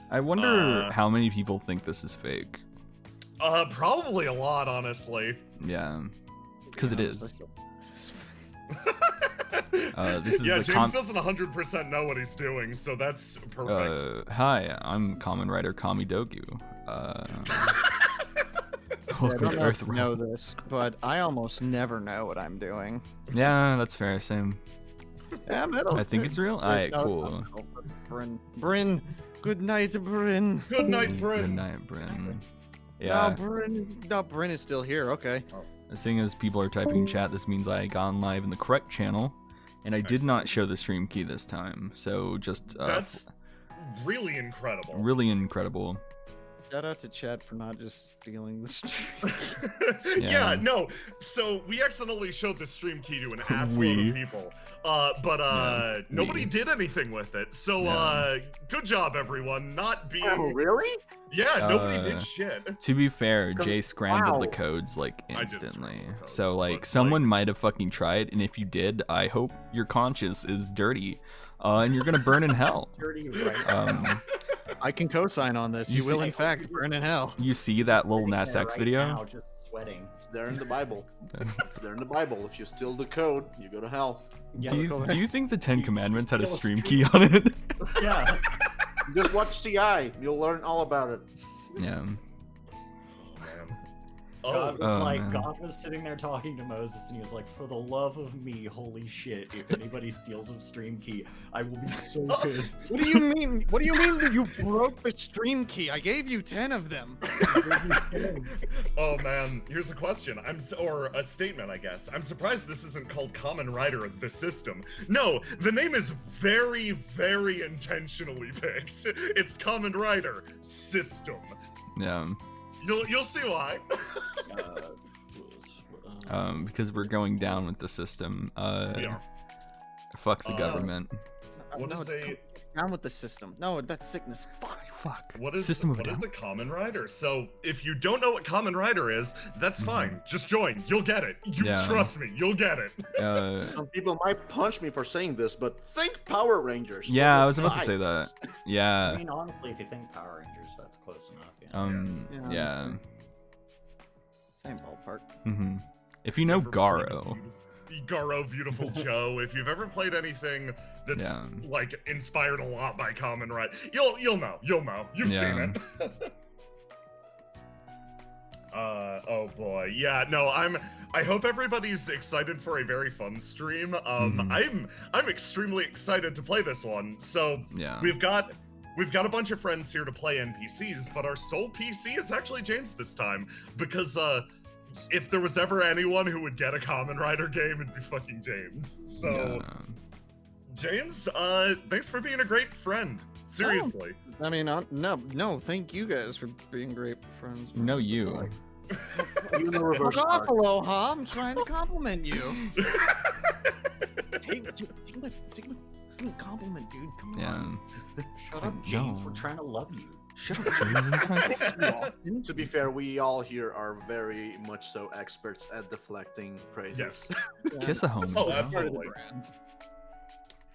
I wonder how many people think this is fake. Probably a lot, honestly. Yeah, because it is. This is yeah, the James doesn't 100% know what he's doing, so that's perfect. Hi, I'm Kamen Rider Kamidogu. I don't know this, but I almost never know what I'm doing. Yeah, that's fair. Same. Yeah, I think it's real. Alright, cool. Bryn. Good night, Bryn. Good night, Bryn. Good night, Bryn. Yeah. Bryn is still here. Okay. Seeing as people are typing in chat, this means I got live in the correct channel, and I did not show the stream key this time. So just that's really incredible. Really incredible. Shout out to Chad for not just stealing the stream. Yeah, no. So we accidentally showed the stream key to an assload of people, but nobody did anything with it. So good job, everyone. Not being. Oh, really? Yeah, nobody did shit. To be fair, Jay scrambled the codes like instantly. So like someone might have fucking tried, and if you did, I hope your conscience is dirty, and you're gonna burn in hell. Dirty right I can co-sign on this. You will, in fact, burn in hell. You see that little Nas X video? now, just sweating. It's there in the Bible. It's there in the Bible. If you steal the code, you go to hell. Yeah, do you think the Ten Commandments had a stream key on it? Yeah. Just watch CI. You'll learn all about it. Yeah. God was sitting there talking to Moses, and he was like, "For the love of me, holy shit! If anybody steals a stream key, I will be so pissed." What do you mean? What do you mean that you broke the stream key? I gave you 10 of them. Oh man, here's a question. Or a statement, I guess. I'm surprised this isn't called Kamen Rider the System. No, the name is very, very intentionally picked. It's Kamen Rider System. Yeah. You'll see why. Because we're going down with the system. Fuck the government. What is a down with the system? No, that's sickness. Fuck. What is system what is a Kamen Rider? So if you don't know what Kamen Rider is, that's fine. Just join. You'll get it. Trust me, you'll get it. Some people might punch me for saying this, but think Power Rangers. Yeah, I was about to say that. Yeah. I mean, honestly, if you think Power Rangers, that's close enough. Yeah. Same ballpark. If you know Garo. Garo, Beautiful Joe. If you've ever played anything that's like inspired a lot by Kamen Rider, you'll know. You've seen it. Oh boy. Yeah, no, I hope everybody's excited for a very fun stream. I'm extremely excited to play this one. So we've got a bunch of friends here to play NPCs, but our sole PC is actually James this time, because if there was ever anyone who would get a Kamen Rider game, it'd be fucking James. So, James, thanks for being a great friend. Seriously. Oh, I mean, no, thank you guys for being great friends. No, you. You the reverse. Fuck off, Aloha. I'm trying to compliment you. take my fucking compliment, dude. Come on. Shut up, James. We're trying to love you. Shut up, James. To be fair, we all here are very much so experts at deflecting praises. Yes. Kiss a homie. Oh, absolutely.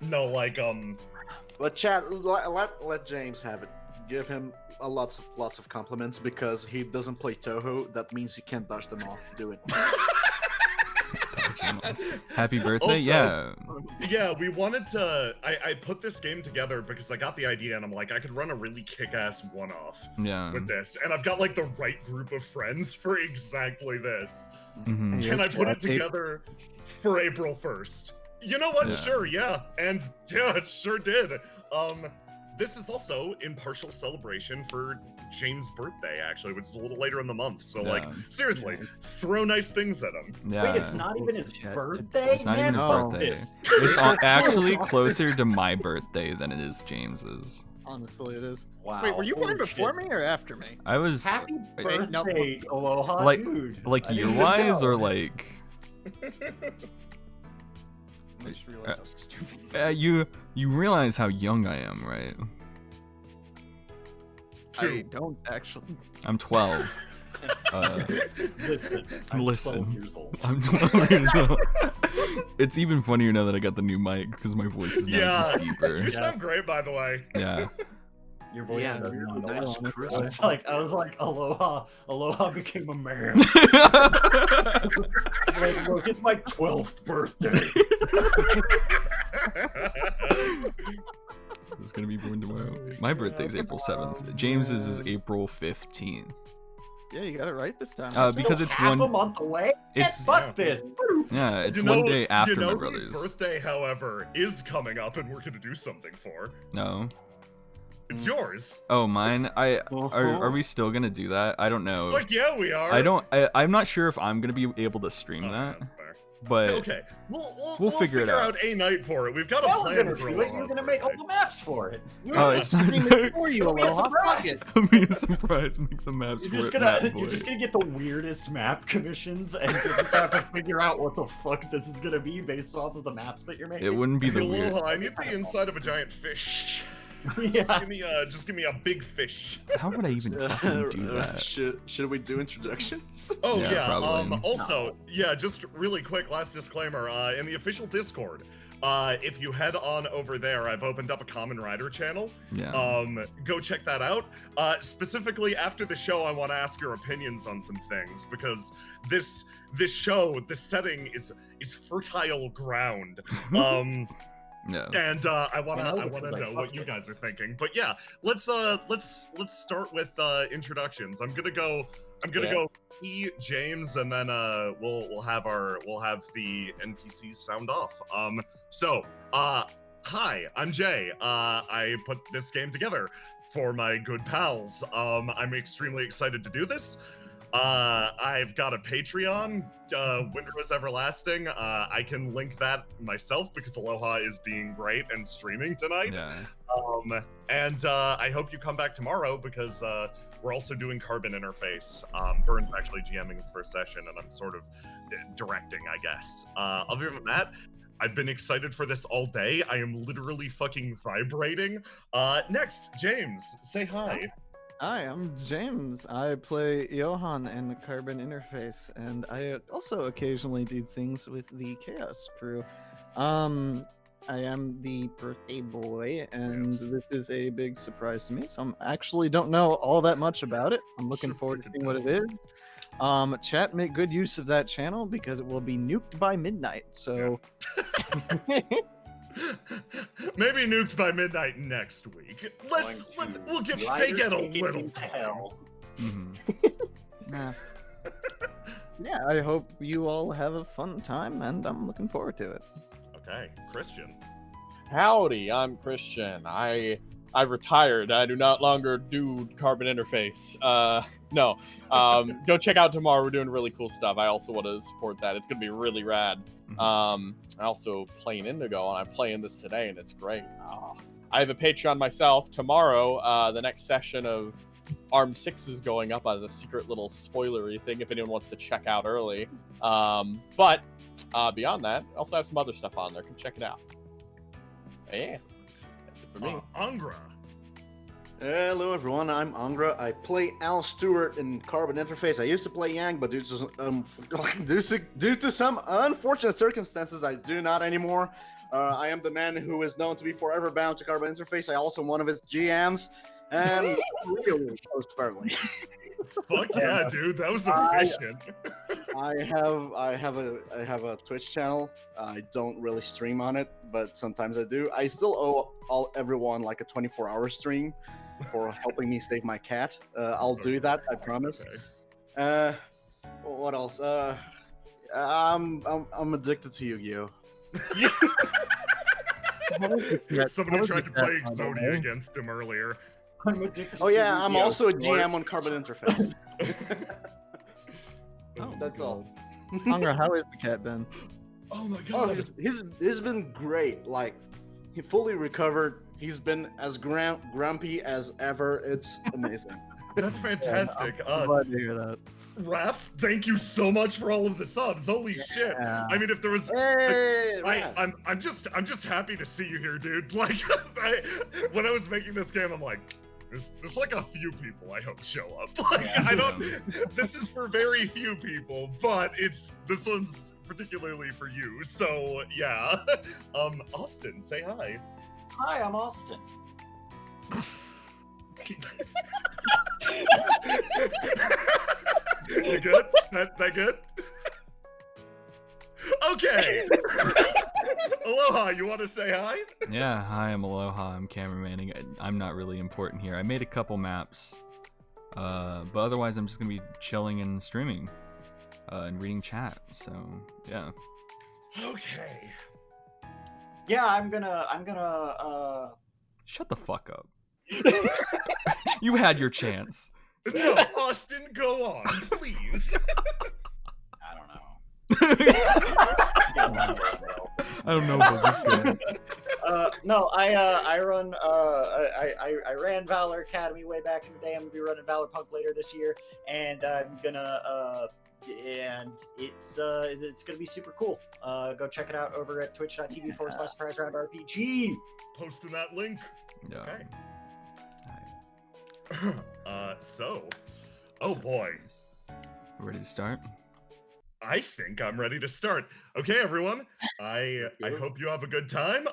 No, like But chat, let James have it. Give him lots of compliments, because he doesn't play Toho. That means he can't dodge them all. Do it. Happy birthday. Also, yeah, we wanted to I put this game together because I got the idea, and I'm like, I could run a really kick-ass one-off with this, and I've got like the right group of friends for exactly this. Can I put it together for April 1st? You know what? Sure, and sure did. This is also in partial celebration for James' birthday, actually, which is a little later in the month. So, like, seriously, throw nice things at him. Wait, it's not even his birthday? It's not even his birthday. It's actually closer to my birthday than it is James's. Honestly, it is. Wow. Wait, were you born before me or after me? I was. Happy birthday, Aloha, like, dude. Like year-wise, or like. I just realized how stupid. You realize how young I am, right? I don't actually. I'm 12. Listen. I'm 12 years old. I'm 12 years old. It's even funnier now that I got the new mic, because my voice is now just deeper. You sound great, by the way. Yeah. Your voice Yeah, is really nice, Chris. I was like, aloha became a man. Like, look, it's my 12th birthday. It's gonna be born tomorrow. My birthday's April 7th. James's is April 15th. Yeah, you got it right this time. Because Still it's half one. a month away. Fuck this. Yeah, it's one day after my whose brother's. birthday, however, is coming up, and we're gonna do something for. No. It's yours. Oh, mine. Are we still gonna do that? I don't know. Like, yeah, we are. I'm not sure if I'm gonna be able to stream that. That's fair. But okay, we'll figure it out a night for it. We've got a plan for it. You're gonna make all the maps for it. Oh, it's not for you, Aloha. It'll be a surprise. Make the maps You're for you're just gonna get the weirdest map commissions, and you just have to figure out what the fuck this is gonna be based off of the maps that you're making. It wouldn't be the weird. I need the inside of a giant fish. Yeah. Just give me a big fish. How would I even fucking do that? Should we do introductions? Oh Yeah, yeah. probably. Also, yeah. Just really quick, last disclaimer. In the official Discord, if you head on over there, I've opened up a Kamen Rider channel. Yeah. Go check that out. Specifically after the show, I want to ask your opinions on some things because this show, this setting is fertile ground. No. And I wanna know what you guys are thinking. But yeah, let's start with introductions. I'm gonna go E, James, and then we'll have the NPCs sound off. Hi, I'm Jay. I put this game together for my good pals. I'm extremely excited to do this. I've got a Patreon, Winter Was Everlasting. I can link that myself because Aloha is being great and streaming tonight. Yeah. And I hope you come back tomorrow because we're also doing Carbon Interface. Burn's actually GMing the first session and I'm sort of directing, I guess. Other than that, I've been excited for this all day. I am literally fucking vibrating. Next, James, say hi. Hi, I'm James. I play Johan in Carbon Interface, and I also occasionally do things with the Chaos crew. I am the birthday boy, and this is a big surprise to me, so I actually don't know all that much about it. I'm looking forward to seeing what it is. Chat, make good use of that channel because it will be nuked by midnight, so... Maybe nuked by midnight next week. We'll give they get a little hell. Yeah, I hope you all have a fun time, and I'm looking forward to it. Okay, Christian. Howdy, I'm Christian. I retired. I do not longer do Carbon Interface. No. Go check out tomorrow. We're doing really cool stuff. I also want to support that. It's gonna be really rad. I also playing Indigo, and I'm playing this today, and it's great. I have a Patreon myself. Tomorrow, the next session of Arm 6 is going up as a secret little spoilery thing if anyone wants to check out early. But beyond that, I also have some other stuff on there. Come check it out. Yeah, that's it for me. Angra. Hello everyone, I'm Angra. I play Al Stewart in Carbon Interface. I used to play Yang, but due to some unfortunate circumstances, I do not anymore. I am the man who is known to be forever bound to Carbon Interface. I also one of its GMs, and really close Berlin. Fuck yeah, dude, that was efficient. I have a Twitch channel. I don't really stream on it, but sometimes I do. I still owe everyone like a 24-hour stream for helping me save my cat. I'll do that, I promise. Okay. What else? I'm addicted to Yu-Gi-Oh. Somebody tried to play Exodia against him earlier. I'm addicted Oh yeah, I'm Yu-Gi-Oh! also a GM on Carbon Interface. Oh, That's all. Angra, how is the cat been? Oh my Oh, god. he's been great. Like, he fully recovered. He's been as grumpy as ever. It's amazing. That's fantastic. I'm glad to hear that. Raph, thank you so much for all of the subs. Holy shit! I mean, if there was, Hey, I'm just happy to see you here, dude. Like, when I was making this game, I'm like, there's like a few people I hope show up. Like, I don't. This is for very few people, but this one's particularly for you. So yeah. Austin, say hi. Hi, I'm Austin. You good? That good? Okay. Aloha, you want to say hi? Yeah, hi, I'm Aloha. I'm cameramanning. I'm not really important here. I made a couple maps, but otherwise I'm just gonna be chilling and streaming, and reading chat. So yeah. Okay. Yeah, I'm gonna. Shut the fuck up. You had your chance. No, Austin, go on, please. I don't know. I don't know about this guy. No, I run I ran Valor Academy way back in the day. I'm gonna be running Valor Punk later this year, and I'm gonna and it's gonna be super cool. Go check it out over at twitch.tv/SurpriseRoundRPG. Posting that link. Yeah. Okay. Oh boy. Ready to start? I think I'm ready to start. Okay, everyone. I hope you have a good time.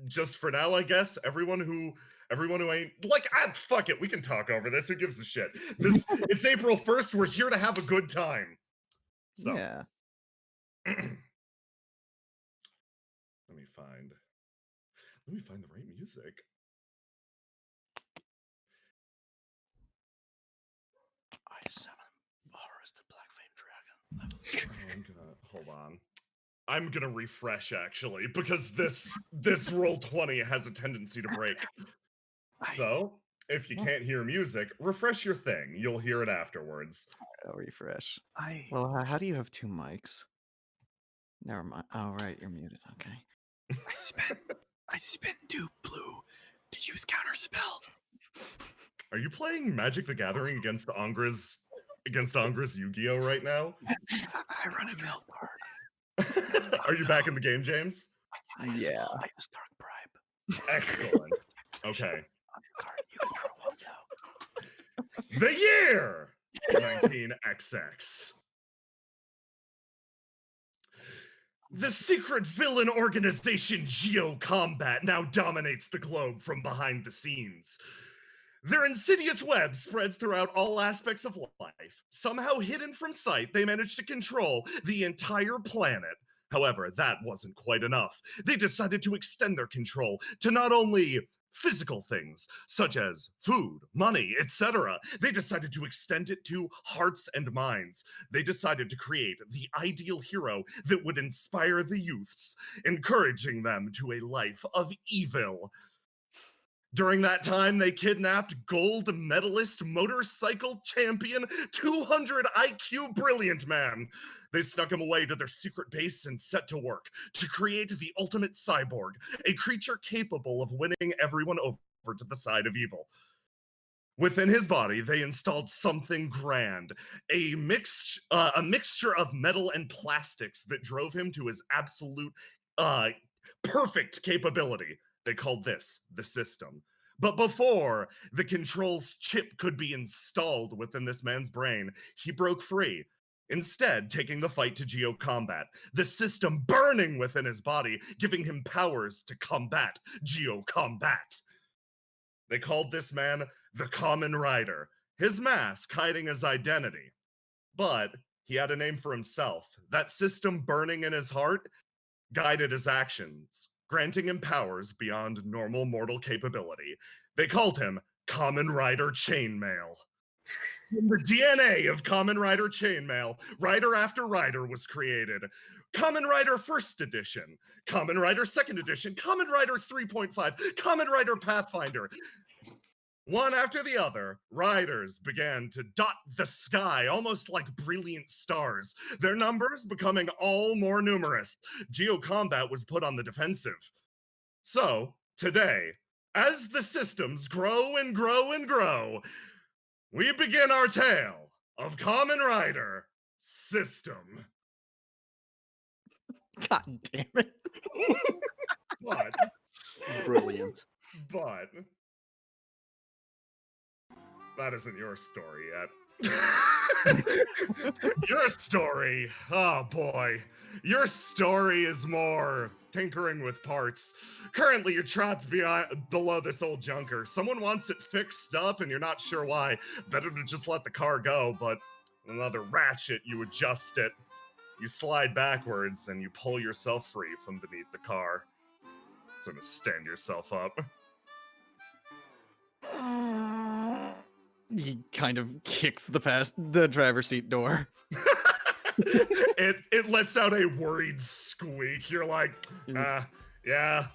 Just for now, I guess everyone who ain't like, fuck it, we can talk over this. Who gives a shit? It's April 1st. We're here to have a good time. So Yeah. let me find the right music. I summon Horus the Black Flame Dragon. Hold on. I'm gonna refresh actually, because this Roll20 has a tendency to break. So if you can't hear music, refresh your thing. You'll hear it afterwards. I'll refresh. Well, how do you have 2 mics? Never mind. Oh, right, you're muted. Okay. I spent 2 blue to use counterspell. Are you playing Magic the Gathering against Angra's Yu-Gi-Oh right now? I run a milk card. Are you back in the game, James? Yeah. I use Dark Bribe. Excellent. Okay. You can draw 1 down. The year 19XX. The secret villain organization Geo Combat now dominates the globe from behind the scenes. Their insidious web spreads throughout all aspects of life. Somehow hidden from sight, they managed to control the entire planet. However, that wasn't quite enough. They decided to extend their control to not only physical things, such as food, money, etc. They decided to extend it to hearts and minds. They decided to create the ideal hero that would inspire the youths, encouraging them to a life of evil. During that time, they kidnapped gold medalist, motorcycle champion, 200 IQ brilliant man. They snuck him away to their secret base and set to work to create the ultimate cyborg, a creature capable of winning everyone over to the side of evil. Within his body, they installed something grand, a mixture of metal and plastics that drove him to his absolute perfect capability. They called this the system. But before the controls chip could be installed within this man's brain, he broke free, instead taking the fight to Geo Combat, the system burning within his body, giving him powers to combat Geo Combat. They called this man the Kamen Rider, his mask hiding his identity. But he had a name for himself. That system burning in his heart guided his actions, granting him powers beyond normal mortal capability. They called him Kamen Rider Chainmail. In the DNA of Kamen Rider Chainmail, rider after rider was created. Kamen Rider First Edition, Kamen Rider Second Edition, Kamen Rider 3.5, Kamen Rider Pathfinder. One after the other, riders began to dot the sky almost like brilliant stars, their numbers becoming all more numerous. Geo Combat was put on the defensive. So, today, as the systems grow and grow and grow, we begin our tale of Kamen Rider System. God damn it. But, Brilliant. but, that isn't your story yet. Your story, oh boy. Your story is more tinkering with parts. Currently, you're trapped below this old junker. Someone wants it fixed up and you're not sure why. Better to just let the car go, but another ratchet, you adjust it. You slide backwards and you pull yourself free from beneath the car. Sort of stand yourself up. He kind of kicks the driver's seat door. It lets out a worried squeak. You're like, yeah,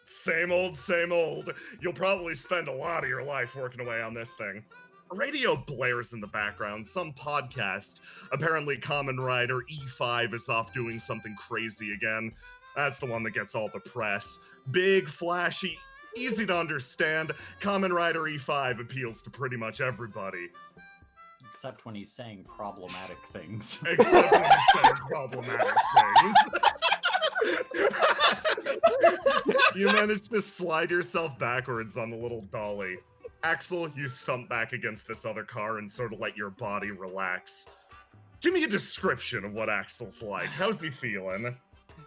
same old, same old. You'll probably spend a lot of your life working away on this thing. A radio blares in the background, some podcast. Apparently Kamen Rider E5 is off doing something crazy again. That's the one that gets all the press. Big, flashy, easy to understand. Kamen Rider E5 appeals to pretty much everybody. Except when he's saying problematic things. Except when he's saying problematic things. You manage to slide yourself backwards on the little dolly. Axel, you thump back against this other car and sort of let your body relax. Give me a description of what Axel's like. How's he feeling?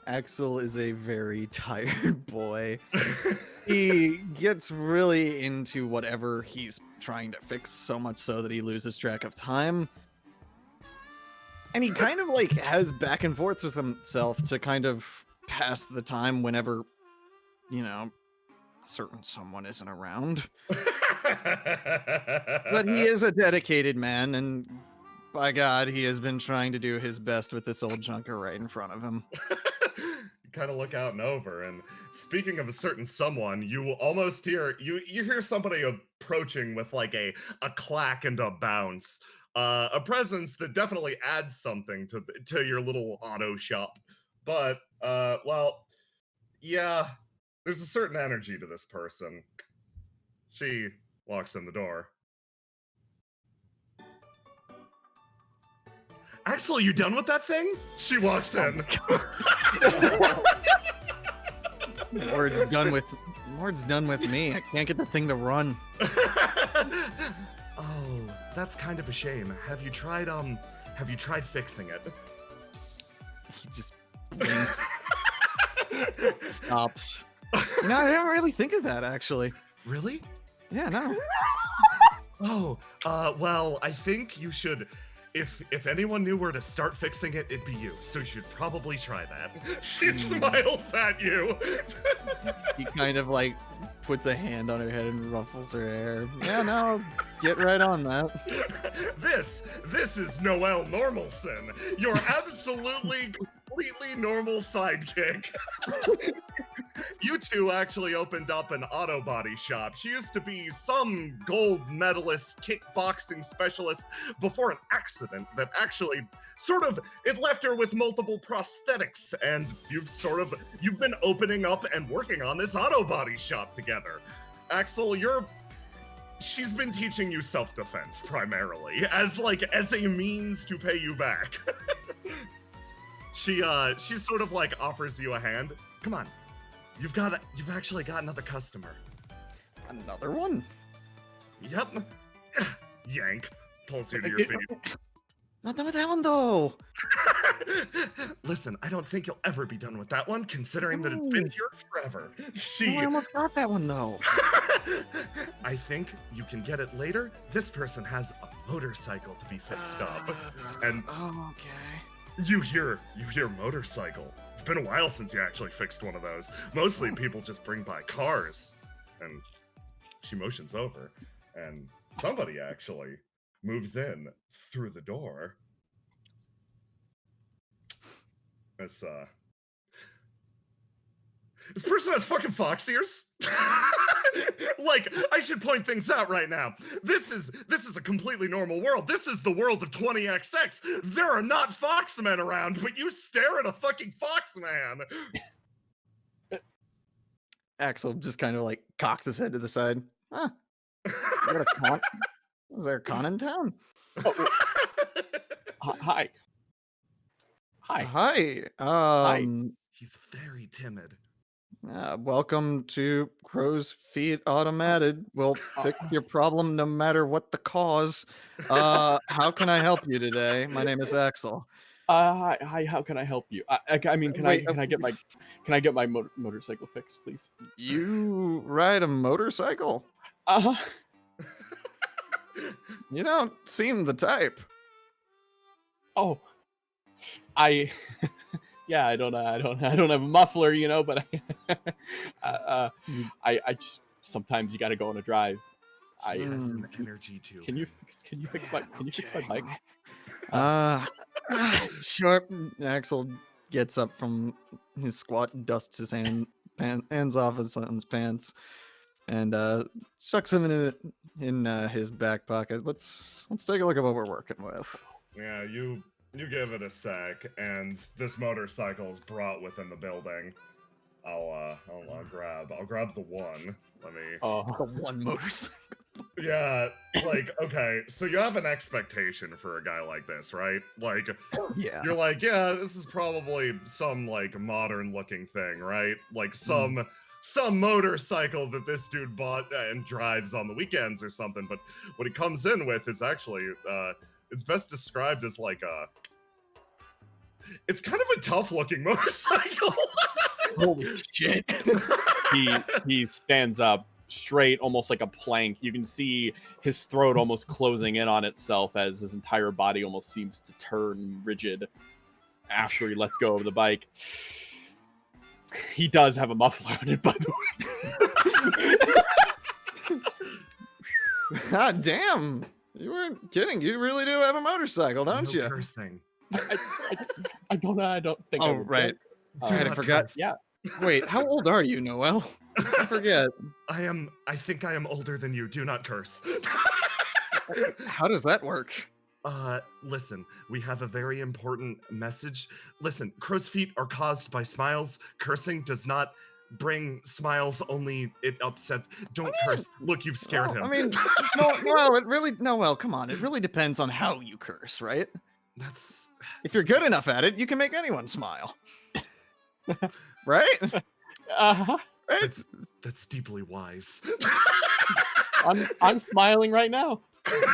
Axel is a very tired boy. He gets really into whatever he's trying to fix, so much so that he loses track of time. And he kind of like has back and forth with himself to kind of pass the time whenever, you know, a certain someone isn't around. But he is a dedicated man, and by God, he has been trying to do his best with this old junker right in front of him. You kind of look out and over, and speaking of a certain someone, you almost hear you hear somebody approaching with like a clack and a bounce, a presence that definitely adds something to your little auto shop. But well, yeah, there's a certain energy to this person. She walks in the door. Axel, you done with that thing? She walks in. Word's done with me. I can't get the thing to run. Oh, that's kind of a shame. Have you tried fixing it? He just blinks. Stops. You know, I didn't really think of that, actually. Really? Yeah, no. Oh, well, I think you should. If anyone knew where to start fixing it, it'd be you. So you should probably try that. She smiles at you. He kind of like puts a hand on her head and ruffles her hair. Yeah, no, get right on that. This is Noelle Normalson, your absolutely completely normal sidekick. You two actually opened up an auto body shop. She used to be some gold medalist kickboxing specialist before an accident that actually it left her with multiple prosthetics, and you've been opening up and working on this auto body shop together. Axel, she's been teaching you self-defense primarily as a means to pay you back. She sort of like offers you a hand. Come on. You've actually got another customer. Another one? Yep. Yank. Pulls you to your feet. Not done with that one, though. Listen, I don't think you'll ever be done with that one, considering that it's been here forever. I almost got that one, though. I think you can get it later. This person has a motorcycle to be fixed up. And okay. You hear motorcycle. It's been a while since you actually fixed one of those. Mostly people just bring by cars. And she motions over, and somebody actually moves in through the door. This person has fucking fox ears. Like, I should point things out right now. This is a completely normal world. This is the world of 20XX. There are not foxmen around, but you stare at a fucking foxman. Axel just kind of like cocks his head to the side. Huh. Was there a con in town? Hi. Hi. Hi. He's very timid. Welcome to Crow's Feet Automated. We'll fix your problem no matter what the cause. How can I help you today? My name is Axel. Hi. How can I help you? I mean, Wait, can I get my motorcycle fixed, please? You ride a motorcycle? Uh-huh. You don't seem the type. Oh, I yeah, I don't have a muffler, you know, but I just sometimes you got to go on a drive. He has an energy too. Can you fix my bike? Sure. Axel gets up from his squat, dusts his hands off his son's pants, and chucks him in his back pocket. Let's take a look at what we're working with. Yeah, you give it a sec, and this motorcycle is brought within the building. I'll grab the one. Let me. The one motorcycle. Yeah, like, okay, so you have an expectation for a guy like this, right? Like, Yeah. you're like, yeah, this is probably some like modern looking thing, right? Like some motorcycle that this dude bought and drives on the weekends or something. But what he comes in with is actually it's best described as like it's kind of a tough looking motorcycle. Holy shit. He stands up straight, almost like a plank. You can see his throat almost closing in on itself as his entire body almost seems to turn rigid after he lets go of the bike. He does have a muffler on it, by the way. God damn. You weren't kidding. You really do have a motorcycle, don't you? Cursing. I don't think I would right. joke. I forgot. Yeah. Wait, how old are you, Noel? I forget. I think I am older than you. Do not curse. How does that work? Listen, we have a very important message. Listen, crow's feet are caused by smiles. Cursing does not bring smiles, only it upsets. Don't curse. Look, you've scared him. I mean, Noel, come on. It really depends on how you curse, right? If you're good enough at it, you can make anyone smile. Right? Uh-huh. Right? That's deeply wise. I'm smiling right now.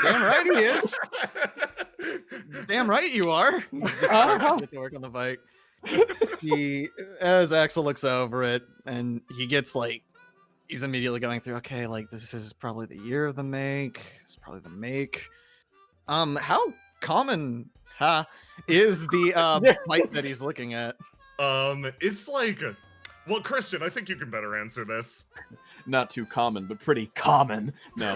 Damn right he is. Damn right you are. You just get to work on the bike. As Axel looks over it, and he gets like, he's immediately going through, okay, like this is probably the year of the make. It's probably the make. How common is the bike that he's looking at? It's like, well, Christian, I think you can better answer this. Not too common, but pretty common. No,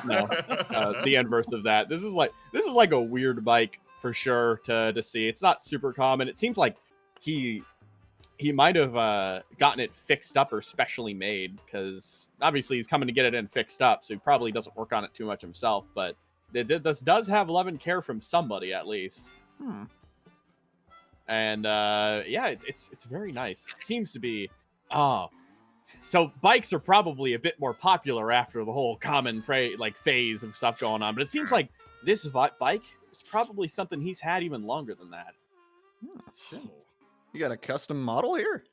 the inverse of that. This is like a weird bike for sure to see. It's not super common. It seems like he might have gotten it fixed up or specially made, because obviously he's coming to get it in fixed up, so he probably doesn't work on it too much himself. But this does have love and care from somebody at least. And yeah, it's very nice. It seems to be. So bikes are probably a bit more popular after the whole common phase of stuff going on. But it seems like this bike is probably something he's had even longer than that. Oh, shit. You got a custom model here?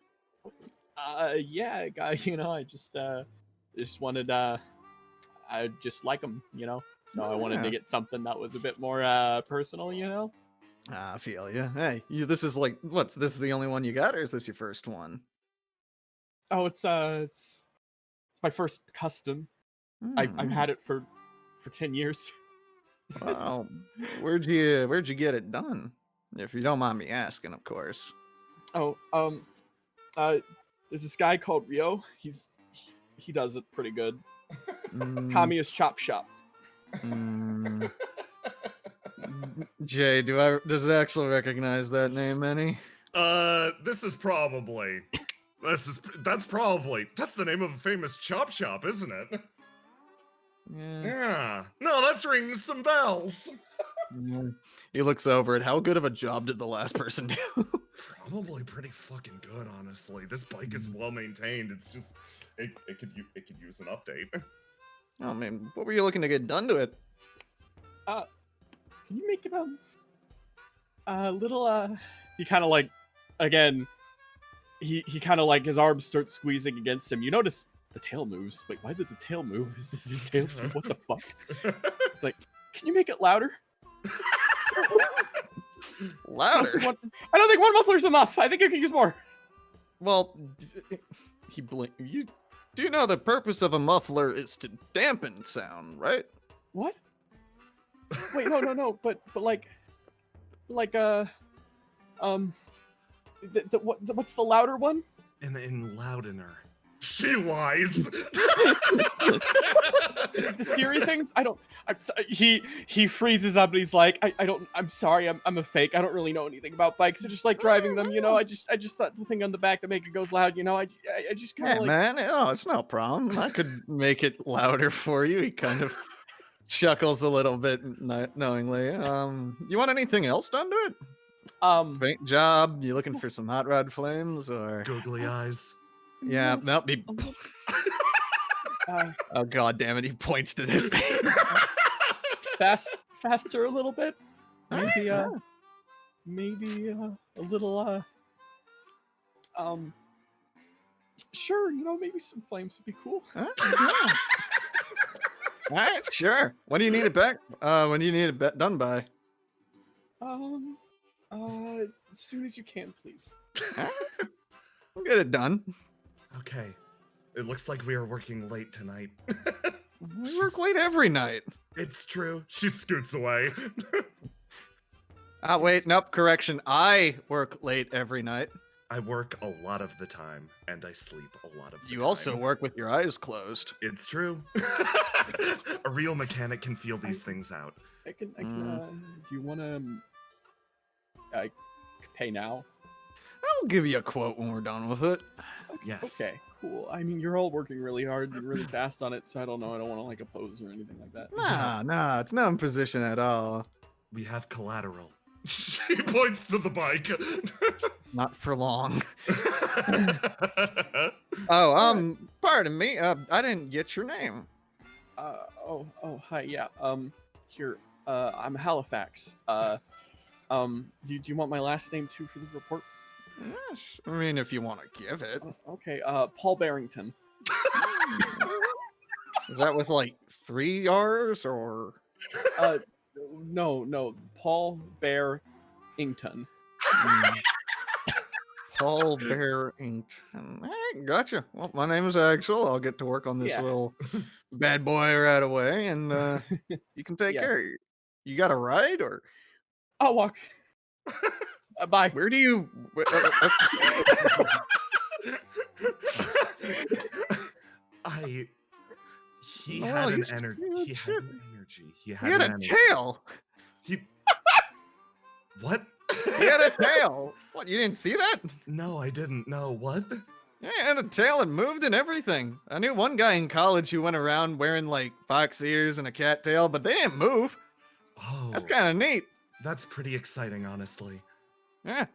Yeah, guy. I just wanted I just like them, So I wanted to get something that was a bit more personal, I feel you. Hey, this is like, this is the only one you got, or is this your first one? Oh, it's my first custom. I've had it for 10 years. Wow. Where'd you get it done? If you don't mind me asking, of course. Oh, there's this guy called Rio. He does it pretty good. Kamiya's Chop Shop. Jay, does Axel recognize that name any? That's the name of a famous chop shop, isn't it? Yeah. No, that's ringing some bells. He looks over at how good of a job did the last person do? Probably pretty fucking good, honestly. This bike is well maintained. It's just it could use an update. Oh man, what were you looking to get done to it? Can you make it a little he kind of like, again, he kind of like his arms start squeezing against him. You notice the tail moves. Wait, why did the tail move? Is this his tail? What the fuck? It's like, can you make it louder? Louder. I don't think one muffler's enough. I think I can use more. Well, you do know the purpose of a muffler is to dampen sound, right? What? Wait, no. But like, what's the louder one? In loudener. She lies. The Siri things? He freezes up and he's like, I'm sorry, I'm a fake. I don't really know anything about bikes. I just like driving them, you know. I just thought the thing on the back that make it goes loud, you know. I just kind of Hey, like, man, no, it's no problem. I could make it louder for you. He kind of chuckles a little bit knowingly. You want anything else done to it? Paint job? You looking for some hot rod flames or Googly eyes. Yeah, nope. Oh god damn it! He points to this thing. Faster a little bit. Maybe a little sure, you know, maybe some flames would be cool. All right, sure. When do you need it back? When do you need it done by? As soon as you can, please. We'll get it done. Okay. It looks like we are working late tonight. We work late every night. It's true. She scoots away. Wait, nope, correction. I work late every night. I work a lot of the time, and I sleep a lot of the time. You also work with your eyes closed. It's true. A real mechanic can feel these things out. I can do you want to pay now? I'll give you a quote when we're done with it. Yes. Okay, cool. I mean, you're all working really hard and really fast on it, so I don't know. I don't want to like oppose or anything like that. Nah, it's no imposition at all. We have collateral. She points to the bike. Not for long. Oh, pardon me. I didn't get your name. Hi, yeah. Here, I'm Halifax. Do you want my last name too for the report? Yes. I mean, if you want to give it. Okay, Paul Barrington. Is that with like 3 R's or? No, Paul Barrington. Paul Barrington. Hey, gotcha. Well, my name is Axel. I'll get to work on this little bad boy right away, and you can take care of it. You got a ride, or? I'll walk. Bye. Where do you? He had an energy. He had a tail. What? He had a tail. What? You didn't see that? No, I didn't know. What? Yeah, he had a tail and moved and everything. I knew one guy in college who went around wearing like fox ears and a cat tail, but they didn't move. Oh, that's kind of neat. That's pretty exciting, honestly. Yeah.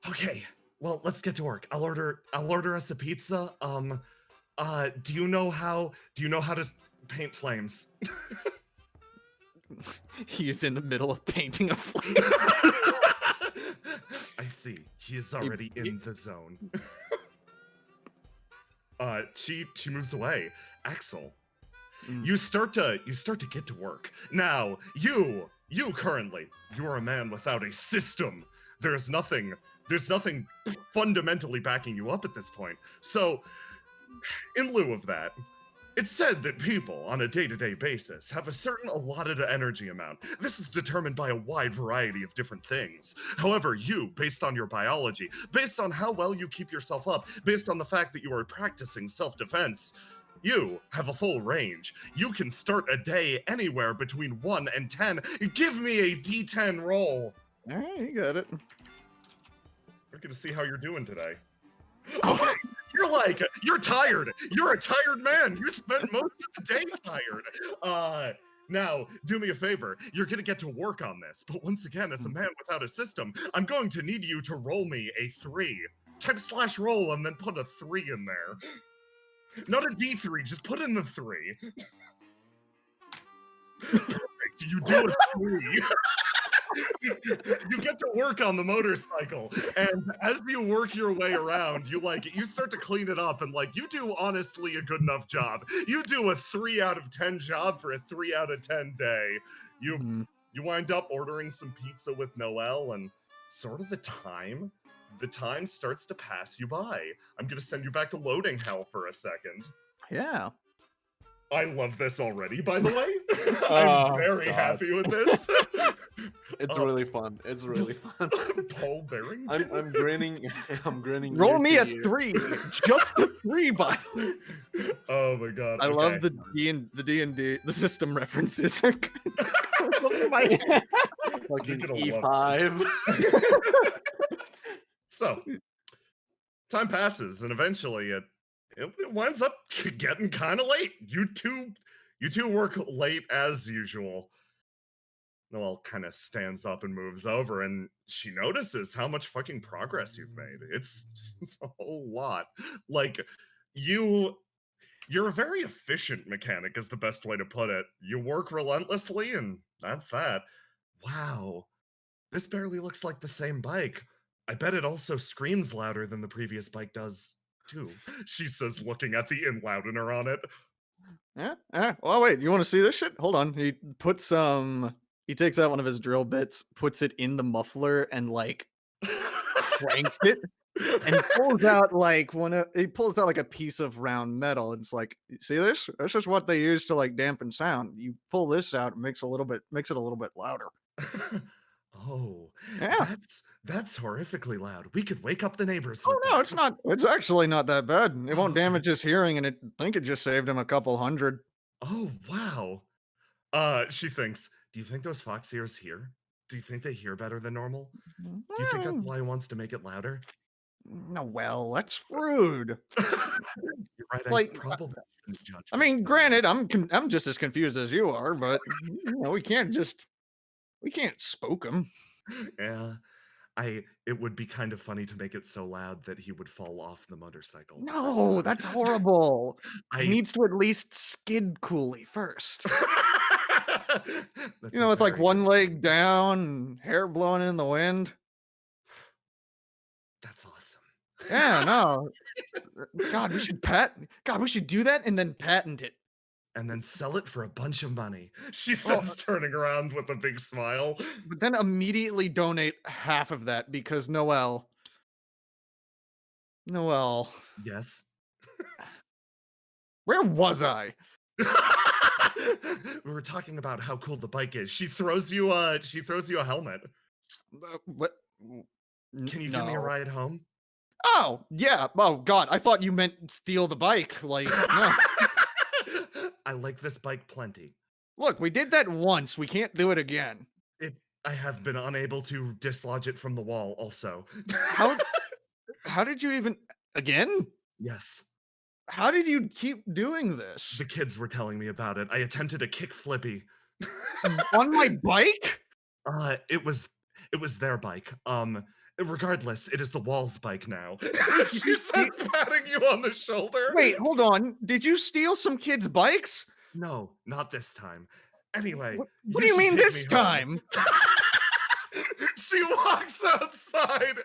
Okay. Well, let's get to work. I'll order us a pizza. Do you know how to paint flames? He's in the middle of painting a flame. I see. He is already in the zone. She moves away. Axel, you start to get to work. Now, you currently, you're a man without a system. There's nothing fundamentally backing you up at this point. So, in lieu of that, it's said that people on a day-to-day basis have a certain allotted energy amount. This is determined by a wide variety of different things. However, you, based on your biology, based on how well you keep yourself up, based on the fact that you are practicing self-defense, you have a full range. You can start a day anywhere between 1 and 10. Give me a D10 roll. All right, you got it. We're gonna see how you're doing today. Okay. You're tired. You're a tired man. You spent most of the day tired. Now, do me a favor. You're going to get to work on this. But once again, as a man without a system, I'm going to need you to roll me a 3. Type /roll and then put a 3 in there. Not a D3, just put in the 3. Perfect. You do a 3. You get to work on the motorcycle, and as you work your way around, you start to clean it up, and like you do honestly a good enough job. You do a 3 out of 10 job for a 3 out of 10 day. You wind up ordering some pizza with Noelle, and sort of the time starts to pass you by. I'm gonna send you back to loading hell for a second. Yeah. I love this already, by the way. I'm very happy with this. It's really fun. It's really fun. Paul Barrington. I'm grinning. I'm grinning. Roll me a ear. 3. Just a 3, by the way. Oh my god. I love the D&D, the system references. Fucking E5. So, time passes, and eventually it winds up getting kind of late. You two work late as usual. Noelle kind of stands up and moves over, and she notices how much fucking progress you've made. It's a whole lot. Like, you're a very efficient mechanic is the best way to put it. You work relentlessly, and that's that. Wow, this barely looks like the same bike. I bet it also screams louder than the previous bike does, too, she says, looking at the in-loudener on it. Yeah? Well, wait, you want to see this shit? Hold on. He puts he takes out one of his drill bits, puts it in the muffler, and like cranks it, and pulls out like a piece of round metal. It's like, see this? This is what they use to like dampen sound. You pull this out, it makes it a little bit louder. Oh, yeah, that's horrifically loud. We could wake up the neighbors. Oh no, it's not. It's actually not that bad. It won't damage his hearing, and I think it just saved him a couple hundred. Oh wow. She thinks, do you think those fox ears hear? Do you think they hear better than normal? Do you think that's why he wants to make it louder? No, well, that's rude. You're right. Like, probably shouldn't judge. I mean, granted, I'm just as confused as you are, but we can't spook him. Yeah, it would be kind of funny to make it so loud that he would fall off the motorcycle. No, that's horrible. He needs to at least skid coolly first. With like one leg down and hair blowing in the wind. That's awesome. Yeah, no. God, we should do that and then patent it. And then sell it for a bunch of money, she says, turning around with a big smile. But then immediately donate half of that because Noelle. Yes. Where was I? We were talking about how cool the bike is. She throws you a helmet. What? Can you give me a ride home? Oh, yeah. Oh, God. I thought you meant steal the bike. Like, no. I like this bike plenty. Look, we did that once. We can't do it again. I have been unable to dislodge it from the wall also. How did you even... Again? Yes. How did you keep doing this? The kids were telling me about it. I attempted a kick flippy. On my bike? It was their bike. Regardless, it is the wall's bike now. She says, patting you on the shoulder. Wait, hold on. Did you steal some kids' bikes? No, not this time. Anyway. What do you mean this time? She walks outside.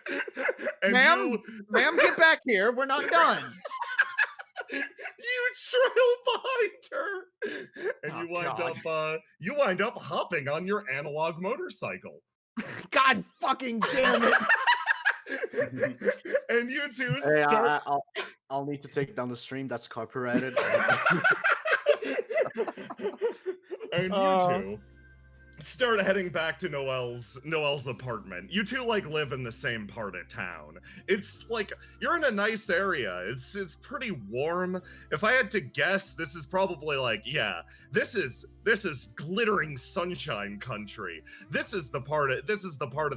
And ma'am, get back here. We're not done. You trail behind her, and you wind up hopping on your analog motorcycle. God fucking damn it! And you two start. I'll need to take down the stream. That's copyrighted. And you two start heading back to Noelle's apartment. You two like live in the same part of town. It's like you're in a nice area. It's pretty warm. If I had to guess, this is probably like, yeah, this is glittering sunshine country. This is the part of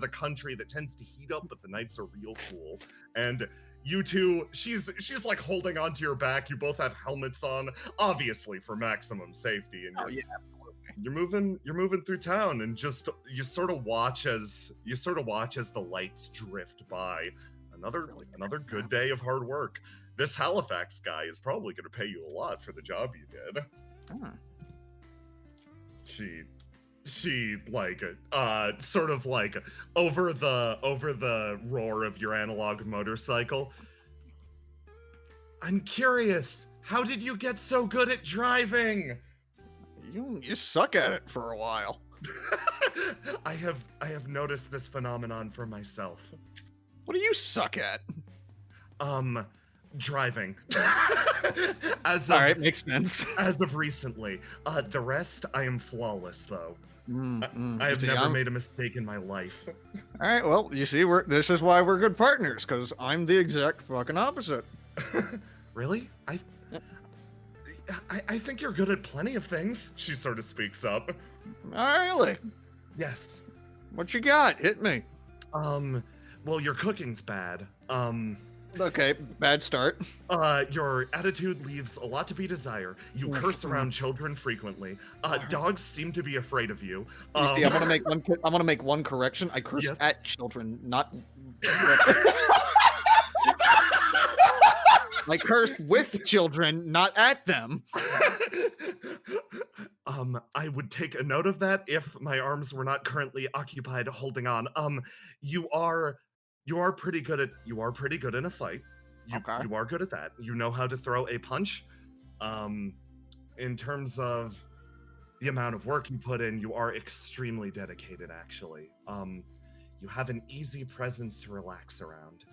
the country that tends to heat up, but the nights are real cool. And you two, she's like holding onto your back. You both have helmets on, obviously for maximum safety. And you're moving through town, and you sort of watch as the lights drift by. Another good day of hard work. This Halifax guy is probably going to pay you a lot for the job you did. she like sort of like over the roar of your analog motorcycle. I'm curious, how did you get so good at driving? You suck at it for a while. I have noticed this phenomenon for myself. What do you suck at? Driving. All right, makes sense. As of recently. The rest, I am flawless, though. I have never made a mistake in my life. All right, well, you see, this is why we're good partners, because I'm the exact fucking opposite. Really? I think you're good at plenty of things, she sort of speaks up. Oh, really? Yes. What you got? Hit me. Well, your cooking's bad. Okay, bad start. Your attitude leaves a lot to be desired. You curse around children frequently. Dogs seem to be afraid of you. You see, I want to make one correction. I curse at children, not. I curse with children, not at them. I would take a note of that if my arms were not currently occupied holding on. You are pretty good in a fight. You are good at that. You know how to throw a punch. In terms of the amount of work you put in, you are extremely dedicated, actually. You have an easy presence to relax around.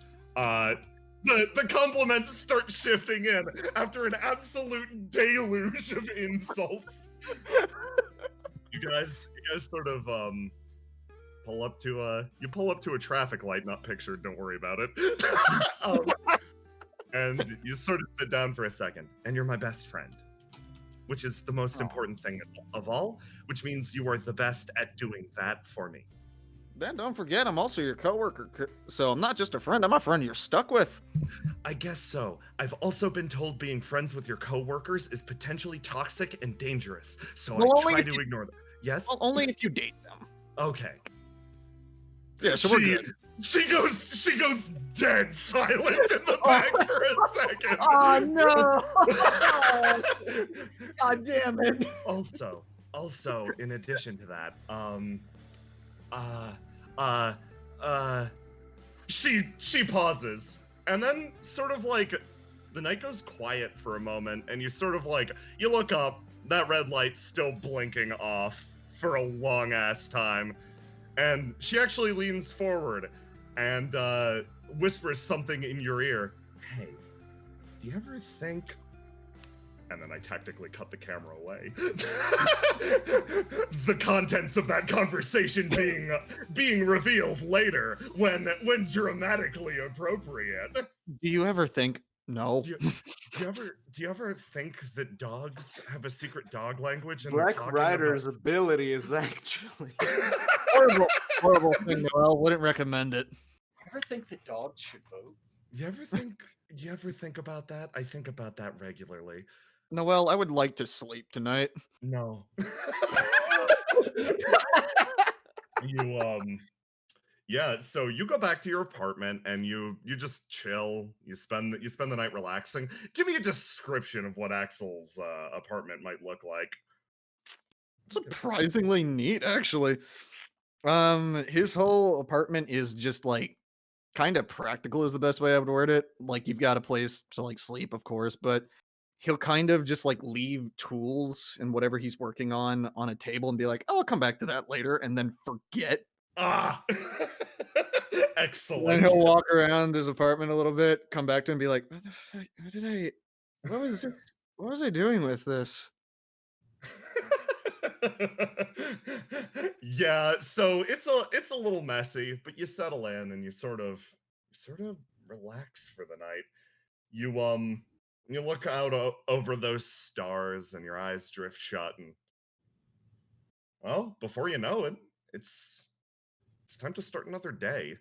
The compliments start shifting in after an absolute deluge of insults. You guys sort of pull up to a traffic light, not pictured, don't worry about it. And you sort of sit down for a second, and you're my best friend, which is the most important thing of all, which means you are the best at doing that for me. Then don't forget, I'm also your coworker, so I'm not just a friend, I'm a friend you're stuck with. I guess so. I've also been told being friends with your coworkers is potentially toxic and dangerous, so I try to ignore them. Yes? Well, only if you date them. Okay. Yeah, so we're good. She goes dead silent in the back for a second. Oh no! God damn it! Also, in addition to that, she pauses, and then sort of like the night goes quiet for a moment, and you sort of like you look up, that red light's still blinking off for a long ass time, and she actually leans forward and whispers something in your ear. Hey, do you ever think? And then I tactically cut the camera away. The contents of that conversation being revealed later when dramatically appropriate. Do you ever think? No. Do you ever think that dogs have a secret dog language? And Black Rider's ability is actually horrible thing. Noel, wouldn't recommend it. Ever think that dogs should vote? Do you ever think about that? I think about that regularly. Noel, I would like to sleep tonight. No. Yeah, so you go back to your apartment and you just chill. You spend the night relaxing. Give me a description of what Axel's apartment might look like. Surprisingly neat, actually. His whole apartment is just like kind of practical is the best way I would word it. Like you've got a place to like sleep, of course, but he'll kind of just like leave tools and whatever he's working on a table and be like, oh, I'll come back to that later, and then forget. Excellent. And he'll walk around his apartment a little bit, come back to him and be like, what the fuck? What was I doing with this? Yeah, so it's a little messy, but you settle in and you sort of relax for the night. You look out over those stars and your eyes drift shut, and well, before you know it, it's time to start another day.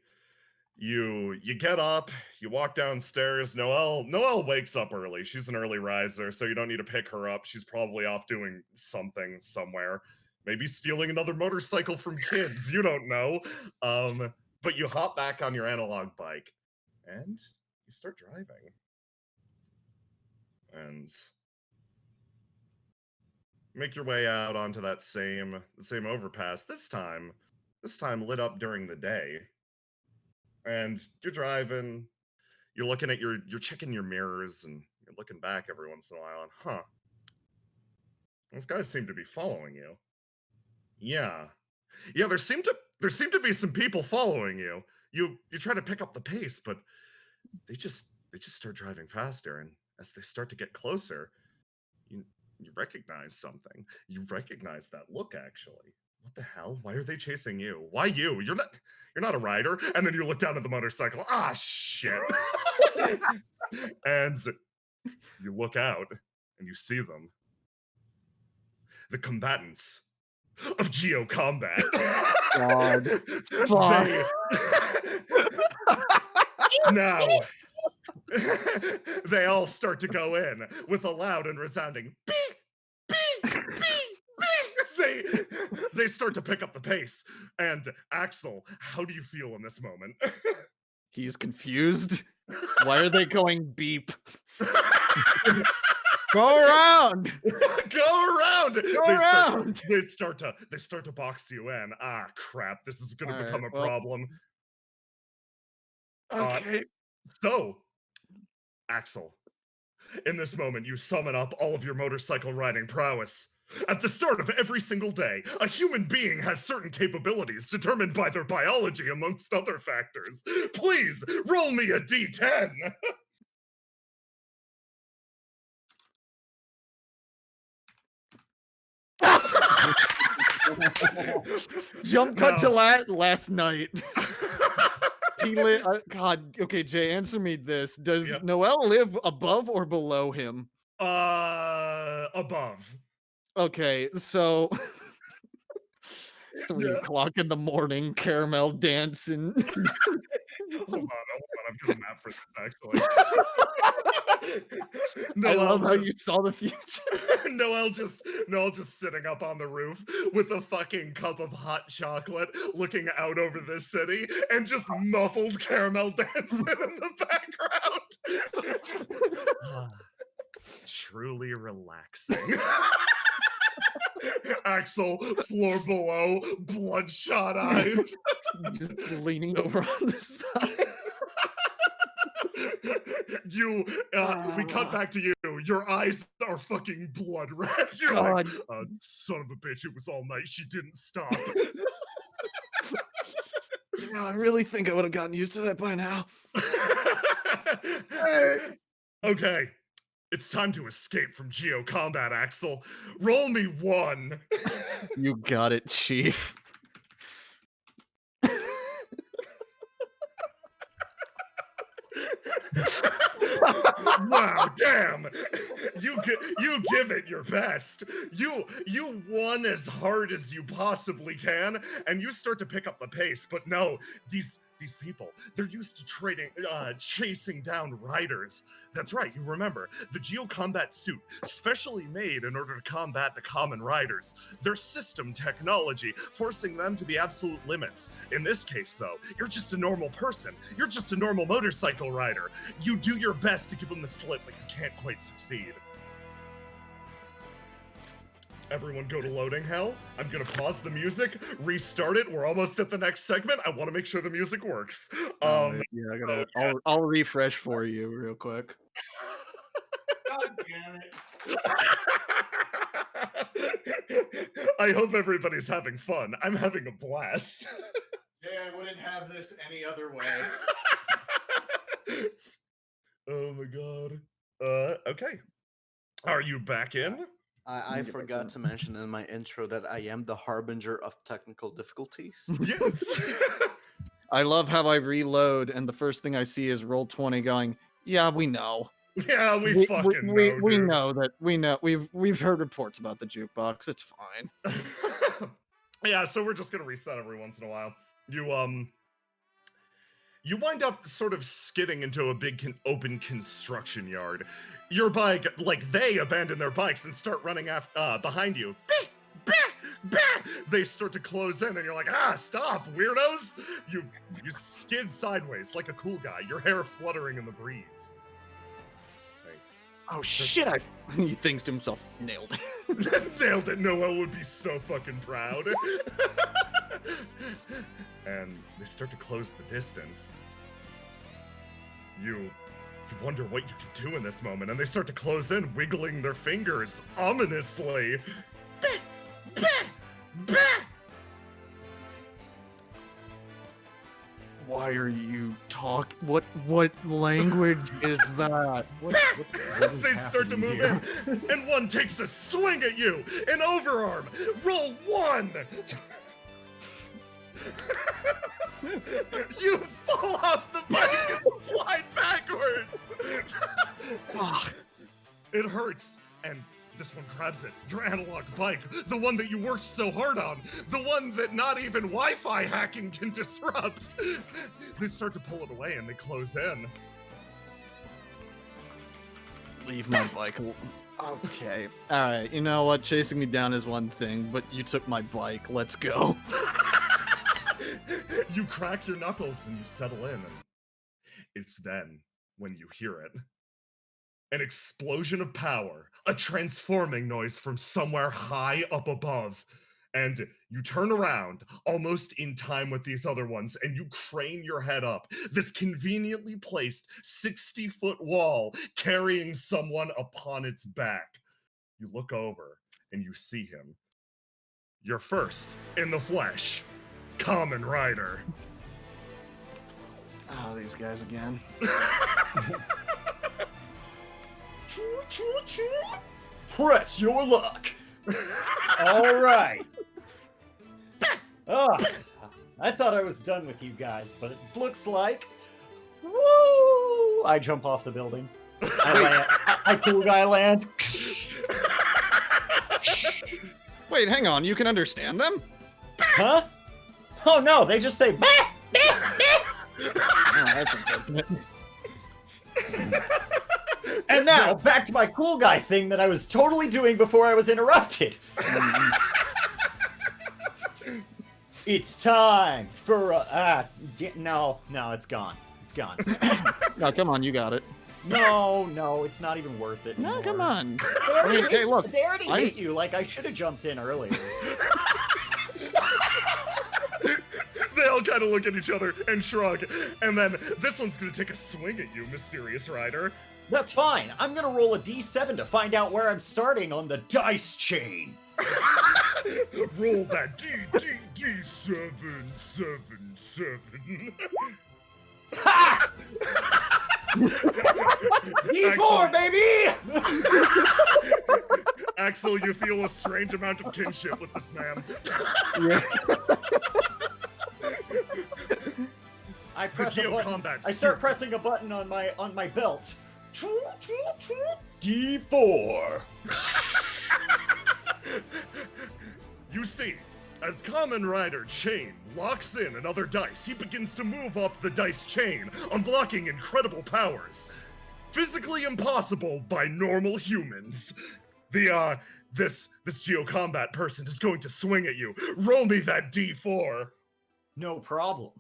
You get up, you walk downstairs. Noelle wakes up early. She's an early riser, so you don't need to pick her up. She's probably off doing something somewhere. Maybe stealing another motorcycle from kids. You don't know. But you hop back on your analog bike and you start driving. And make your way out onto that same overpass. This time lit up during the day. And you're driving. You're looking at you're checking your mirrors and you're looking back every once in a while. And those guys seem to be following you. Yeah, there seem to be some people following you. You try to pick up the pace, but they just start driving faster, and as they start to get closer, you recognize something. You recognize that look, actually. What the hell? Why are they chasing you? Why you? You're not a rider. And then you look down at the motorcycle. Ah, shit. And you look out and you see them. The combatants of Geo Combat. God. Now, they all start to go in with a loud and resounding beep, beep, beep, beep. They start to pick up the pace. And Axel, how do you feel in this moment? He's confused. Why are they going beep? Go around. Go around. Go around. They start to box you in. Ah, crap! This is going to become a problem. Okay. So, Axel, in this moment, you summon up all of your motorcycle riding prowess. At the start of every single day, a human being has certain capabilities determined by their biology, amongst other factors. Please roll me a d10. Jump cut to last night. God, okay, Jay, answer me this. Does Noel live above or below him? Above. Okay, so 3:00 in the morning, caramel dancing. Hold on, I've got a map for this, actually. I love how you saw the future. Noel just sitting up on the roof with a fucking cup of hot chocolate, looking out over the city, and just muffled caramel dancing in the background. Truly relaxing. Axel, floor below, bloodshot eyes. Just leaning over on the side. We cut back to you. Your eyes are fucking blood red. You're God. like, son of a bitch, it was all night. She didn't stop. I really think I would have gotten used to that by now. Okay. It's time to escape from Geo Combat, Axel. Roll me 1. You got it, Chief. Wow, damn! You give it your best. You won as hard as you possibly can, and you start to pick up the pace. But no, these people, they're used to chasing down riders. That's right, you remember, the Geo Combat suit, specially made in order to combat the Kamen Riders. Their system technology, forcing them to the absolute limits. In this case, though, you're just a normal person. You're just a normal motorcycle rider. You do your best to give them the slip, but you can't quite succeed. Everyone go to loading hell. I'm gonna pause the music, restart it. We're almost at the next segment. I want to make sure the music works. I'll refresh for you real quick. God damn it. I hope everybody's having fun. I'm having a blast. Yeah, I wouldn't have this any other way. Oh my god. Okay. Are you back in? I forgot to mention in my intro that I am the harbinger of technical difficulties. Yes. I love how I reload and the first thing I see is Roll20 going, yeah, we know. Yeah, we fucking know. We know that. We know. We've heard reports about the jukebox. It's fine. Yeah, so we're just gonna reset every once in a while. You wind up sort of skidding into a big open construction yard. Your bike, they abandon their bikes and start running behind you. They start to close in and you're like, stop, weirdos! You skid sideways like a cool guy, your hair fluttering in the breeze. Oh shit! He thinks to himself, nailed it. Nailed it. Noel would be so fucking proud. And they start to close the distance. You wonder what you can do in this moment, and they start to close in, wiggling their fingers ominously. Why are you talking? What language is that? What is They start to move happening in, and one takes a swing at you. An overarm. Roll 1. You fall off the bike and slide backwards. It hurts, and this one grabs it. Your analog bike, the one that you worked so hard on, the one that not even Wi-Fi hacking can disrupt. They start to pull it away, and they close in. Leave my bike. Okay. All right. You know what? Chasing me down is one thing, but you took my bike. Let's go. You crack your knuckles and you settle in, and it's then when you hear it. An explosion of power, a transforming noise from somewhere high up above. And you turn around, almost in time with these other ones, and you crane your head up. This conveniently placed 60-foot wall carrying someone upon its back. You look over, and you see him. You're first in the flesh, Kamen Rider. Oh, these guys again. Press your luck. All right. Oh, I thought I was done with you guys, but it looks like. Woo! I jump off the building. I land. I cool guy land. Wait, hang on. You can understand them? Huh? Oh no, they just say. Bah, bah, bah. Oh, that's unfortunate. And now, back to my cool guy thing that I was totally doing before I was interrupted. It's time for no, it's gone. It's gone. No, come on, you got it. No, it's not even worth it anymore. No, come on. They look, already hit you. Like, I should have jumped in earlier. They all kind of look at each other and shrug, and then this one's gonna take a swing at you, Mysterious Rider. That's fine. I'm gonna roll a d7 to find out where I'm starting on the dice chain. Roll that D7. Ha! D4, baby! Axel, you feel a strange amount of kinship with this man. I press a button. I start pressing a button on my belt. D4. You see, as Kamen Rider Chain locks in another dice, he begins to move up the dice chain, unlocking incredible powers. Physically impossible by normal humans. This Geocombat person is going to swing at you. Roll me that D4. No problem.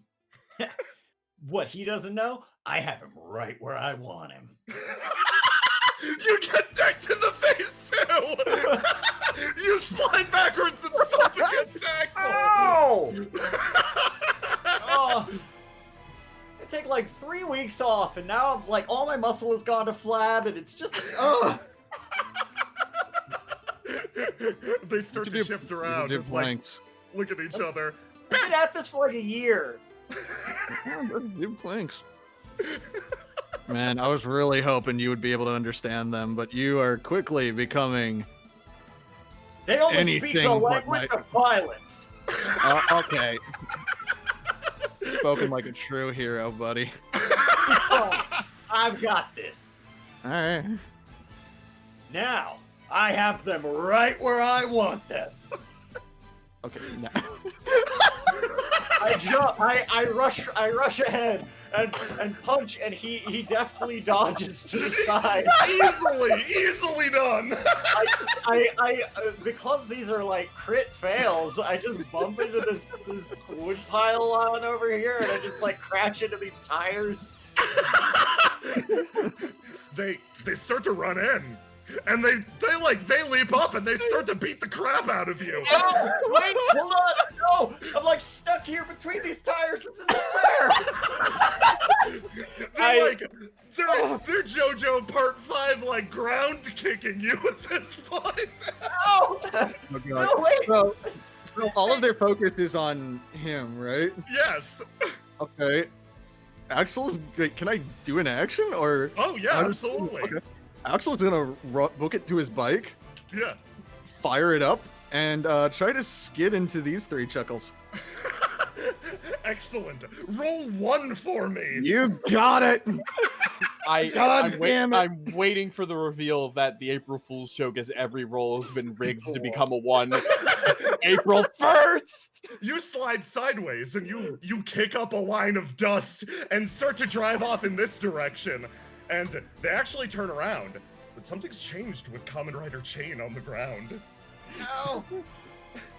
What he doesn't know, I have him right where I want him. You get decked in the face too! You slide backwards and thump against Axel! Ow! Oh, I take like 3 weeks off, and now like all my muscle has gone to flab, and it's just They start to shift around and like look at each other. I've been at this for like a year. Do planks. Man, I was really hoping you would be able to understand them, but you are quickly becoming. They only speak the language of violence. Okay. Spoken like a true hero, buddy. Oh, I've got this. All right. Now, I have them right where I want them. Okay. No. I rush ahead and punch, and he deftly dodges to the side. Easily done. I because these are like crit fails, I just bump into this wood pile on over here, and I just like crash into these tires. they start to run in. And they leap up and they start to beat the crap out of you. Oh, wait, hold on. No, I'm like stuck here between these tires. This isn't fair. They're JoJo Part 5 like ground kicking you at this point. No. No, wait. So all of their focus is on him, right? Yes. Okay. Axel's great. Can I do an action or? Oh yeah, absolutely. Okay. Axel's gonna book it to his bike. Yeah. Fire it up and try to skid into these 3 chuckles. Excellent. Roll 1 for me. You got it. I'm waiting for the reveal that the April Fool's joke is every roll has been rigged to become a 1. April 1st! You slide sideways and you kick up a line of dust and start to drive off in this direction. And they actually turn around, but something's changed with Kamen Rider Chain on the ground. No.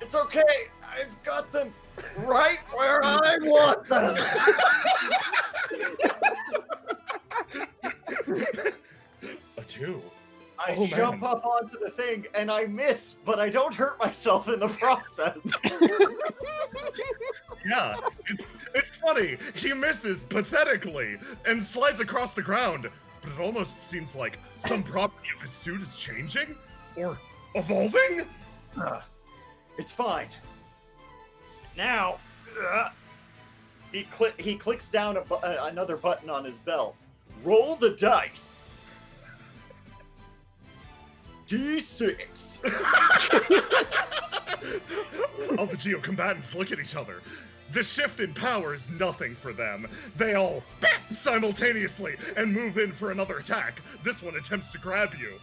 It's okay. I've got them right where I want them. A 2. I jump up onto the thing and I miss, but I don't hurt myself in the process. Yeah, it's funny. He misses pathetically and slides across the ground, but it almost seems like some property of his suit is changing or evolving. It's fine. Now, he clicks down another button on his belt. Roll the dice. D6. All the Geocombatants look at each other. The shift in power is nothing for them. They all simultaneously and move in for another attack. This one attempts to grab you.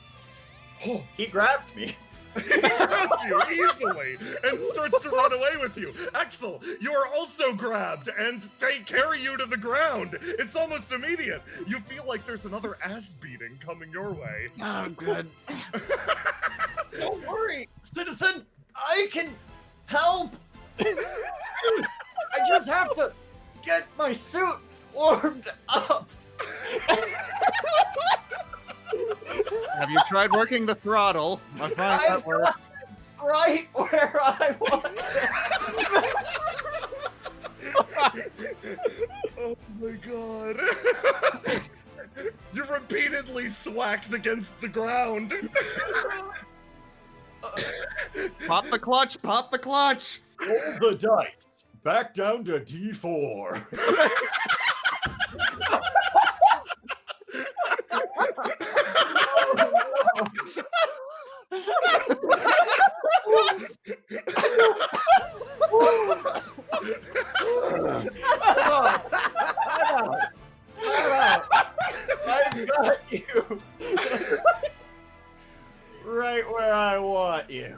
Oh, he grabs me. He grabs you easily and starts to run away with you. Axel, you are also grabbed and they carry you to the ground. It's almost immediate. You feel like there's another ass beating coming your way. Oh, I'm good. Don't worry, citizen. I can help. I just have to get my suit warmed up. Have you tried working the throttle? I find that works. Right where I want it. Oh my god. You're repeatedly thwacked against the ground. Pop the clutch, pop the clutch. Roll the dice. Back down to D4. I've got you. Right where I want you.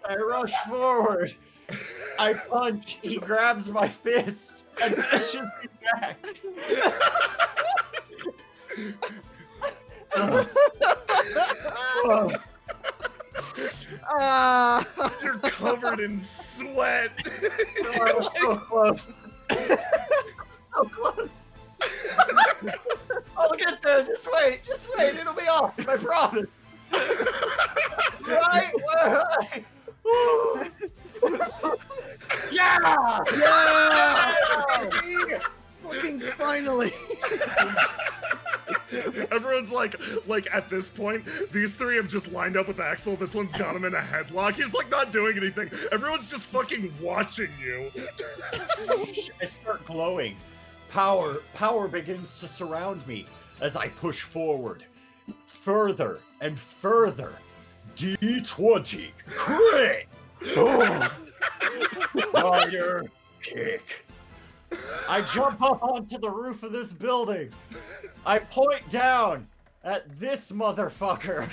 I rush forward. I punch. He grabs my fist and pushes me back. You're covered in sweat. Oh, I was so close. So close. I'll get there. Just wait. It'll be off. I promise. Right where I... Yeah! Yeah! Fucking finally! Everyone's like at this point, these 3 have just lined up with Axel. This one's got him in a headlock. He's like not doing anything. Everyone's just fucking watching you. I start glowing. Power begins to surround me as I push forward. Further and further. D20. Crit! Boom! Fire kick. I jump up onto the roof of this building. I point down at this motherfucker.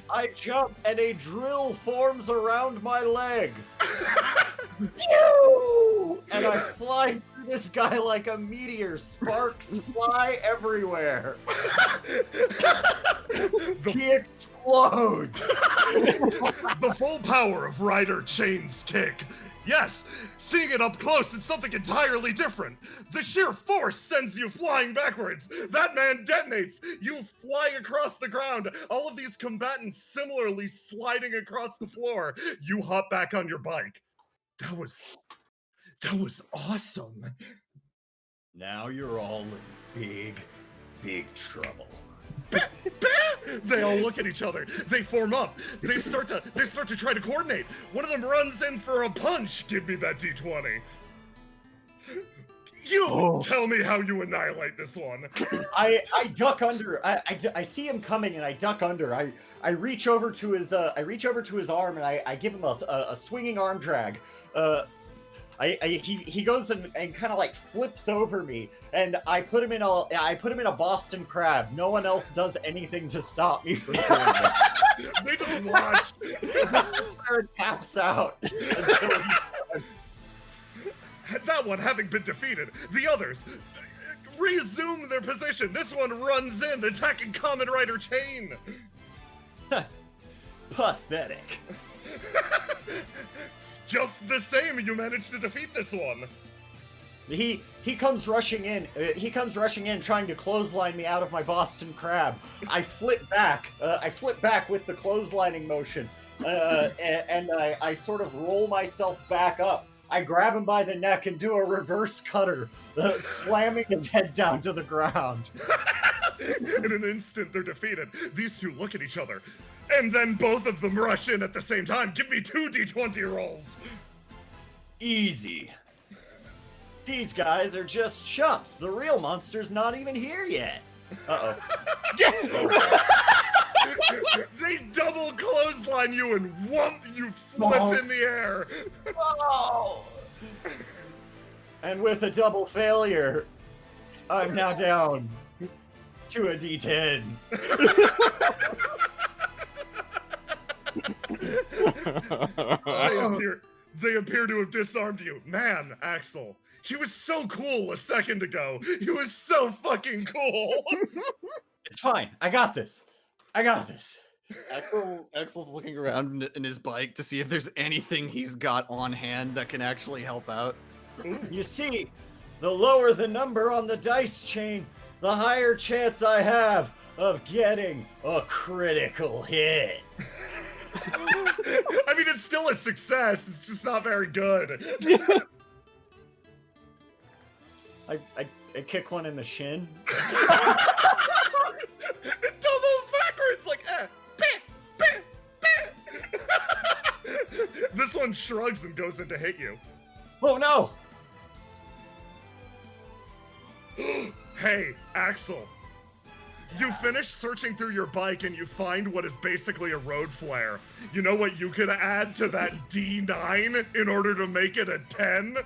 I jump and a drill forms around my leg. And I fly through this guy like a meteor. Sparks fly everywhere. He explodes. The full power of Rider Chain's kick Yes, seeing it up close is something entirely different. The sheer force sends you flying backwards. That man detonates. You fly across the ground. All of these combatants similarly sliding across the floor. You hop back on your bike. That was awesome. Now you're all in big trouble. They all look at each other. They form up. They start to try to coordinate. One of them runs in for a punch. Give me that D20. Tell me how you annihilate this one. I duck under. I see him coming and I duck under. I reach over to his arm and I give him a swinging arm drag. He goes and kind of like flips over me, and I put him in a Boston Crab. No one else does anything to stop me from doing that. They just watch. He just sits there and taps out. That one having been defeated, the others resume their position. This one runs in, attacking Kamen Rider Chain. Pathetic. Just the same, you managed to defeat this one. He comes rushing in. He comes rushing in, trying to clothesline me out of my Boston Crab. I flip back. I flip back with the clotheslining motion, and I sort of roll myself back up. I grab him by the neck and do a reverse cutter, slamming his head down to the ground. In an instant, they're defeated. These two look at each other. And then both of them rush in at the same time. Give me 2 D20 rolls. Easy. These guys are just chumps. The real monster's not even here yet. Uh-oh. They double clothesline you and whump, you flip in the air. Oh. And with a double failure, I'm now down to a D10. They appear to have disarmed you. Man, Axel, he was so cool a second ago. He was so fucking cool. It's fine. I got this. Axel's looking around in his bike to see if there's anything he's got on hand that can actually help out. You see, the lower the number on the dice chain, the higher chance I have of getting a critical hit. I mean, it's still a success. It's just not very good. I kick one in the shin. It doubles backwards like This one shrugs and goes in to hit you. Oh no! Hey, Axel. You finish searching through your bike and you find what is basically a road flare. You know what you could add to that D9 in order to make it a 10?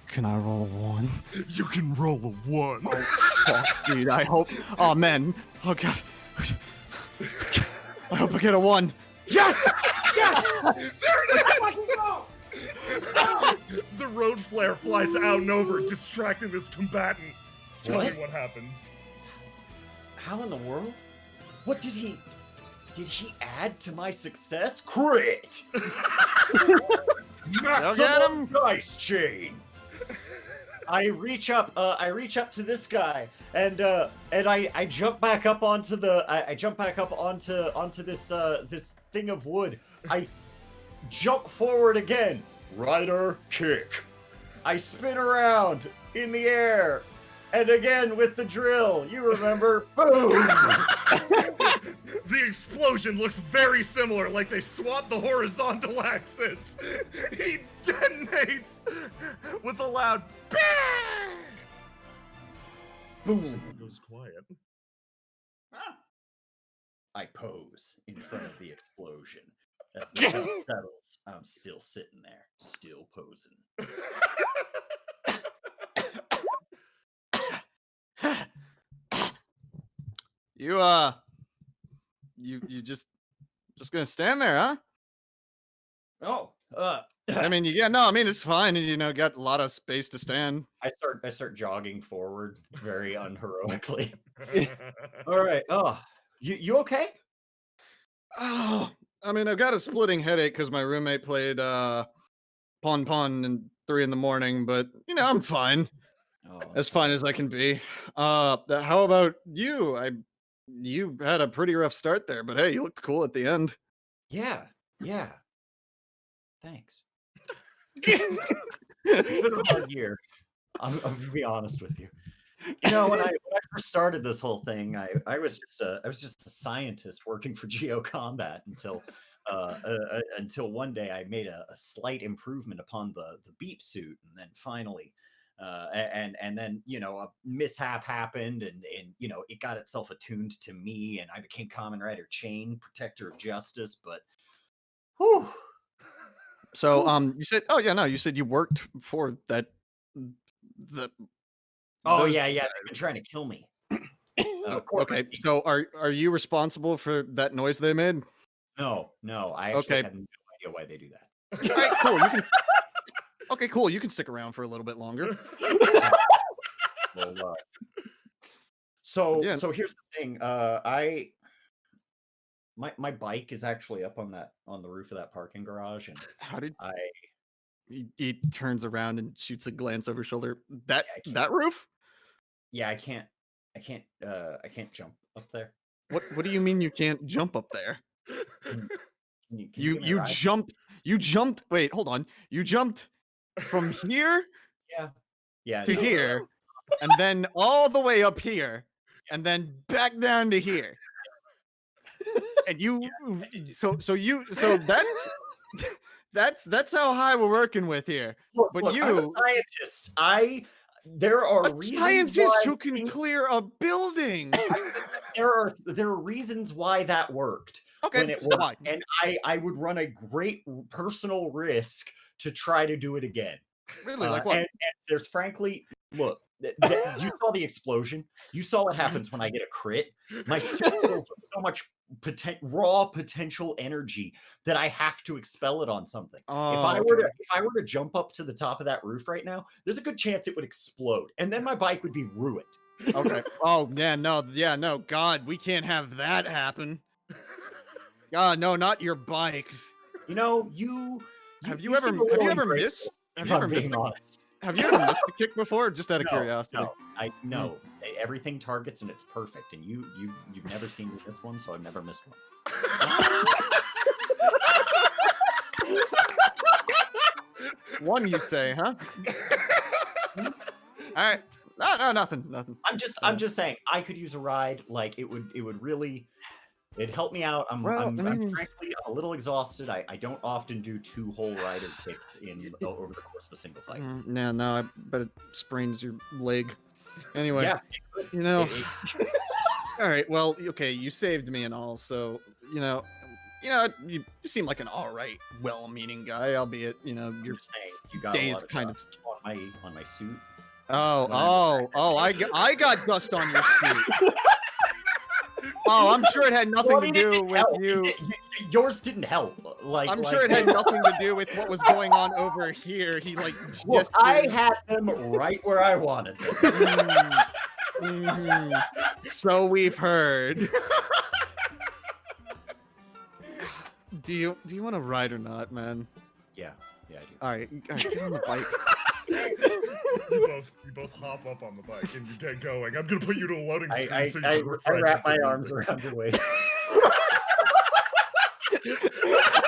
Can I roll a 1? You can roll a 1. Oh, fuck, dude, I hope. Oh, man. Oh, God. I hope I get a 1. Yes! Yes! There it is! The road flare flies out and over, distracting this combatant. Tell me what happens. How in the world? What did he add to my success? Crit! Maximum dice chain! I reach up to this guy, and I jump back up onto this thing of wood. I jump forward again. Rider kick. I spin around in the air. And again with the drill, you remember, boom! The explosion looks very similar, like they swapped the horizontal axis. He detonates with a loud bang! Boom! It goes quiet. I pose in front of the explosion. As the dust settles, I'm still sitting there, still posing. You just gonna stand there, huh? Oh, I mean, it's fine. You know, got a lot of space to stand. I start jogging forward very unheroically. All right. Oh, you okay? Oh, I mean, I've got a splitting headache because my roommate played pon and 3 in the morning, but I'm fine. Oh, As fine as I can be. How about you? You had a pretty rough start there, but hey, you looked cool at the end. yeah. Thanks. It's been a hard year. I'm gonna be honest with you. When I first started this whole thing, I was just a scientist working for Geo Combat until one day I made a slight improvement upon the beep suit, and then finally, and then a mishap happened, and it got itself attuned to me, and I became Kamen Rider Chain, Protector of Justice. But, whew. So you said, oh yeah, no, you said you worked for that. Yeah, they've been trying to kill me. Okay, so are you responsible for that noise they made? No, I actually have no idea why they do that. All right, cool. Okay, cool. You can stick around for a little bit longer. Well, so here's the thing. My bike is actually up on the roof of that parking garage, and how did he turns around and shoots a glance over his shoulder. That roof? Yeah, I can't jump up there. What do you mean you can't jump up there? You jumped. Wait, hold on. You jumped from here? Yeah. To here, and then all the way up here, and then back down to here. And that's how high we're working with here. But look, I'm a scientist. There are reasons scientists who can clear a building. There are reasons why that worked. Okay, when it worked, and I would run a great personal risk to try to do it again. Really, like what? And there's frankly, look, you saw the explosion. You saw what happens when I get a crit. My suit fills with so much raw potential energy that I have to expel it on something. If I were to jump up to the top of that roof right now, there's a good chance it would explode, and then my bike would be ruined. Okay. Oh yeah, no. God, we can't have that happen. God, no, not your bike. Have you ever missed a kick before? Just out of curiosity. No. Everything targets and it's perfect. And you've never seen me miss one, so I've never missed one. One, you'd say, huh? All right. No, nothing. I'm just saying I could use a ride. Like it would really. It'd help me out. I'm frankly a little exhausted. I don't often do 2 whole rider kicks over the course of a single fight. No, I bet it sprains your leg. Anyway, yeah, all right. Well, okay, you saved me and all, so you seem like an all right, well-meaning guy, albeit your saying you got days a lot of kind of on my suit. I got dust on your suit. Oh, I'm sure it had nothing to do with you. Yours didn't help. I'm sure it had nothing to do with what was going on over here. I had them right where I wanted them. So we've heard. Do you want to ride or not, man? Yeah, I do. All right, get on the bike. You both hop up on the bike and you get going. I'm gonna put you to a loading screen. I wrap my arms around your waist.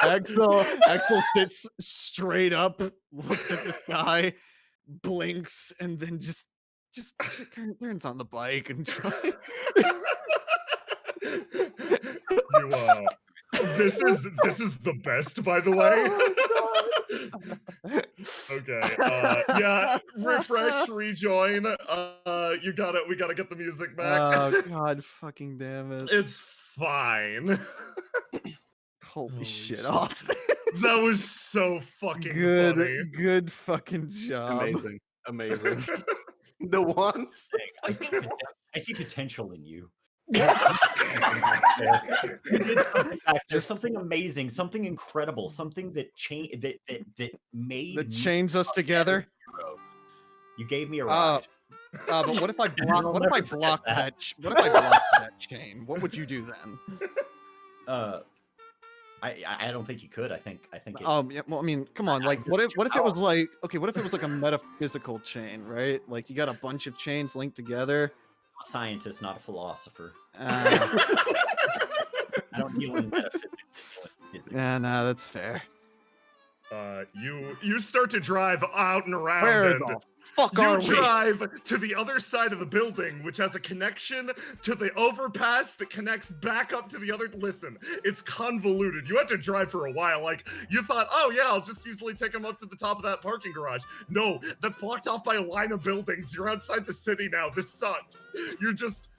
Axel sits straight up, looks at the sky, blinks, and then just turns on the bike and tries. This is the best, by the way. Okay. Refresh, rejoin. You got it. We gotta get the music back. Oh God, fucking damn it! It's fine. Holy shit, Austin! That was so fucking funny. Good fucking job. Amazing. The ones. I see potential in you. There's something amazing, something incredible, something that chains us together. You gave me a ride. But what if I blocked that chain? What would you do then? I don't think you could. I think it, Yeah, well, I mean, come on. Like, what if it was like, okay, what if it was like a metaphysical chain, right? Like, you got a bunch of chains linked together. I'm a scientist, not a philosopher. Uh, I don't deal in metaphysics. I deal in physics. Yeah, no, that's fair. You start to drive out and around. Where and the fuck are we? You drive to the other side of the building, which has a connection to the overpass that connects back up to the other. Listen, it's convoluted. You have to drive for a while. Like, you thought, oh yeah, I'll just easily take them up to the top of that parking garage. No, that's blocked off by a line of buildings. You're outside the city now. This sucks. You're just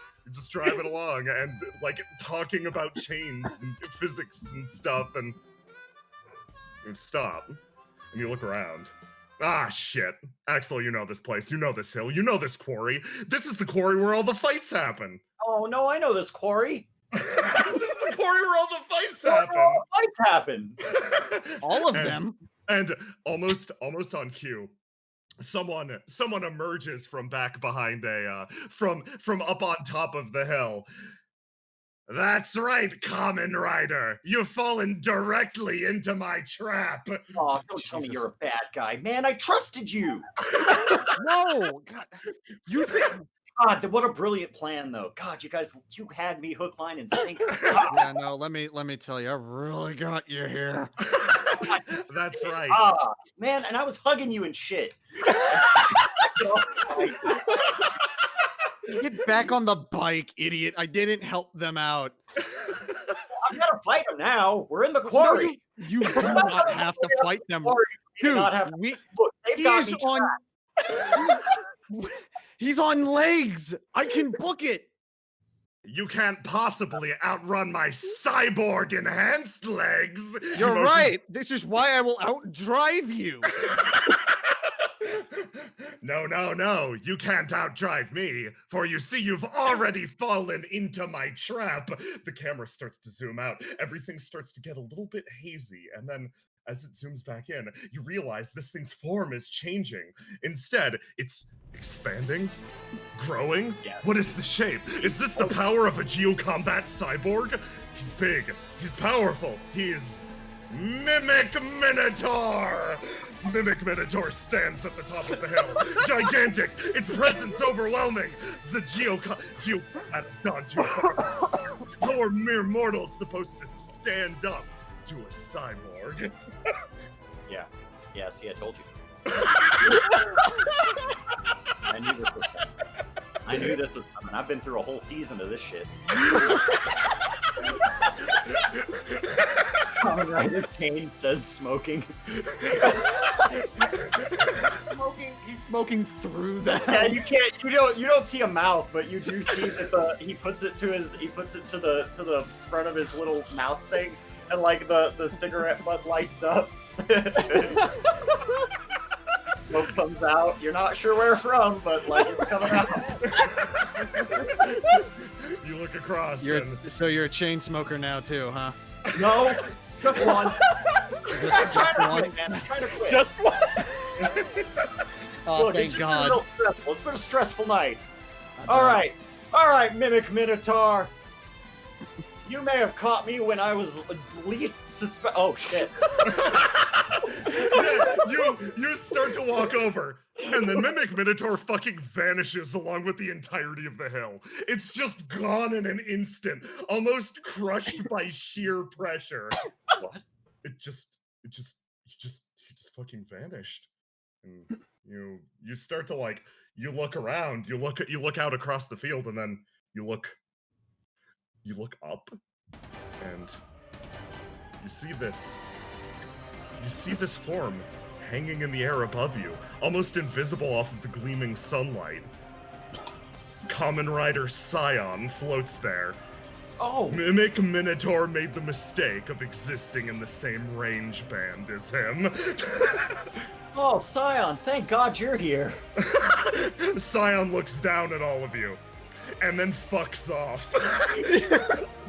driving along and like talking about chains and physics and stuff, and stop. And you look around. Ah, shit. Axel, you know this place. You know this hill. You know this quarry. This is the quarry where all the fights happen. Oh, no, I know this quarry. This is the quarry where all the fights happen. All the fights happen. All of them. And almost on cue, someone emerges from back behind from up on top of the hill. That's right, Kamen Rider. You've fallen directly into my trap. Oh, don't tell me you're a bad guy, man. I trusted you. No, God, you think? God, what a brilliant plan, though. God, you had me hook, line, and sinker. Yeah, no. Let me tell you, I really got you here. That's right. Man, and I was hugging you and shit. Get back on the bike, idiot. I didn't help them out. I'm gonna fight them now. We're in the quarry. No, you do not have to fight them. Dude, look, they've got me he's on legs. I can book it. You can't possibly outrun my cyborg enhanced legs. You're right. This is why I will outdrive you. No. You can't outdrive me, for you see, you've already fallen into my trap. The camera starts to zoom out. Everything starts to get a little bit hazy, and then as it zooms back in, you realize this thing's form is changing. Instead, it's expanding, growing. Yeah. What is the shape? Is this the power of a geocombat cyborg? He's big. He's powerful. He's Mimic Minotaur! Mimic Minotaur stands at the top of the hill. Gigantic! Its presence overwhelming! The geocombat has gone too far. How are mere mortals supposed to stand up to a cyborg? Yeah, see, I told you. I knew this was coming. I've been through a whole season of this shit. Kamen Rider Kane says smoking. He's smoking through that. Yeah, you don't see a mouth, but you do see that he puts it to the front of his little mouth thing, and like the cigarette butt lights up. Smoke comes out. You're not sure where from, but like it's coming out. You look across. So you're a chain smoker now too, huh? No, just one. I'm trying to quit, man. I'm trying to quit. Just one. Oh, Look, thank God. It's been a stressful night. All right, Mimic Minotaur. You may have caught me when I was least Oh shit! Yeah, you start to walk over, and the Mimic Minotaur fucking vanishes along with the entirety of the hill. It's just gone in an instant, almost crushed by sheer pressure. What? He just fucking vanished. And you start to like, you look around, you look out across the field, and then you look up, and you see this form hanging in the air above you, almost invisible off of the gleaming sunlight. Kamen Rider Scion floats there. Oh! Mimic Minotaur made the mistake of existing in the same range band as him. Oh, Scion, thank God you're here. Scion looks down at all of you, and then fucks off.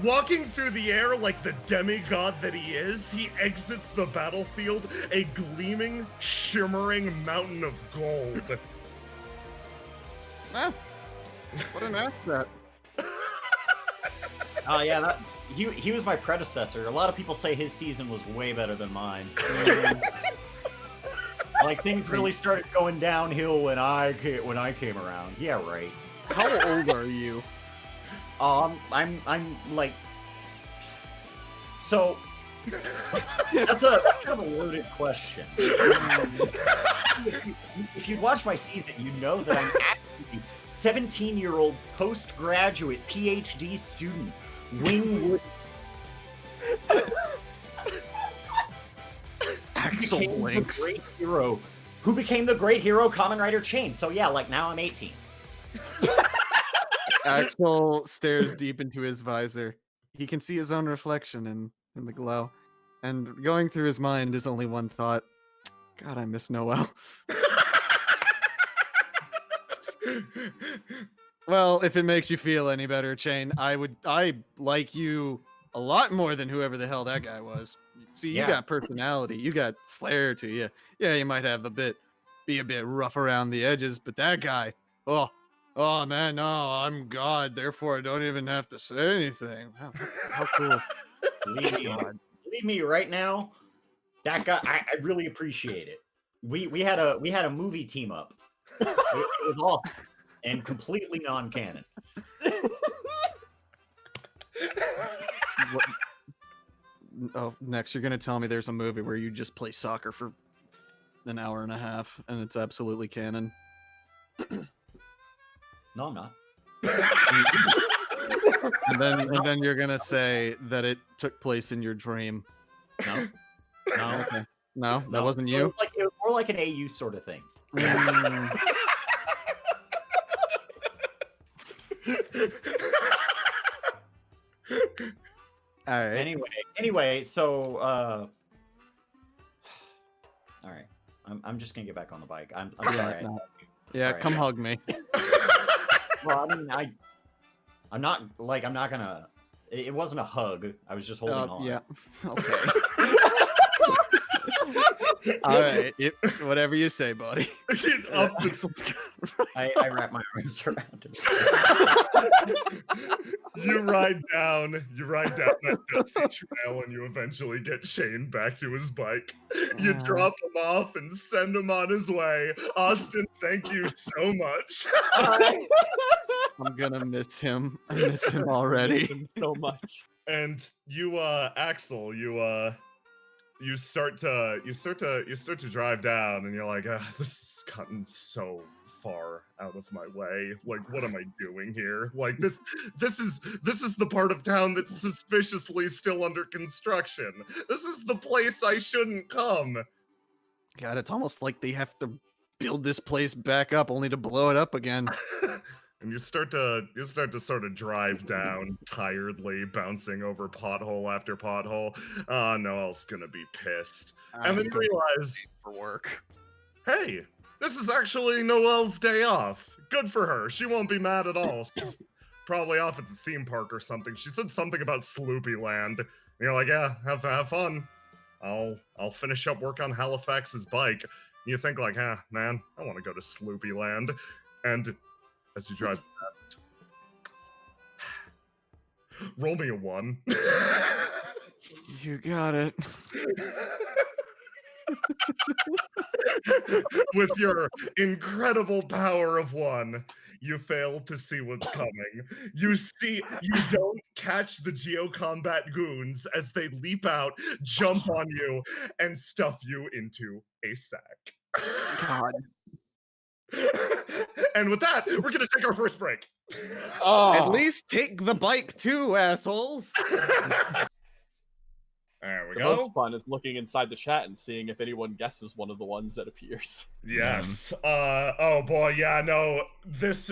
Walking through the air like the demigod that he is, he exits the battlefield, a gleaming, shimmering mountain of gold. What an asset. Oh yeah, he was my predecessor. A lot of people say his season was way better than mine. Like things really started going downhill when I came around. Yeah, right. How old are you? I'm like. So that's kind of a loaded question. If you'd watched my season, you know that I'm actually 17-year-old postgraduate PhD student, Wingwood. Axel Links. Great hero. Who became the great hero Kamen Rider Chain. So yeah, like now I'm 18. Axel stares deep into his visor. He can see his own reflection in the glow. And going through his mind is only one thought. God, I miss Noel. Well, if it makes you feel any better, Chain, I like you a lot more than whoever the hell that guy was. See, you got personality, you got flair to you. Yeah, you might have be a bit rough around the edges, but that guy, oh man, no, I'm God, therefore I don't even have to say anything. How cool. Believe me right now, that guy, I really appreciate it. We had a movie team up. It was awesome and completely non-canon. Oh, next you're gonna tell me there's a movie where you just play soccer for an hour and a half and it's absolutely canon. No, I'm not. and then you're gonna say that it took place in your dream. No. Okay. No, that wasn't you. It was more like an AU sort of thing. All right. Anyway, so all right. I'm just gonna get back on the bike. I'm sorry. Yeah, come hug me. Well, I mean, I'm not gonna. It wasn't a hug. I was just holding on. Yeah. Okay. All right. Whatever you say, buddy. I wrap my arms around him. You ride down that dusty trail, and you eventually get Shane back to his bike. You drop him off and send him on his way. Austin, thank you so much. I'm gonna miss him. I miss him already. Miss him so much. And you, Axel, you start to drive down, and you're like, this has gotten so far out of my way. Like, what am I doing here? Like, this is the part of town that's suspiciously still under construction. This is the place I shouldn't come. God, it's almost like they have to build this place back up only to blow it up again. And you start to sort of drive down tiredly, bouncing over pothole after pothole. Noel's gonna be pissed. And then you realize, for work. Hey, this is actually Noel's day off. Good for her. She won't be mad at all. She's probably off at the theme park or something. She said something about Sloopy Land. And you're like, yeah, have fun. I'll finish up work on Halifax's bike. You think like, man, I want to go to Sloopy Land. And as you drive past, roll me a 1. You got it. With your incredible power of 1, you fail to see what's coming. You don't catch the Geocombat goons as they leap out, jump on you, and stuff you into a sack. God. And with that, we're gonna take our first break. At least take the bike too, assholes. There we The go. most fun is looking inside the chat and seeing if anyone guesses one of the ones that appears. Yes. Oh boy, yeah, no.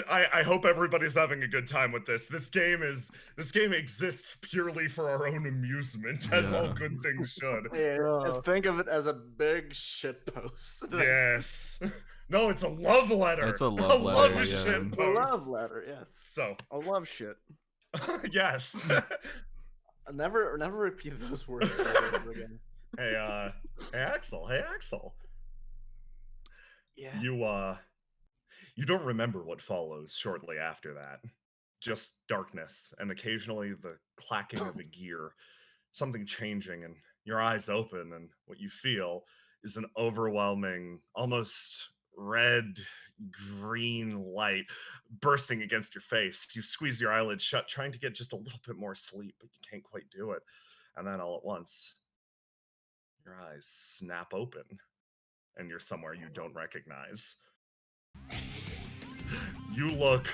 I hope everybody's having a good time with this. This game exists purely for our own amusement, as all good things should. Yeah, think of it as a big shit post. Yes. No, it's a love letter. It's a love letter. Yeah. Shit A post. love letter, yes. So, I love shit. yes. Never repeat those words ever again. Hey Axel. Yeah. You don't remember what follows shortly after that. just darkness, and occasionally the clacking of a gear, something changing, and your eyes open, and what you feel is an overwhelming, almost red green light bursting against your face. You squeeze your eyelids shut, trying to get just a little bit more sleep, but you can't quite do it. And then all at once, your eyes snap open, and you're somewhere you don't recognize. You look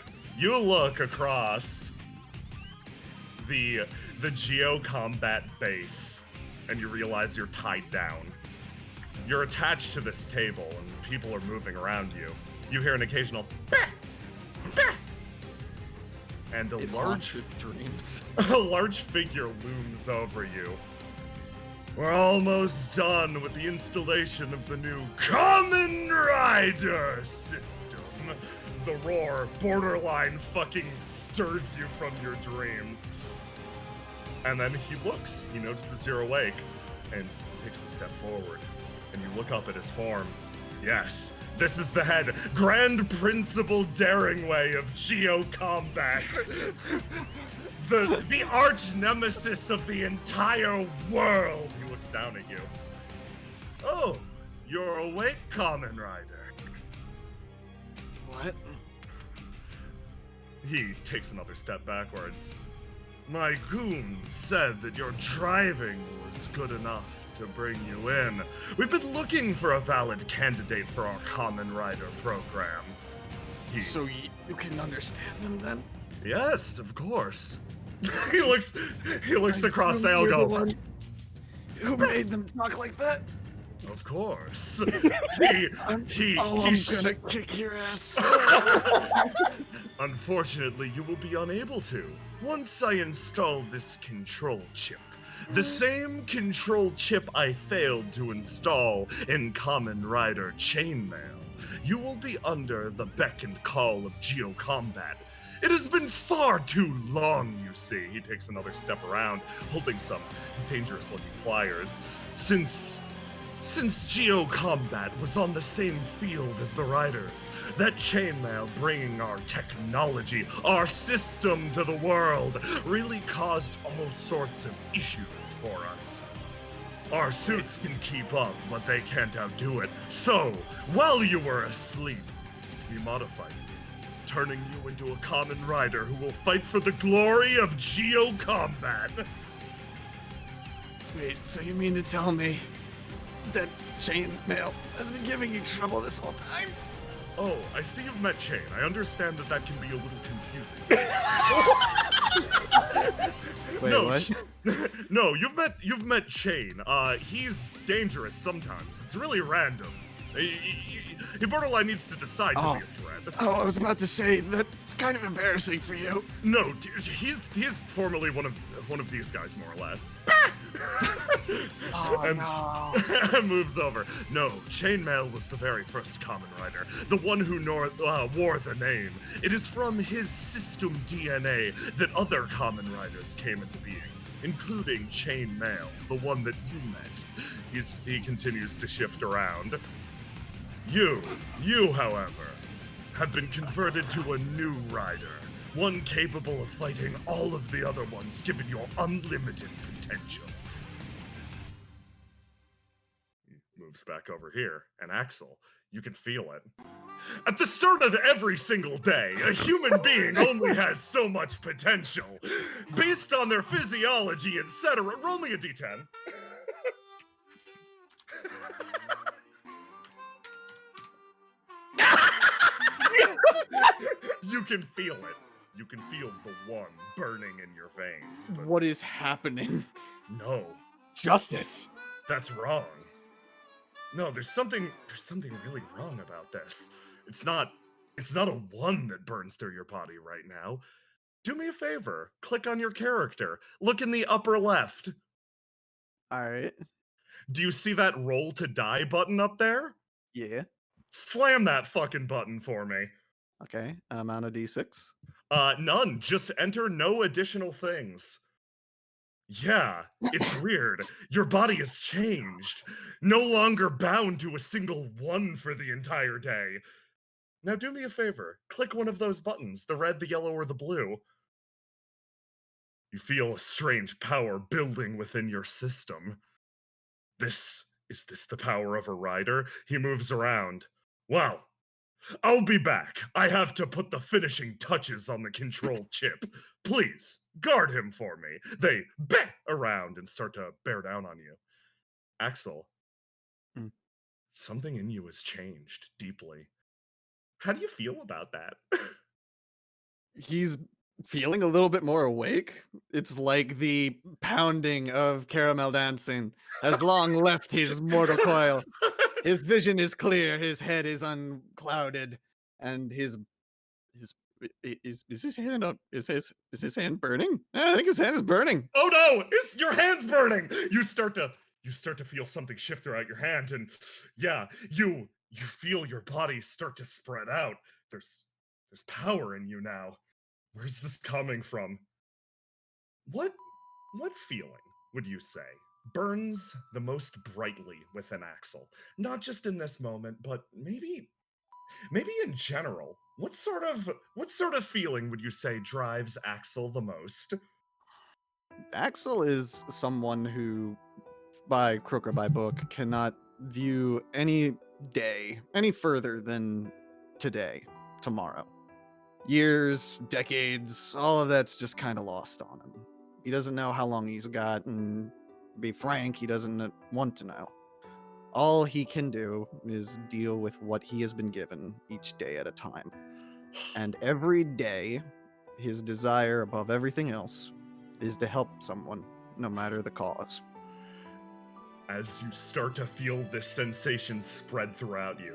across the Geo Combat base, and you realize you're tied down. You're attached to this table, and people are moving around you. You hear an occasional bah! Bah! And a large figure looms over you. We're almost done with the installation of the new Kamen Rider system. The roar borderline fucking stirs you from your dreams. And then he notices you're awake, and takes a step forward. And you look up at his form. Yes, this is the head, Grand Principal Daringway of Geo Combat. The arch nemesis of the entire world. He looks down at you. Oh, you're awake, Kamen Rider. What? He takes another step backwards. My goon said that your driving was good enough to bring you in. We've been looking for a valid candidate for our Kamen Rider program. So you can understand them then? Yes, of course. he looks across the elbow. Who made them talk like that? Of course. I'm gonna kick your ass. Unfortunately, you will be unable to. Once I install this control chip, the same control chip I failed to install in Kamen Rider Chainmail, you will be under the beck and call of Geo Combat. It has been far too long, you see. He takes another step around, holding some dangerous-looking pliers. Since Geo Combat was on the same field as the Riders, that chainmail bringing our technology, our system to the world, really caused all sorts of issues for us. Our suits can keep up, but they can't outdo it. So, while you were asleep, we modified you, turning you into a Kamen Rider who will fight for the glory of Geo Combat. Wait, so you mean to tell me that chainmail has been giving you trouble this whole time? Oh, I see you've met Chain. I understand that can be a little confusing. Wait, no, what? No, you've met Chain. He's dangerous sometimes. It's really random. He borderline needs to decide to be a threat. Oh, I was about to say that's kind of embarrassing for you. No, he's formerly one of these guys, more or less. And moves over. No, Chainmail was the very first Kamen Rider, the one who wore the name. It is from his system DNA that other Kamen Riders came into being, including Chainmail, the one that you met. He continues to shift around. You, however, have been converted to a new rider, one capable of fighting all of the other ones, given your unlimited potential. He moves back over here, and Axel, you can feel it. At the start of every single day, a human being only has so much potential. Based on their physiology, etc. Roll me a d10. You can feel it. You can feel the one burning in your veins. But what is happening? No. Justice. That's wrong. No, there's something really wrong about this. It's not a one that burns through your body right now. Do me a favor. Click on your character. Look in the upper left. All right. Do you see that roll to die button up there? Yeah. Slam that fucking button for me. Okay. Amount of D6? None. Just enter no additional things. Yeah, it's weird. Your body has changed. No longer bound to a single one for the entire day. Now do me a favor. Click one of those buttons, the red, the yellow, or the blue. You feel a strange power building within your system. Is this the power of a rider? He moves around. Well, I'll be back. I have to put the finishing touches on the control chip. Please, guard him for me. They bet around and start to bear down on you. Axel, something in you has changed deeply. How do you feel about that? He's feeling a little bit more awake. It's like the pounding of caramel dancing has long left his mortal coil. His vision is clear, his head is unclouded, and is his hand up? Is his hand burning? I think his hand is burning. Oh no! Your hand's burning! You start to feel something shift throughout your hand, and yeah, you feel your body start to spread out. There's power in you now. Where's this coming from? What feeling would you say burns the most brightly within Axel? Not just in this moment, but maybe in general. What sort of feeling would you say drives Axel the most? Axel is someone who, by crook or by book, cannot view any day any further than today, tomorrow. Years, decades, all of that's just kind of lost on him. He doesn't know how long he's got, and to be frank, he doesn't want to know. All he can do is deal with what he has been given each day at a time. And every day, his desire above everything else is to help someone, no matter the cause. As you start to feel this sensation spread throughout you,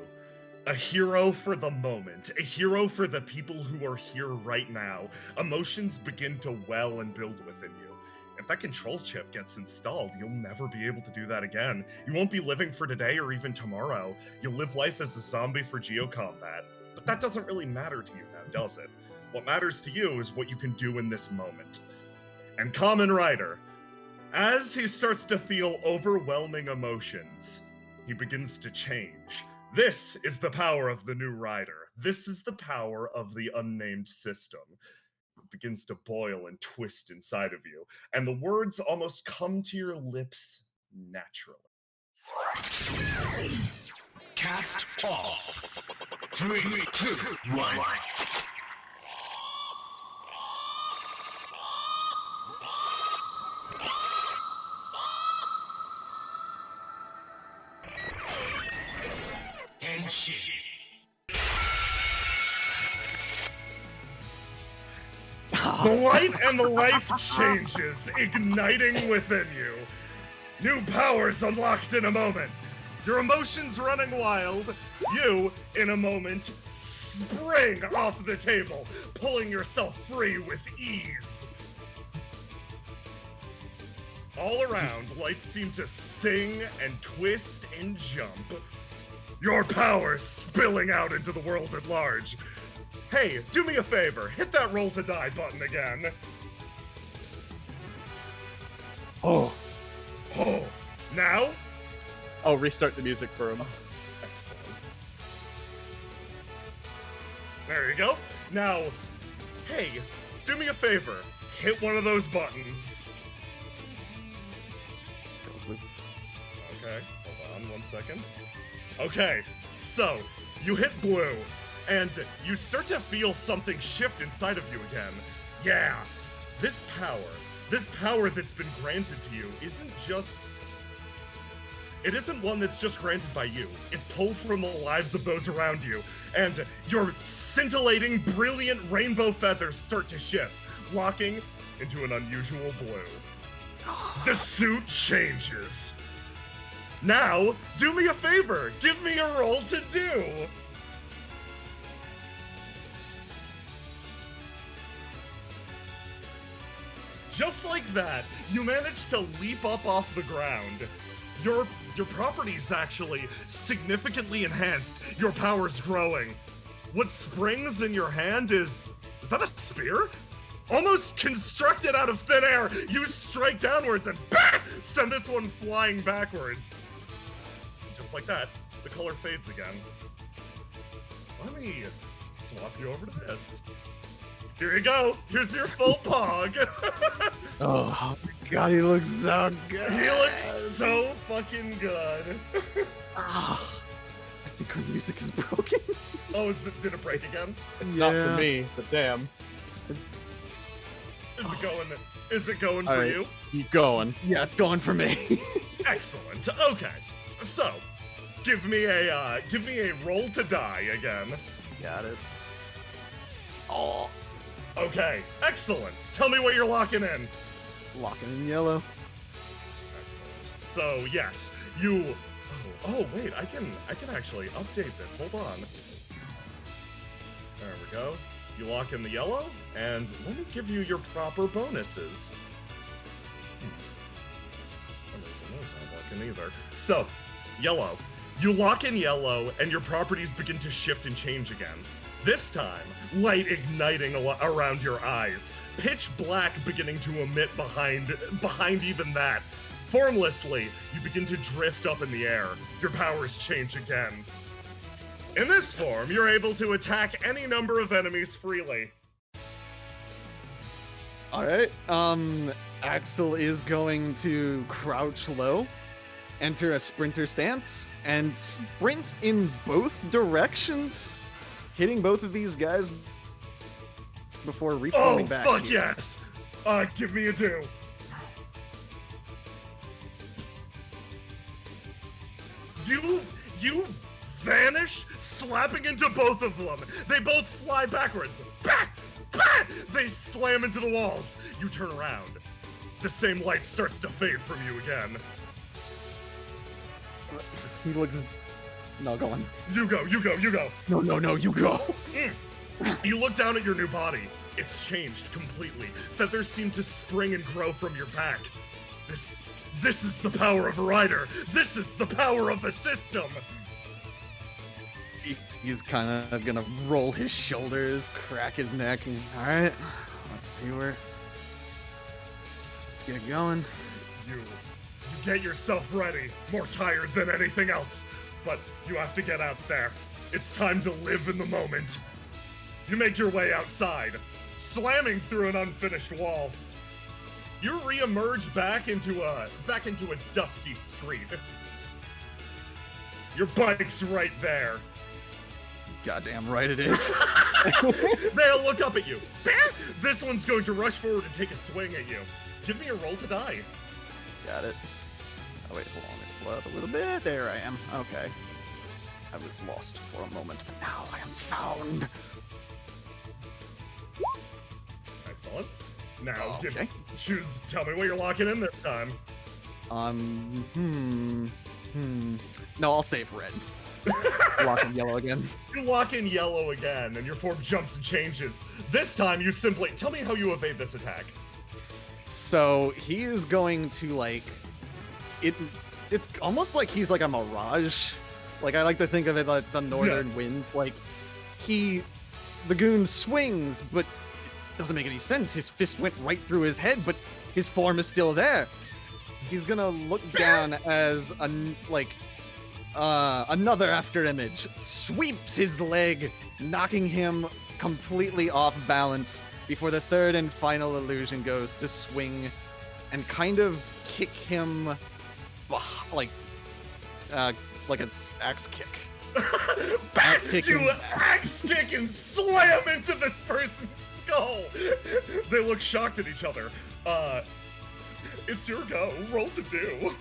a hero for the moment, a hero for the people who are here right now, emotions begin to well and build within you. If that control chip gets installed, you'll never be able to do that again. You won't be living for today or even tomorrow. You'll live life as a zombie for geocombat. But that doesn't really matter to you now, does it? What matters to you is what you can do in this moment. And Kamen Rider, as he starts to feel overwhelming emotions, he begins to change. This is the power of the new rider. This is the power of the unnamed system. It begins to boil and twist inside of you, and the words almost come to your lips naturally. Cast off. 3, 2, 1. The light and the life changes, igniting within you. New powers unlocked in a moment. Your emotions running wild. You, in a moment, spring off the table, pulling yourself free with ease. All around, lights seem to sing and twist and jump. Your powers spilling out into the world at large. Hey, do me a favor, hit that roll to die button again. Oh. Now? Oh, restart the music for him. Excellent. There you go. Now, hey, do me a favor, hit one of those buttons. Okay, hold on 1 second. Okay, so, you hit blue, and you start to feel something shift inside of you again. Yeah, this power that's been granted to you it isn't one that's just granted by you. It's pulled from the lives of those around you, and your scintillating, brilliant rainbow feathers start to shift, locking into an unusual blue. The suit changes. Now, do me a favor, give me a roll to do. Just like that, you manage to leap up off the ground. Your properties actually significantly enhanced. Your power's growing. What springs in your hand is that a spear? Almost constructed out of thin air, you strike downwards and send this one flying backwards. Just like that, the color fades again. Let me swap you over to this. Here you go. Here's your full pog. Oh my god, he looks so good. He looks so fucking good. Ah, I think our music is broken. Oh, did it break again? It's not for me, but damn. Is it going for you? Keep going. Yeah, it's going for me. Excellent. Okay. So, give me a roll to die again. Got it. Oh, Okay. Excellent. Tell me what you're locking in. locking in yellow. Excellent. So yes, you. Oh wait, I can actually update this. Hold on. There we go. You lock in the yellow, and let me give you your proper bonuses. For some reason, those aren't working either. So, yellow. You lock in yellow, and your properties begin to shift and change again. This time, light igniting around your eyes, pitch black beginning to emit behind even that. Formlessly, you begin to drift up in the air. Your powers change again. In this form, you're able to attack any number of enemies freely. All right. Axel is going to crouch low, enter a sprinter stance, and sprint in both directions, hitting both of these guys before reforming back. Oh, fuck here. yes! Give me a do. You vanish, slapping into both of them. They both fly backwards. Bah! Bah! They slam into the walls. You turn around. The same light starts to fade from you again. He looks. No, go on. You go. No, you go. You look down at your new body. It's changed completely. Feathers seem to spring and grow from your back. This is the power of a rider. This is the power of a system. He's kind of gonna roll his shoulders, crack his neck, and all right, let's see where. Let's get going. You get yourself ready. More tired than anything else, but you have to get out there. It's time to live in the moment. You make your way outside, slamming through an unfinished wall. You re-emerge back into a dusty street. Your bike's right there. Goddamn right it is. They'll look up at you. This one's going to rush forward and take a swing at you. Give me a roll to die. Got it. Oh wait, hold on. It flowed a little bit. There I am. Okay. I was lost for a moment, but now I am found. Excellent. Now, Okay. Tell me what you're locking in this time. No, I'll save red. Lock in yellow again. You lock in yellow again, and your form jumps and changes. This time, you simply tell me how you evade this attack. So he is going to like it. It's almost like he's like a mirage. Like I like to think of it like the northern winds. Like the goon swings, but it doesn't make any sense. His fist went right through his head, but his form is still there. He's gonna look down as another after image sweeps his leg, knocking him completely off balance before the third and final illusion goes to swing and kind of kick him like an axe kick. Back you axe kick and slam into this person's skull. They look shocked at each other. It's your go. Roll to do.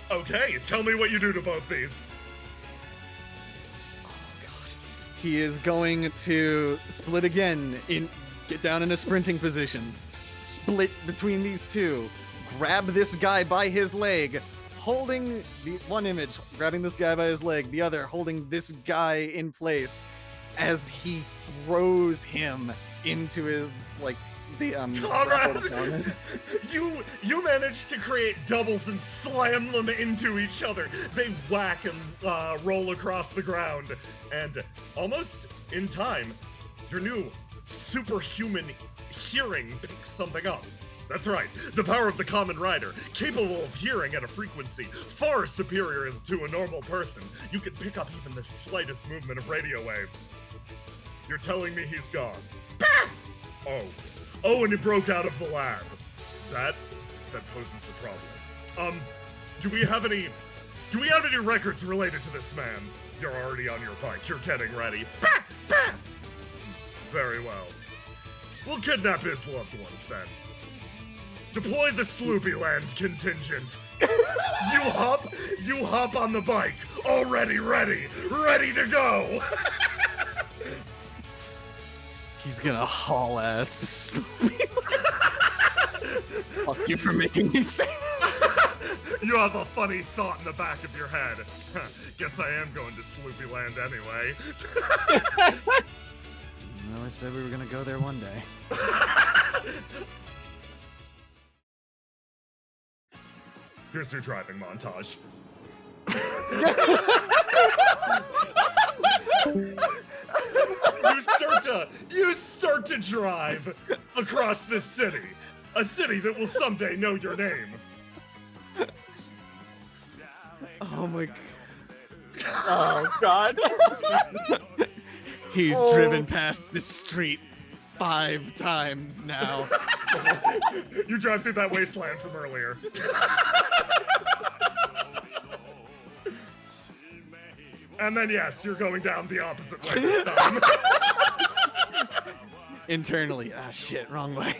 Okay, tell me what you do to both these. Oh god. He is going to split again, get down in a sprinting position. Split between these two. Grab this guy by his leg, holding the one image, grabbing this guy by his leg, the other holding this guy in place as he throws him into his Conrad, you managed to create doubles and slam them into each other. They whack and roll across the ground, and almost in time, your new superhuman hearing picks something up. That's right, the power of the Kamen Rider, capable of hearing at a frequency far superior to a normal person. You can pick up even the slightest movement of radio waves. You're telling me he's gone? Bah! Oh, and he broke out of the lab. That poses a problem. Do we have any records related to this man? You're already on your bike. You're getting ready. Bah! Bah! Very well. We'll kidnap his loved ones then. Deploy the Sloopy Land contingent. You hop on the bike. Already ready to go. He's gonna haul ass to Sloopy Land. Fuck you for making me say that. You have a funny thought in the back of your head. Guess I am going to Sloopy Land anyway. No, I said we were gonna go there one day. Here's your driving montage. You start to drive across this city. A city that will someday know your name. Oh my Oh God. He's driven past this street 5 times now. You drive through that wasteland from earlier. And then yes, you're going down the opposite way this time. Internally, shit, wrong way.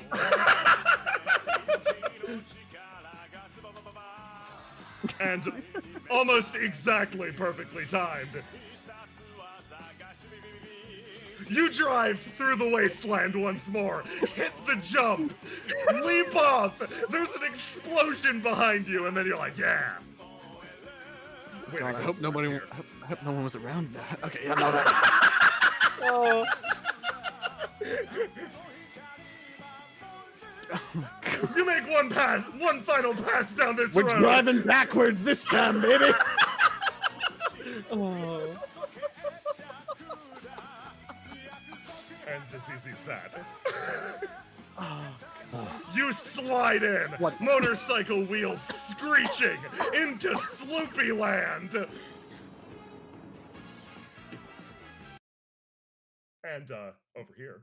And almost exactly perfectly timed, you drive through the wasteland once more, hit the jump, leap off, there's an explosion behind you, and then you're like, yeah. God, I hope no one was around that. Okay, yeah, no, that. Oh. Oh my God. You make one final pass down this road. We're driving backwards this time, baby. Oh. And Dizzy sees that. Oh. You slide in, What? Motorcycle wheels screeching into Sloopy Land. And over here,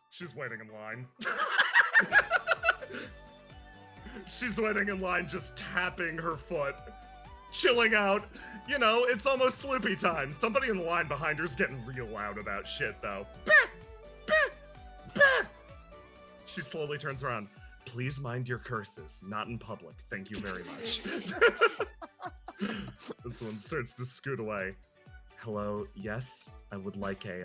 she's waiting in line. She's waiting in line, just tapping her foot, chilling out. You know, it's almost Sloopy time. Somebody in the line behind her's getting real loud about shit, though. Bah! Bah! Bah! She slowly turns around. Please mind your curses, not in public. Thank you very much. This one starts to scoot away. Hello, yes, I would like a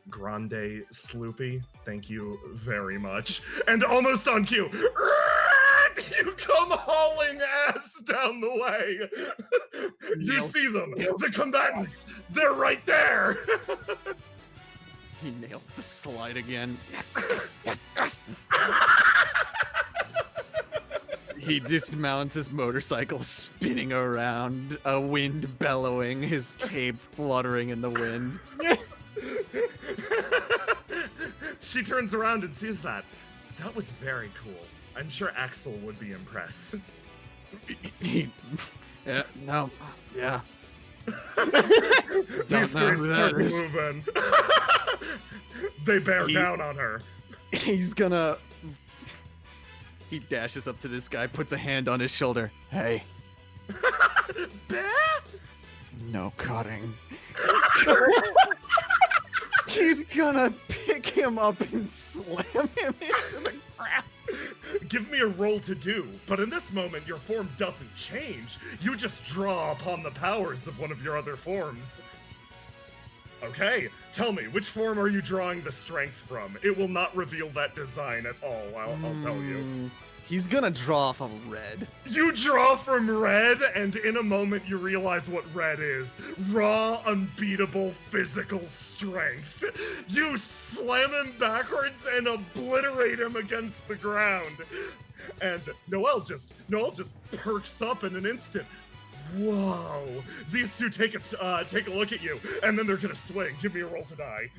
grande Sloopy. Thank you very much. And almost on cue, you come hauling ass down the way. You see them, the combatants. They're right there. He nails the slide again. Yes, yes, yes, yes. He dismounts his motorcycle, spinning around, a wind bellowing, his cape fluttering in the wind. She turns around and sees that. That was very cool. I'm sure Axel would be impressed. Yeah, no, yeah. These three start moving. They bear down on her. He's gonna... He dashes up to this guy, puts a hand on his shoulder. Hey. No cutting. He's gonna pick him up and slam him into the ground. Give me a roll to do, but in this moment your form doesn't change. You just draw upon the powers of one of your other forms. Okay, tell me, which form are you drawing the strength from? It will not reveal that design at all, I'll tell you. He's gonna draw from red. You draw from red, and in a moment you realize what red is. Raw, unbeatable physical strength. You slam him backwards and obliterate him against the ground. And Noel just perks up in an instant. Whoa! These two take a look at you, and then they're gonna swing. Give me a roll to die.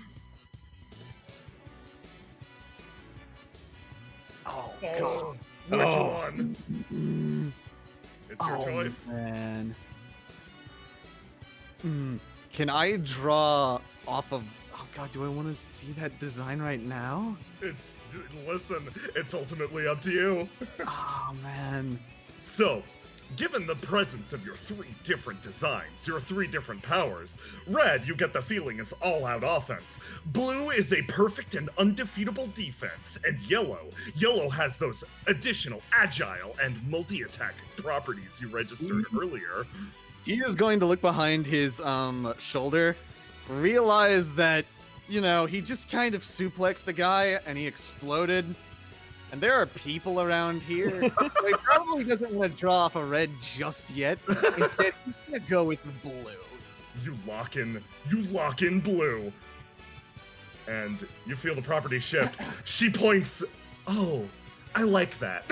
Oh, God. Which one? It's your choice. Man. Can I draw off of... Oh, God, do I want to see that design right now? Listen, it's ultimately up to you. Oh, man. So, given the presence of your 3 different designs, your 3 different powers, red, you get the feeling, is all-out offense. Blue is a perfect and undefeatable defense. And yellow has those additional agile and multi-attack properties you registered earlier. He is going to look behind his shoulder, realize that, you know, he just kind of suplexed a guy and he exploded. And there are people around here, so he probably doesn't want to draw off a red just yet. Instead, he's gonna go with the blue. You lock in blue. And you feel the property shift. She points, oh, I like that.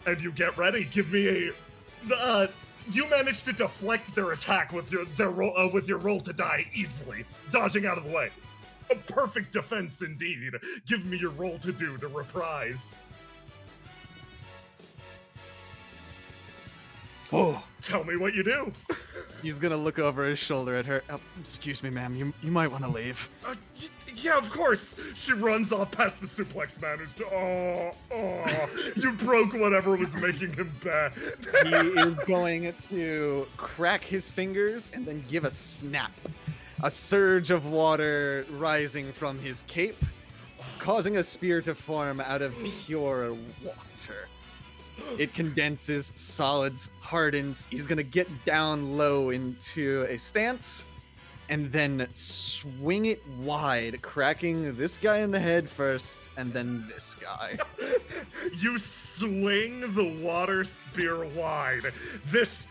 And you get ready, give me you managed to deflect their attack with your roll to die easily, dodging out of the way. A perfect defense indeed. Give me your roll to do to reprise. Oh, tell me what you do. He's gonna look over his shoulder at her. Oh, excuse me, ma'am. You might want to leave. Yeah, of course. She runs off past the suplex man. You broke whatever was making him bad. He is going to crack his fingers and then give a snap. A surge of water rising from his cape, causing a spear to form out of pure water. It condenses, solids, hardens. He's gonna get down low into a stance and then swing it wide, cracking this guy in the head first and then this guy. You swing the water spear wide. This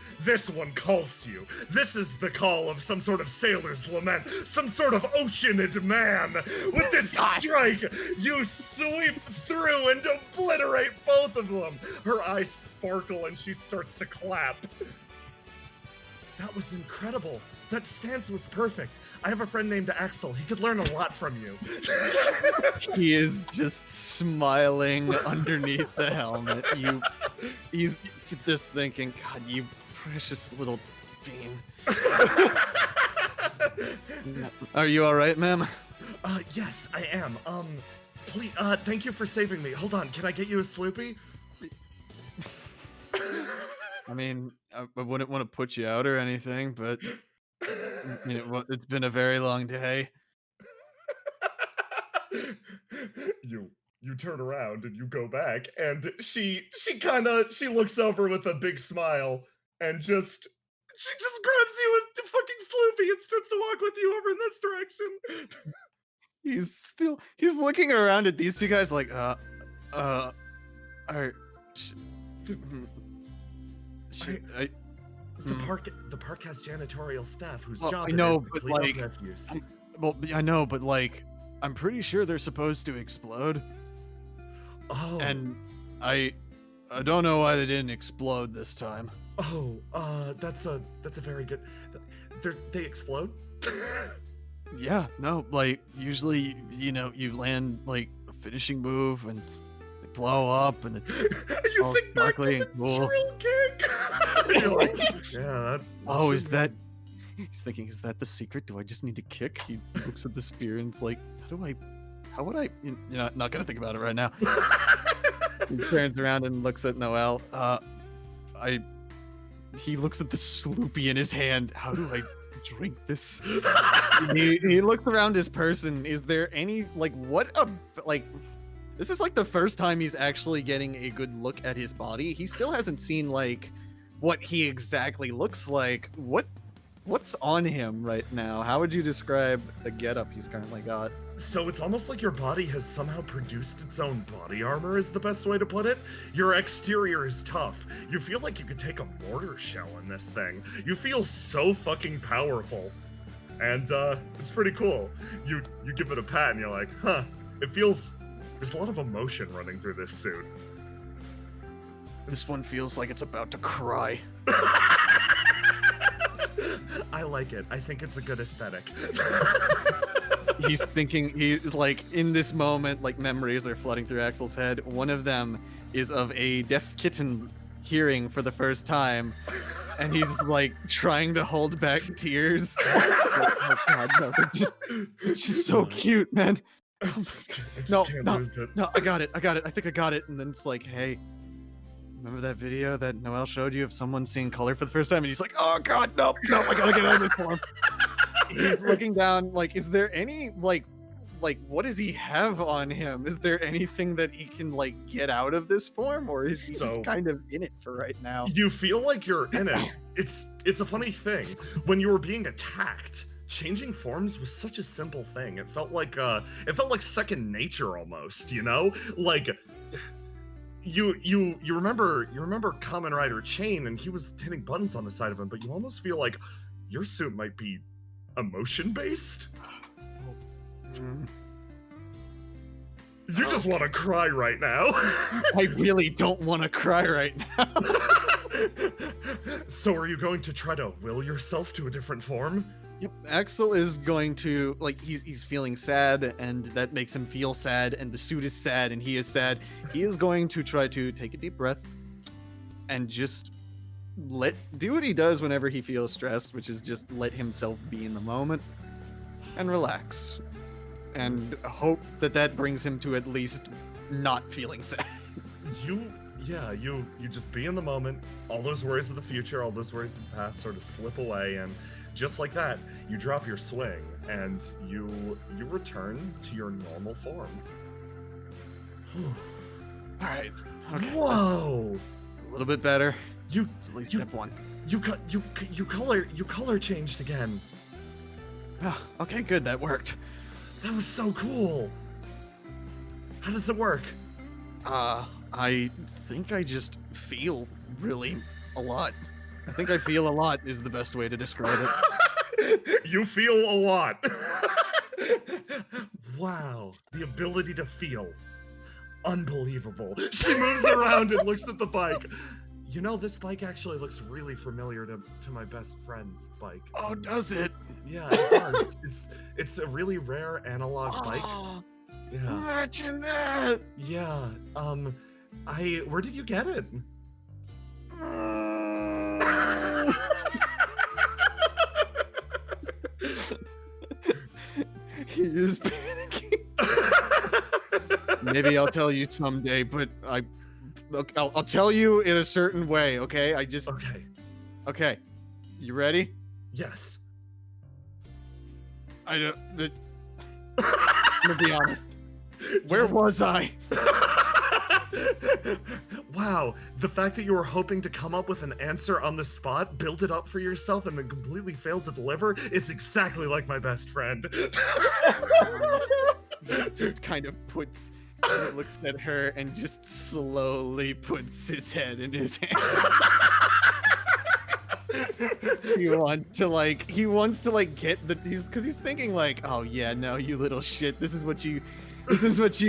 one calls to you. This is the call of some sort of sailor's lament, some sort of oceanid man. With this strike, you sweep through and obliterate both of them. Her eyes sparkle and she starts to clap. That was incredible. That stance was perfect. I have a friend named Axel. He could learn a lot from you. He is just smiling underneath the helmet. He's just thinking, God, you precious little bean. Are you all right, ma'am? Yes, I am. Please, thank you for saving me. Hold on, can I get you a Sloopy? I mean, I wouldn't want to put you out or anything, but it's been a very long day. You turn around and you go back, and she looks over with a big smile and she just grabs you as the fucking Sloopy and starts to walk with you over in this direction. He's looking around at these two guys like, The park has janitorial staff whose job I know, it is to but clean up like, refuse. I know, but like, I'm pretty sure they're supposed to explode. Oh. And I don't know why they didn't explode this time. Oh, that's a very good. They explode? Yeah, no, like usually, you land like a finishing move and they blow up and it's you all think back to sparkly the and cool. drill kick? You're like, yeah. Oh, is that? He's thinking, is that the secret? Do I just need to kick? He looks at the spear and it's like, how would I? You're not gonna think about it right now. He turns around and looks at Noel. He looks at the Sloopy in his hand. How do I drink this? he looks around his person. Is there any this is like the first time he's actually getting a good look at his body. He still hasn't seen like what he exactly looks like. What's on him right now? How would you describe the getup he's currently got? So it's almost like your body has somehow produced its own body armor, is the best way to put it. Your exterior is tough. You feel like you could take a mortar shell in this thing. You feel so fucking powerful. And it's pretty cool. You give it a pat and you're like, huh, it feels, there's a lot of emotion running through this suit. This one feels like it's about to cry. I like it. I think it's a good aesthetic. he's thinking, he's like, in this moment, like memories are flooding through Axel's head. One of them is of a deaf kitten hearing for the first time, and he's like trying to hold back tears. Like, oh god, no, it's just so cute, man. No, I got it. I think I got it. And then it's like, hey, remember that video that Noel showed you of someone seeing color for the first time? And he's like, oh god, no, I gotta get out of this form. He's looking down, like, is there any, like, what does he have on him? Is there anything that he can, like, get out of this form? Or is he just kind of in it for right now? You feel like you're in it. It's a funny thing. When you were being attacked, changing forms was such a simple thing. It felt like second nature almost, you know? Like you remember Kamen Rider Chain, and he was hitting buttons on the side of him, but you almost feel like your suit might be emotion based. You just want to cry right now. I really don't want to cry right now. So are you going to try to will yourself to a different form? Yep, Axel is going to, like, he's feeling sad, and that makes him feel sad, and the suit is sad, and he is sad. He is going to try to take a deep breath and just do what he does whenever he feels stressed, which is just let himself be in the moment and relax, and hope that brings him to at least not feeling sad. You just be in the moment. All those worries of the future, all those worries of the past sort of slip away, and just like that, you drop your swing, and you return to your normal form. All right. Okay. Whoa. A little bit better. It's at least step one. You color changed again. Oh, okay, good. That worked. That was so cool. How does it work? I think I just feel really a lot. I think I feel a lot is the best way to describe it. You feel a lot. Wow, the ability to feel. Unbelievable. She moves around and looks at the bike. You know, this bike actually looks really familiar to my best friend's bike. Oh, does it? Yeah, it does. It's a really rare analog bike. Yeah. Imagine that. Yeah. Where did you get it? He is panicking. Maybe I'll tell you someday, but I'll tell you in a certain way, okay? Okay. You ready? Yes. I'm gonna be honest. Where was I? Wow, the fact that you were hoping to come up with an answer on the spot, build it up for yourself, and then completely failed to deliver is exactly like my best friend. Just kind of looks at her and just slowly puts his head in his hand. He wants to get because he's thinking like, oh yeah, no, you little shit, this is what you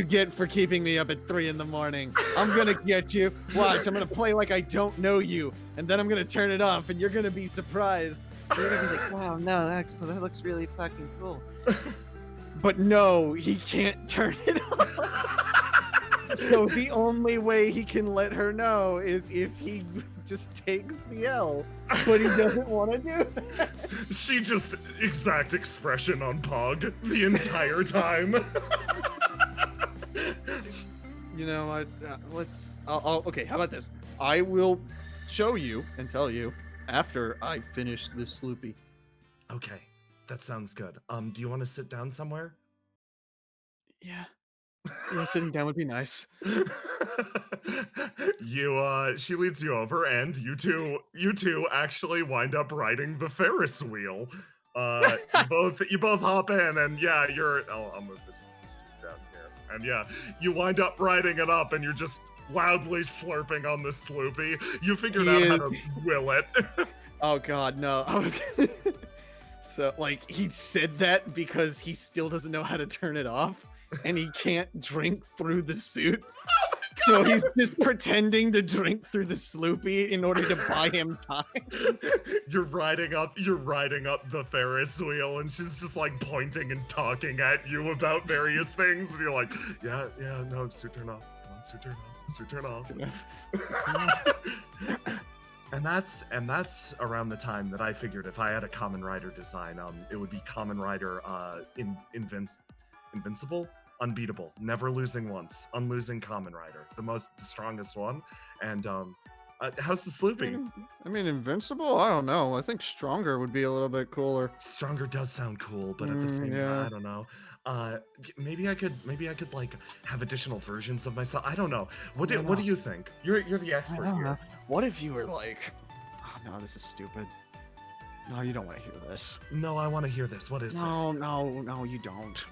get for keeping me up at 3 a.m. I'm gonna get you. Watch, I'm gonna play like I don't know you, and then I'm gonna turn it off, and you're gonna be surprised. You're gonna be like, wow, no, that looks really fucking cool. But no, he can't turn it off. So the only way he can let her know is if he just takes the L, but he doesn't want to do that. She just exact expression on Pog the entire time. You know, okay, how about this? I will show you and tell you after I finish this Sloopy. Okay, that sounds good. Do you want to sit down somewhere? Yeah, sitting down would be nice. She leads you over, and you two actually wind up riding the Ferris wheel. You both hop in, and yeah, I'll move this down here, and yeah, you wind up riding it up, and you're just loudly slurping on the Sloopy. You figured out how to will it. Oh god, no! I was so like he said that because he still doesn't know how to turn it off. And he can't drink through the suit. So he's just pretending to drink through the Sloopy in order to buy him time. You're riding up the Ferris wheel, and she's just like pointing and talking at you about various things, and you're like, yeah, no, suit turn off, suit turn off. And that's around the time that I figured if I had a Kamen Rider design, it would be Kamen Rider Invincible, Unbeatable, never losing once, unlosing Kamen Rider, the strongest one. And how's the Sloopy? I mean, Invincible? I don't know. I think Stronger would be a little bit cooler. Stronger does sound cool, but at the same time, I don't know. Maybe I could like have additional versions of myself. I don't know. What do you think? You're the expert here. What if you were like, oh no, this is stupid. No, you don't want to hear this. No, I want to hear this. What is this? No, you don't.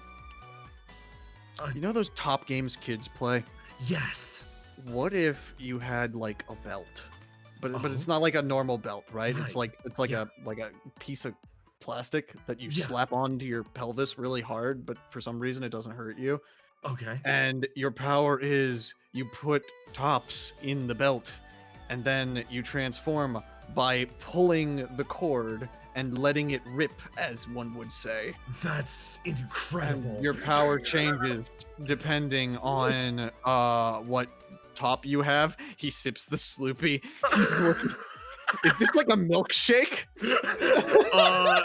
You know those top games kids play? Yes. What if you had like a belt, but it's not like a normal belt, right? It's like a piece of plastic that you slap onto your pelvis really hard, but for some reason it doesn't hurt you. Okay. And your power is you put tops in the belt, and then you transform by pulling the cord and letting it rip, as one would say. That's incredible. And your power changes depending on what top you have. He sips the Sloopy. He's looking. Is this like a milkshake?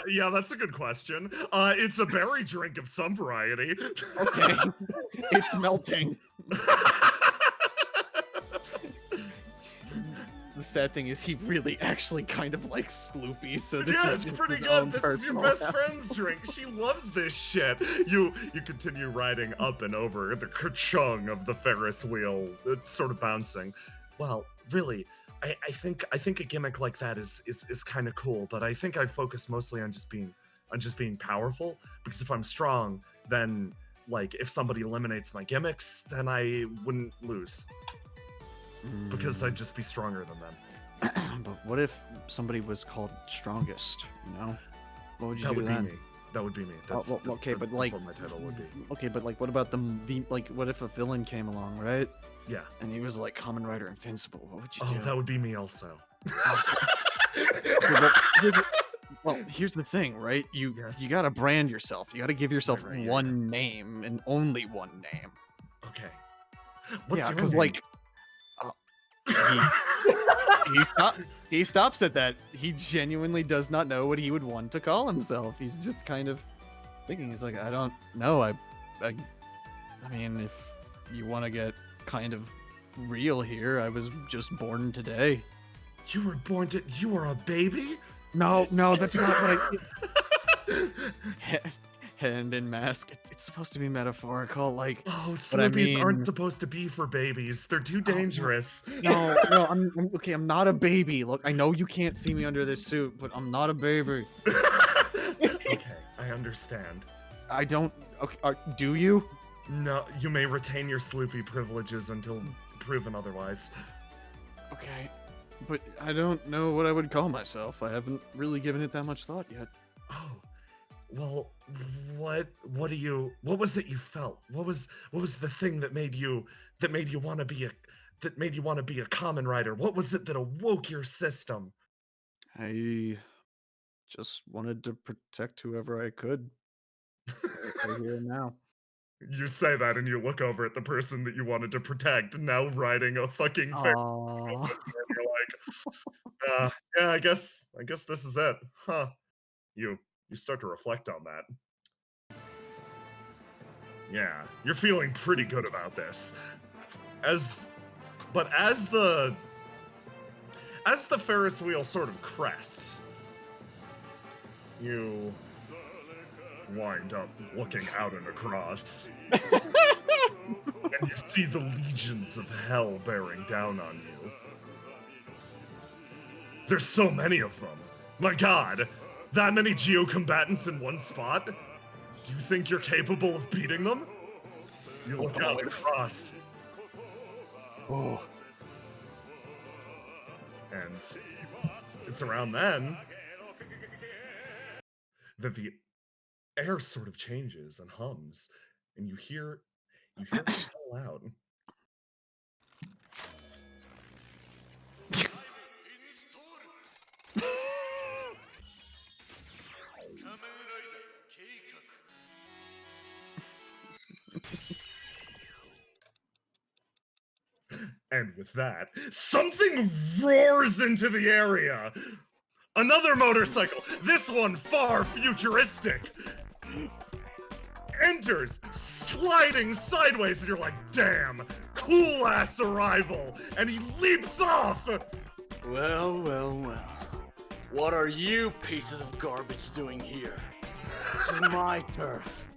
Yeah, that's a good question. It's a berry drink of some variety. Okay. It's melting. The sad thing is he really actually kind of likes Sloopy, so this is it's pretty good. This is your best friend's drink. She loves this shit. You continue riding up and over the ka-chung of the Ferris wheel, it's sort of bouncing. Well, really, I think a gimmick like that is kind of cool, but I think I'd focus mostly on just being powerful, because if I'm strong, then like if somebody eliminates my gimmicks, then I wouldn't lose. Because I'd just be stronger than them. But what if somebody was called Strongest, you know? What would you that do would then? Be me. That would be me. Okay, but like, what my title would be. Okay, but like, what about the like? What if a villain came along, right? Yeah. And he was like Kamen Rider Invincible. What would you do? Oh, that would be me also. Well, here's the thing, right? You gotta brand yourself. You gotta give yourself one name and only one name. Okay. What's your because name? like. He stops at that. He genuinely does not know what he would want to call himself. He's just kind of thinking. He's like, I don't know. I mean, if you want to get kind of real here, I was just born today. You were born to. You were a baby? No, that's not what I. Hand and mask. It's supposed to be metaphorical, like. Oh, Sloopies aren't supposed to be for babies. They're too dangerous. No, I'm okay. I'm not a baby. Look, I know you can't see me under this suit, but I'm not a baby. Okay, I understand. I don't. Okay, do you? No, you may retain your Sloopy privileges until proven otherwise. Okay, but I don't know what I would call myself. I haven't really given it that much thought yet. Oh. Well, what was it you felt? What was the thing that made you want to be a Kamen Rider? What was it that awoke your system? I just wanted to protect whoever I could. Right here and now. You say that and you look over at the person that you wanted to protect, now riding a fucking fair. And you're like, yeah, I guess this is it. Huh. You start to reflect on that. Yeah, you're feeling pretty good about this. As the Ferris wheel sort of crests, you wind up looking out and across. And you see the legions of hell bearing down on you. There's so many of them. My god! That many geocombatants in one spot? Do you think you're capable of beating them? You look out across. Oh. And it's around then that the air sort of changes and hums, and you hear it call out. And with that, something roars into the area. Another motorcycle, this one far futuristic, enters, sliding sideways, and you're like, damn, cool ass arrival. And he leaps off. Well, well, well. What are you pieces of garbage doing here? This is my turf.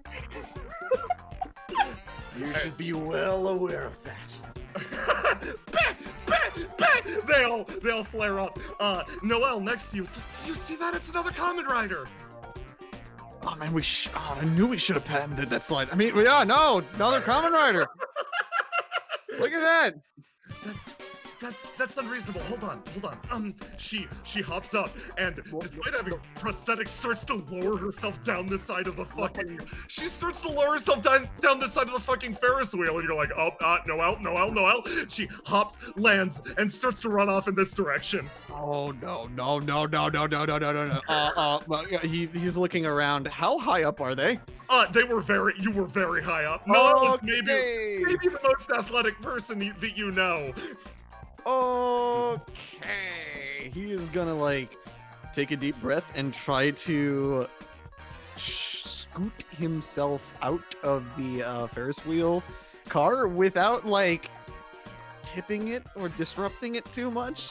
You should be well aware of that. They all flare up. Noelle, next to you. Do you see that? It's another Kamen Rider. Oh man, I knew we should have patented that slide. I mean, yeah, no, another Kamen Rider. Look at that. That's unreasonable. Hold on. She hops up and despite having prosthetics starts to lower herself down the side of the fucking. She starts to lower herself down the side of the fucking Ferris wheel, and you're like, Noelle. She hops, lands, and starts to run off in this direction. Oh no. He's looking around. How high up are they? You were very high up. Noelle was maybe the most athletic person that you know. Okay. He is gonna like take a deep breath and try to scoot himself out of the Ferris wheel car without like tipping it or disrupting it too much.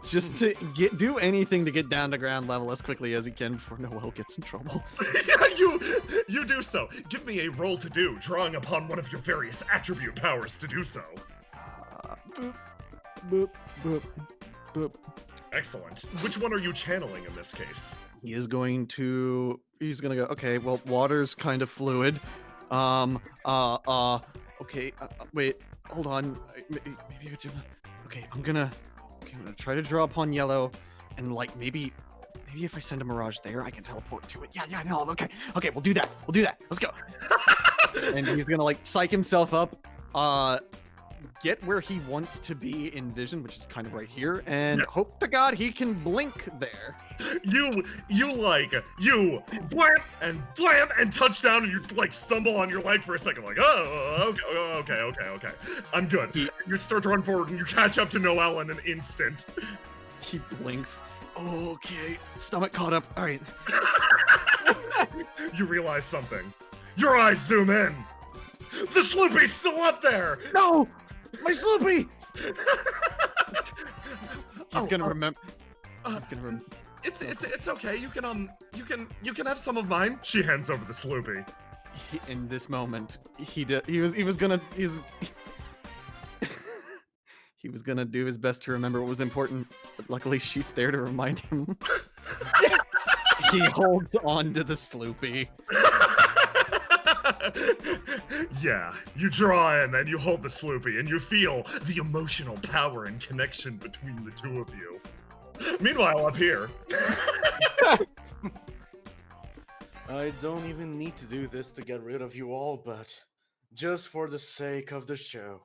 Just to do anything to get down to ground level as quickly as he can before Noelle gets in trouble. Yeah, you do so. Give me a roll to do, drawing upon one of your various attribute powers to do so. Boop, boop, boop. Excellent. Which one are you channeling in this case? He's gonna go, okay, well, water's kind of fluid. Okay, wait, hold on. Maybe okay, I'm gonna try to draw upon yellow, and like, maybe if I send a mirage there, I can teleport to it. Yeah, no, okay, we'll do that. Let's go. And he's gonna like psych himself up, get where he wants to be in vision, which is kind of right here, and hope to God he can blink there. You blam and touch down, and you like stumble on your leg for a second, like, okay. I'm good. You start to run forward, and you catch up to Noelle in an instant. He blinks. Okay, stomach caught up. All right. You realize something. Your eyes zoom in. The Sloopy's still up there. No, my Sloopy. He's gonna remember. It's okay. You can have some of mine. She hands over the Sloopy. In this moment, he was gonna do his best to remember what was important, but luckily she's there to remind him. He holds on to the Sloopy. Yeah, you draw in and you hold the Sloopy, and you feel the emotional power and connection between the two of you. Meanwhile, up here. I don't even need to do this to get rid of you all, but just for the sake of the show,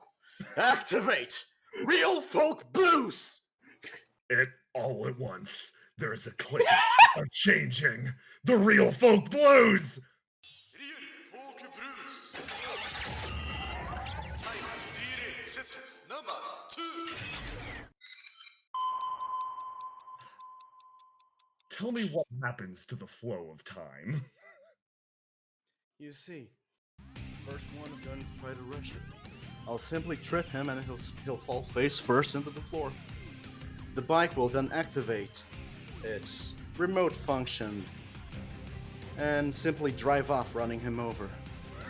activate Real Folk Blues! It all at once. There's a click of changing the Real Folk Blues! Tell me what happens to the flow of time. You see, first one is going to try to rush it. I'll simply trip him and he'll fall face first into the floor. The bike will then activate its remote function and simply drive off, running him over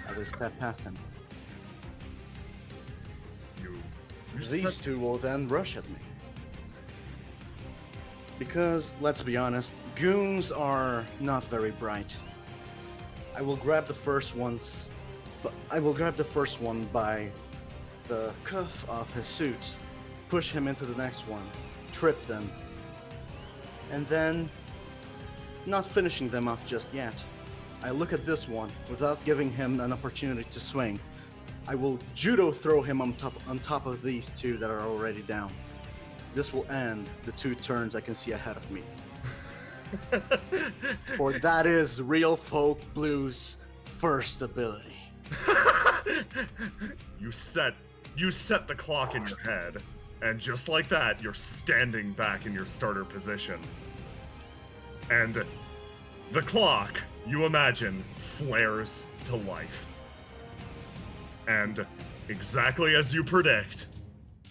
as I step past him. These two will then rush at me. Because, let's be honest, goons are not very bright. I will grab the first one by the cuff of his suit, push him into the next one, trip them, and then, not finishing them off just yet, I look at this one without giving him an opportunity to swing. I will judo throw him on top of these two that are already down. This will end the 2 turns I can see ahead of me. For that is Real Folk Blues' first ability. You set You set the clock in your head, and just like that, you're standing back in your starter position. And the clock, you imagine, flares to life. And exactly as you predict,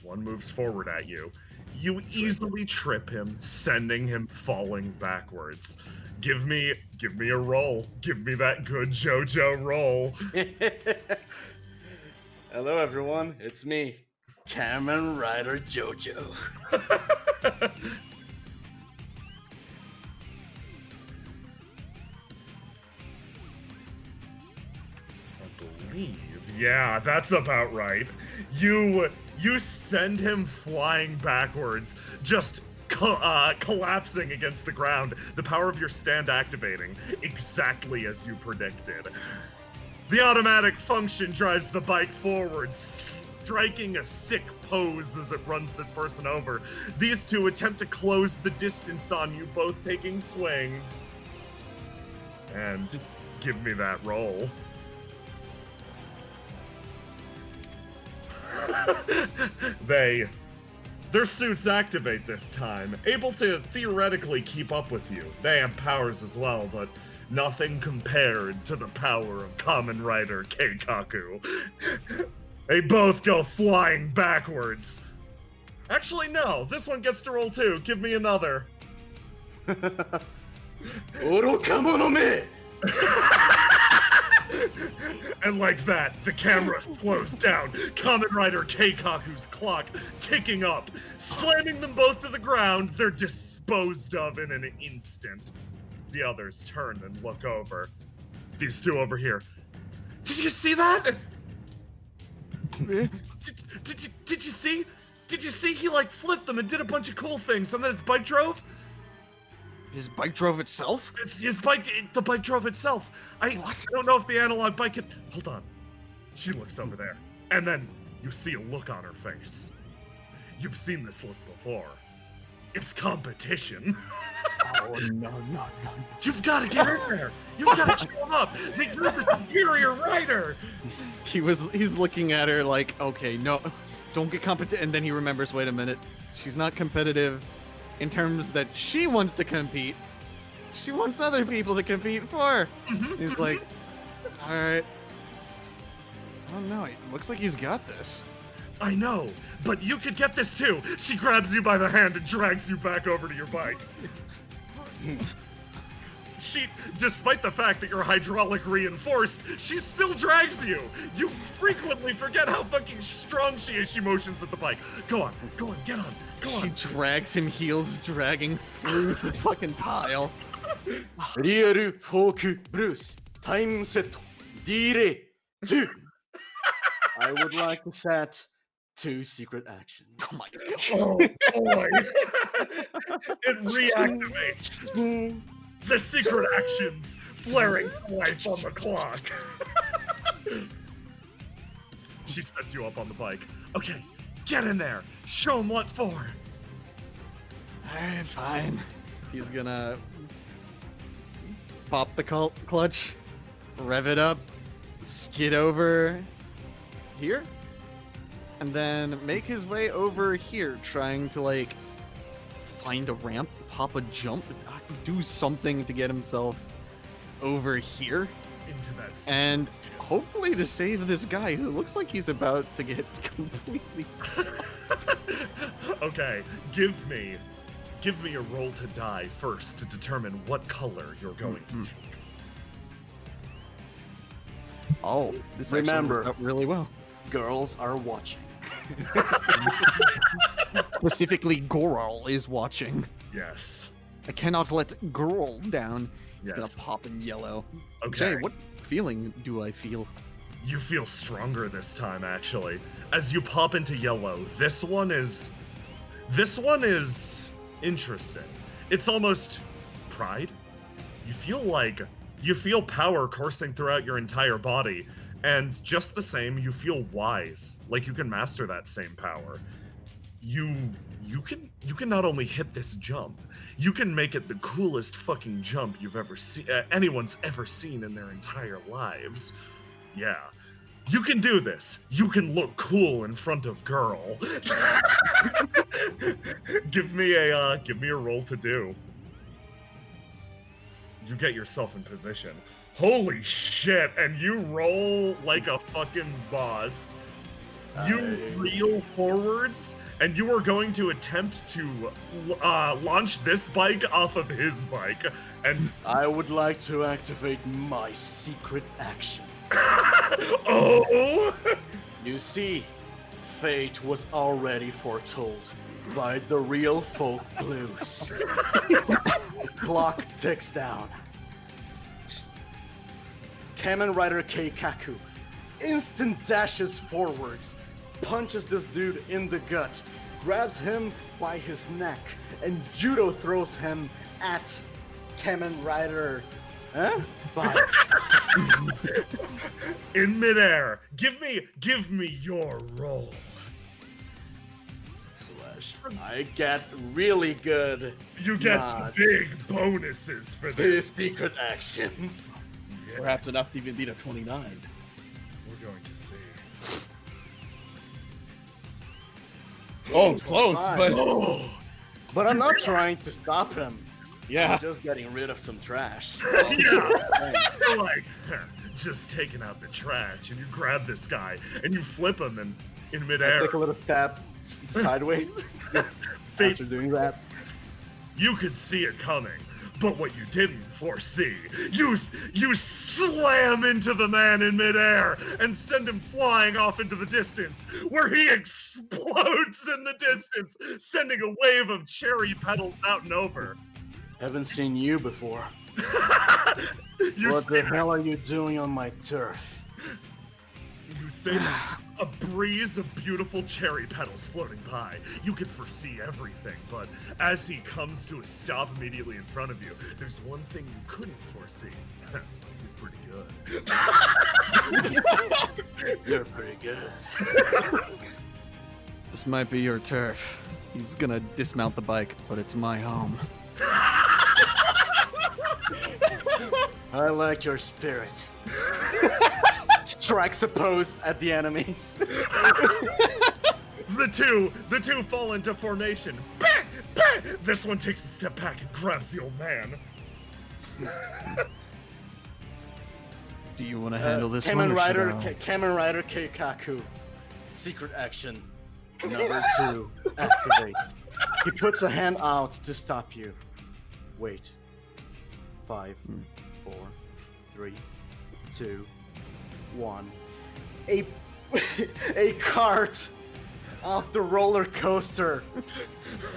one moves forward at you. You easily trip him, sending him falling backwards. Give me a roll. Give me that good JoJo roll. Hello, everyone. It's me, Kamen Rider JoJo. I believe, yeah, that's about right. You send him flying backwards, just collapsing against the ground, the power of your stand activating, exactly as you predicted. The automatic function drives the bike forward, striking a sick pose as it runs this person over. These two attempt to close the distance on you, both taking swings. And give me that roll. Their suits activate this time, able to theoretically keep up with you. They have powers as well, but nothing compared to the power of Kamen Rider Keikaku. They both go flying backwards. Actually, no, this one gets to roll too. Give me another. Orokamo no me! And like that, the camera slows down, Kamen Rider Keikaku's clock ticking up. Slamming them both to the ground, they're disposed of in an instant. The others turn and look over. These two over here. Did you see that? Did you see? Did you see he like flipped them and did a bunch of cool things and then his bike drove? His bike drove itself? It's his bike, the bike drove itself. I don't know if the analog bike could... Hold on. She looks over there. And then you see a look on her face. You've seen this look before. It's competition. Oh, no. You've got to get in there. You've got to show up. You're the superior rider. He's looking at her like, okay, no, don't get competitive. And then he remembers, wait a minute, she's not competitive in terms that she wants to compete. She wants other people to compete for her. He's like, all right. I don't know. It looks like he's got this. I know, but you could get this too. She grabs you by the hand and drags you back over to your bike. She, despite the fact that you're hydraulic reinforced, she still drags you. You frequently forget how fucking strong she is. She motions at the bike. Go on, get on, go on. She drags him, heels dragging through the fucking tile. Rieru Foku Bruce time set dire 2. I would like to set 2 secret actions. Oh my god. Oh boy. It reactivates. The secret actions flaring to life on the clock. She sets you up on the bike. Okay, get in there. Show him what for. Alright, fine. He's gonna pop the clutch, rev it up, skid over here, and then make his way over here, trying to like find a ramp, pop a jump, do something to get himself over here Into that and hopefully to save this guy who looks like he's about to get completely Okay, give me a roll to die first to determine what color you're going to take. Oh, this Remember, actually worked out really well. Girls are watching. Specifically, Goral is watching. Yes. I cannot let Girl down. It's Yes. gonna pop in yellow. Okay. Jay, what feeling do I feel? You feel stronger this time, actually. As you pop into yellow, this one is interesting. It's almost pride. You feel power coursing throughout your entire body, and just the same, you feel wise, like you can master that same power. You can not only hit this jump, you can make it the coolest fucking jump you've ever seen, anyone's ever seen in their entire lives. Yeah. You can do this. You can look cool in front of girl. Give me a roll to do. You get yourself in position. Holy shit, and you roll like a fucking boss. You reel forwards, and you are going to attempt to launch this bike off of his bike. And I would like to activate my secret action. Oh! You see, fate was already foretold by the real folk blues. The clock ticks down. Kamen Rider Keikaku instant dashes forwards, punches this dude in the gut, grabs him by his neck, and judo throws him at Kamen Rider. Bike. In midair. Give me your roll. Slash. I get really good. You get mods. big bonuses for His this. secret actions. Yes. Perhaps enough to even beat a 29. We're going to see. Oh, close, but Oh! But I'm not trying to stop him. yeah. I'm just getting rid of some trash. Yeah. You're like, just taking out the trash, and you grab this guy, and you flip him in I midair. take a little tap sideways Fate- after doing that. You could see it coming, but what you didn't foresee, you slam into the man in midair and send him flying off into the distance, where he explodes in the distance, sending a wave of cherry petals out and over. Haven't seen you before. You What say the hell are you doing on my turf? You say that. A breeze of beautiful cherry petals floating by. You can foresee everything, but as he comes to a stop immediately in front of you, there's one thing you couldn't foresee. He's pretty good. You're pretty good. This might be your turf. He's gonna dismount the bike, but it's my home. I like your spirit. Strikes a pose at the enemies. The two fall into formation. Bah! Bah! This one takes a step back and grabs the old man. Do you want to handle this one? Kamen or Rider, should I? Kamen Rider Keikaku. Secret action. Number 2. Activate. He puts a hand out to stop you. Wait. 5, 4, 3, 2, 1. A cart off the roller coaster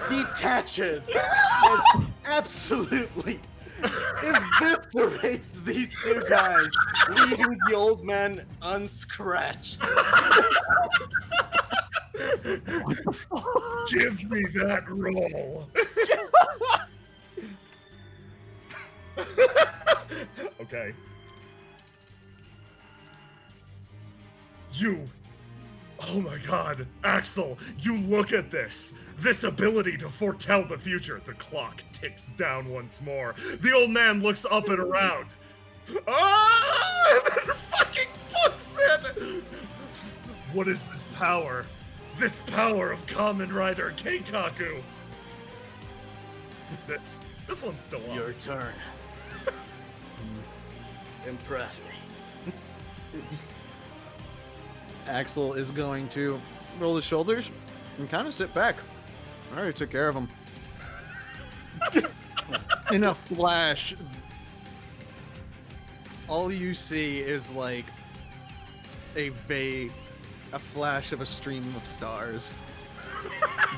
detaches and absolutely eviscerates these two guys, leaving the old man unscratched. Give me that roll. Okay. Oh my god, Axel, you look at this. This ability to foretell the future. The clock ticks down once more. The old man looks up and around. Ah! And then fucking books it! What is this power? This power of Kamen Rider Keikaku. This one's still on. Your turn. Impress me. Axel is going to roll his shoulders and kind of sit back. I already took care of him. In a flash, all you see is like a flash of a stream of stars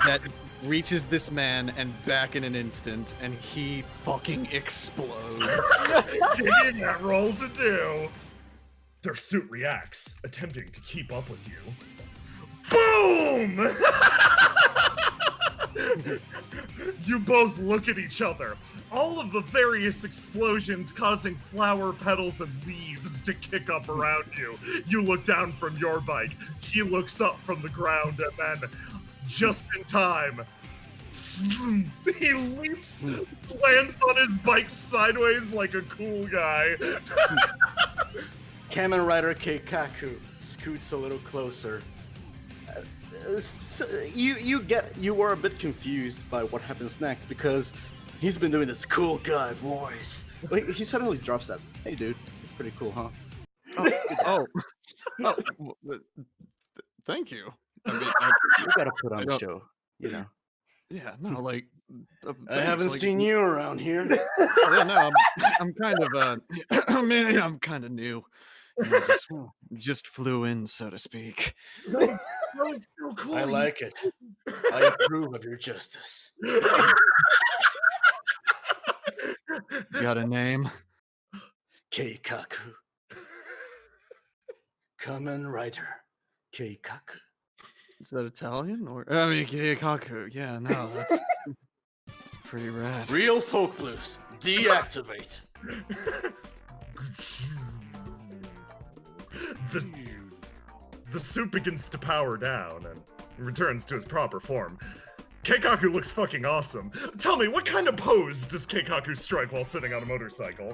that reaches this man and back in an instant, and he fucking explodes. Give me that roll to do. Their suit reacts, attempting to keep up with you. Boom! You both look at each other. All of the various explosions causing flower petals and leaves to kick up around you. You look down from your bike. He looks up from the ground, and then, just in time, he leaps, lands on his bike sideways like a cool guy. Kamen Rider Keikaku scoots a little closer. You were a bit confused by what happens next because he's been doing this cool guy voice. He suddenly drops that. Hey, dude, pretty cool, huh? Thank you. I mean, You gotta put on a show, you know. Yeah, no, like I haven't seen you around here. Yeah, no, I'm kind of I mean, I'm kind of new. You know, just flew in, so to speak. No, it's so cool. I like it. I approve of your justice. Got a name? Keikaku. Kamen Rider Keikaku. Is that Italian or? I mean, Keikaku. Yeah, no, that's pretty rad. Real folk blues. Deactivate. The suit begins to power down and returns to his proper form. Keikaku looks fucking awesome. Tell me, what kind of pose does Keikaku strike while sitting on a motorcycle?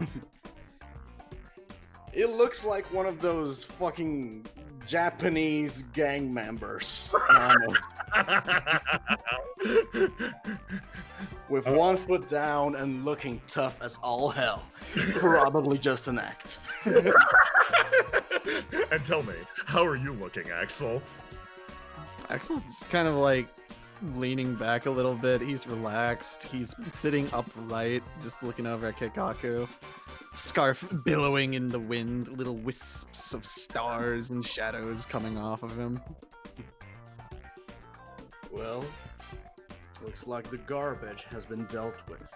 It looks like one of those fucking Japanese gang members. Almost. With 1 foot down and looking tough as all hell. Probably just an act. And tell me, how are you looking, Axel? Axel's just kind of like leaning back a little bit. He's relaxed. He's sitting upright, just looking over at Keikaku. Scarf billowing in the wind, little wisps of stars and shadows coming off of him. Well, looks like the garbage has been dealt with.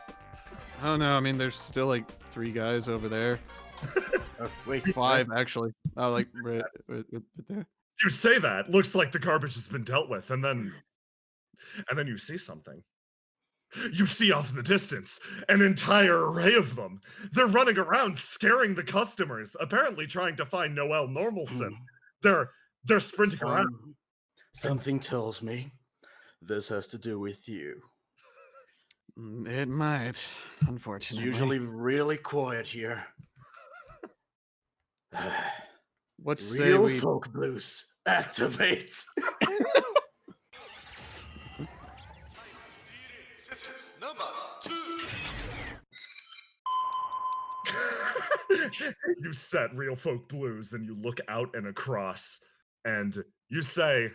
Oh no, I mean, there's still like 3 guys over there. Wait, 5 actually. Oh, like right there. You say that, looks like the garbage has been dealt with, and then you see something. You see off in the distance an entire array of them. They're running around scaring the customers, apparently trying to find Noel Normalson. They're sprinting around. Something tells me this has to do with you. It might, unfortunately. It's usually really quiet here. What say Real we folk blues activate. You set Real Folk Blues and you look out and across and you say,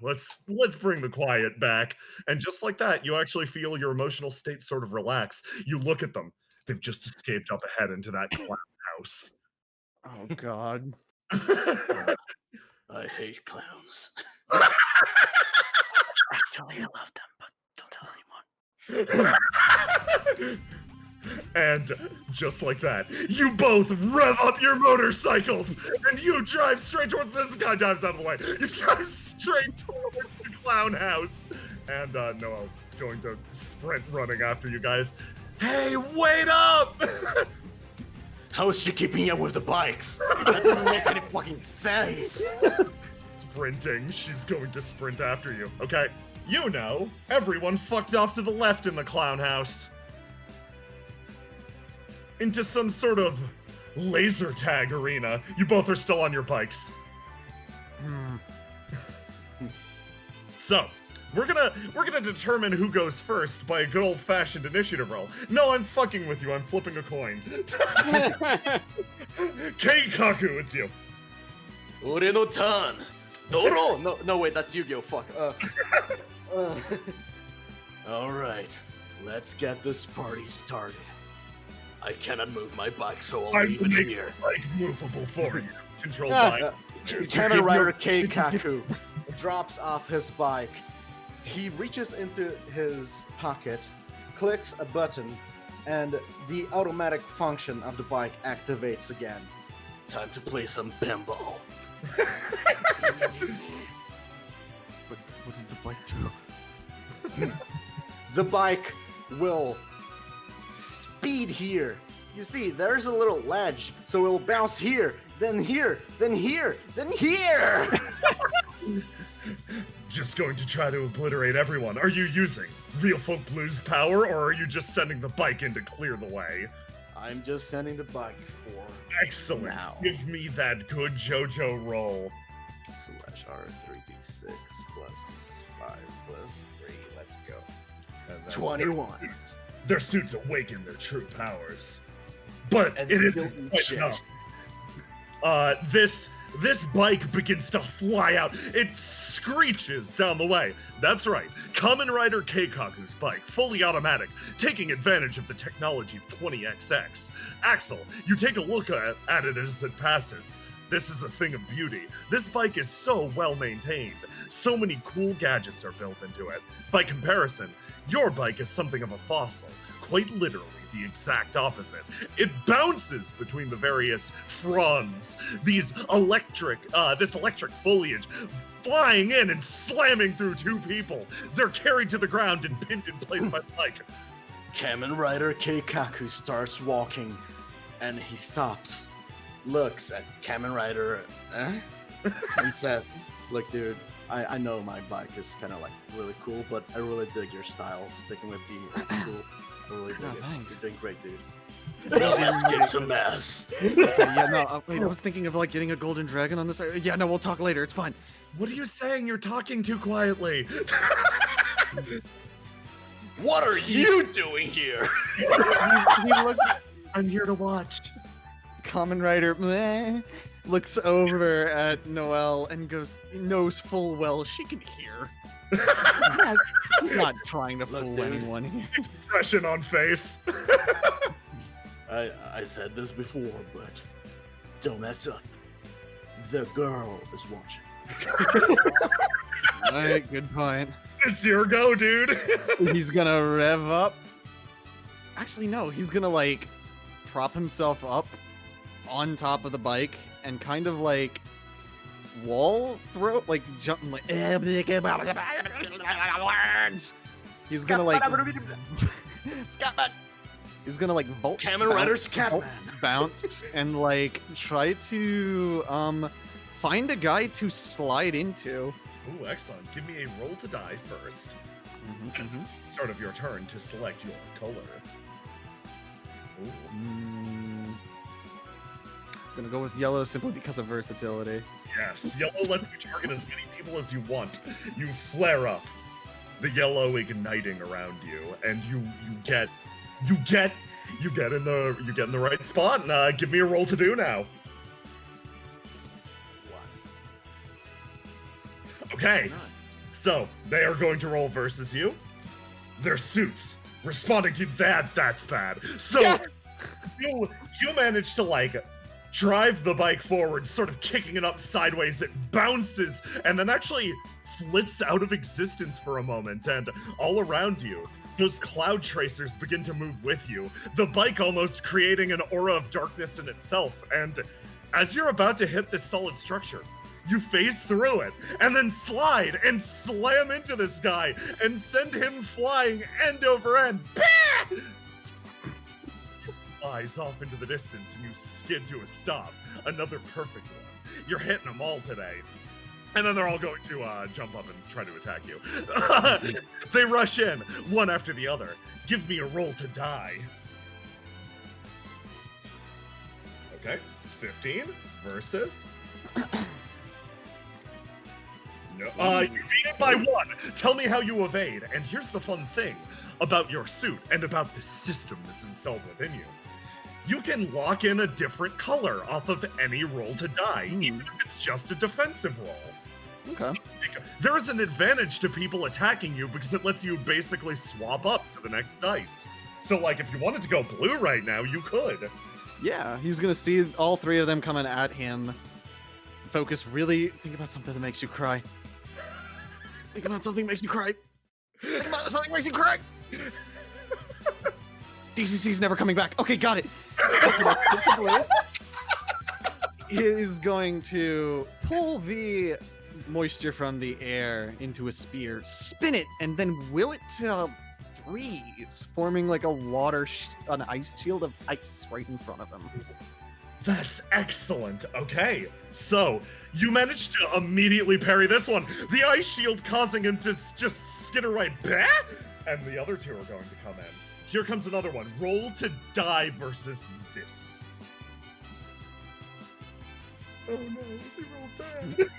let's bring the quiet back. And just like that, you actually feel your emotional state sort of relax. You look at them. They've just escaped up ahead into that clown house. Oh God. I hate clowns. Actually, I love them, but don't tell anyone. And just like that, you both rev up your motorcycles and you drive straight towards this guy dives out of the way. You drive straight towards the clown house. And Noel's going to sprint running after you guys. Hey, wait up! How is she keeping up with the bikes? That doesn't make any fucking sense. Sprinting, she's going to sprint after you. Okay, you know, everyone fucked off to the left in the clown house. Into some sort of laser tag arena. You both are still on your bikes. So, we're gonna determine who goes first by a good old-fashioned initiative roll. No, I'm fucking with you. I'm flipping a coin. Keikaku, it's you. Ore no turn. Doro. No, wait, that's Yu-Gi-Oh. Fuck. All right, let's get this party started. I cannot move my bike, so I'll leave it here. Like movable for you. Controlled by. Kamen Rider Keikaku drops off his bike. He reaches into his pocket, clicks a button, and the automatic function of the bike activates again. Time to play some pinball. What did the bike do? The bike will speed here. You see, there's a little ledge, so it'll bounce here, then here, then here, then here. Just going to try to obliterate everyone. Are you using Real Folk Blues power, or are you just sending the bike in to clear the way? I'm just sending the bike for Excellent. now. Give me that good JoJo roll. slash R3d6 plus 5 plus 3. Let's go. And then 21. Their suits awaken their true powers. But And it still isn't quite shit. enough. This bike begins to fly out. It screeches down the way. That's right, Kamen Rider Keikaku's bike, fully automatic, taking advantage of the technology of 20XX. Axel, you take a look at it as it passes. This is a thing of beauty. This bike is so well maintained. So many cool gadgets are built into it. By comparison, your bike is something of a fossil, quite literally the exact opposite. It bounces between the various fronds, this electric foliage flying in and slamming through two people. They're carried to the ground and pinned in place by the bike. Kamen Rider Keikaku starts walking, and he stops, looks at Kamen Rider, and says, "Look, dude, I know my bike is kind of like really cool, but I really dig your style, sticking with the old school. I really dig it. Thanks. You're doing great, dude." Let's get some ass. Okay, yeah, no, wait, I was thinking of like getting a golden dragon on this. Yeah, no, we'll talk later. It's fine. What are you saying? You're talking too quietly. What are you doing here? He looked, I'm here to watch. Kamen Rider meh, looks over at Noelle and goes, knows full well she can hear. He's not trying to Look, fool dude. anyone here. Expression on face. I said this before, but don't mess up. The girl is watching. Alright, good point. It's your go, dude. He's gonna rev up. Actually, no, he's gonna like prop himself up on top of the bike and kind of like wall throw, like jump, like he's gonna like he's gonna like vault, Kamen Rider's vault, Catman. bounce, and like try to find a guy to slide into. Ooh, excellent. Give me a roll to die first. Start of your turn to select your color. Ooh. Gonna go with yellow simply because of versatility. Yes, yellow lets you target as many people as you want. You flare up, the yellow igniting around you, and you get in the right spot. And give me a roll to do now. Okay, so they are going to roll versus you. Their suits responding to that. That's bad. So you manage to like drive the bike forward, sort of kicking it up sideways. It bounces and then actually flits out of existence for a moment, and all around you, those cloud tracers begin to move with you, the bike almost creating an aura of darkness in itself. And as you're about to hit this solid structure, you phase through it and then slide and slam into this guy and send him flying end over end. Bah! Flies off into the distance and you skid to a stop. Another perfect one. You're hitting them all today. And then they're all going to jump up and try to attack you. They rush in, one after the other. Give me a roll to die. Okay, 15 versus... No, you beat it by 1. Tell me how you evade. And here's the fun thing about your suit and about the system that's installed within you. You can lock in a different color off of any roll to die, even if it's just a defensive roll. Okay. So, there is an advantage to people attacking you because it lets you basically swap up to the next dice. So, like, if you wanted to go blue right now, you could. Yeah, he's gonna see all three of them coming at him. Focus, really think about something that makes you cry. Think about something that makes you cry. Think about something that makes you cry. DCC's never coming back. Okay, got it. He is going to pull the moisture from the air into a spear, spin it, and then will it to freeze, forming like an ice shield of ice right in front of him. That's excellent. Okay, so you managed to immediately parry this one. The ice shield causing him to just skitter right back, and the other two are going to come in. Here comes another one. Roll to die versus this. Oh no, he rolled bad.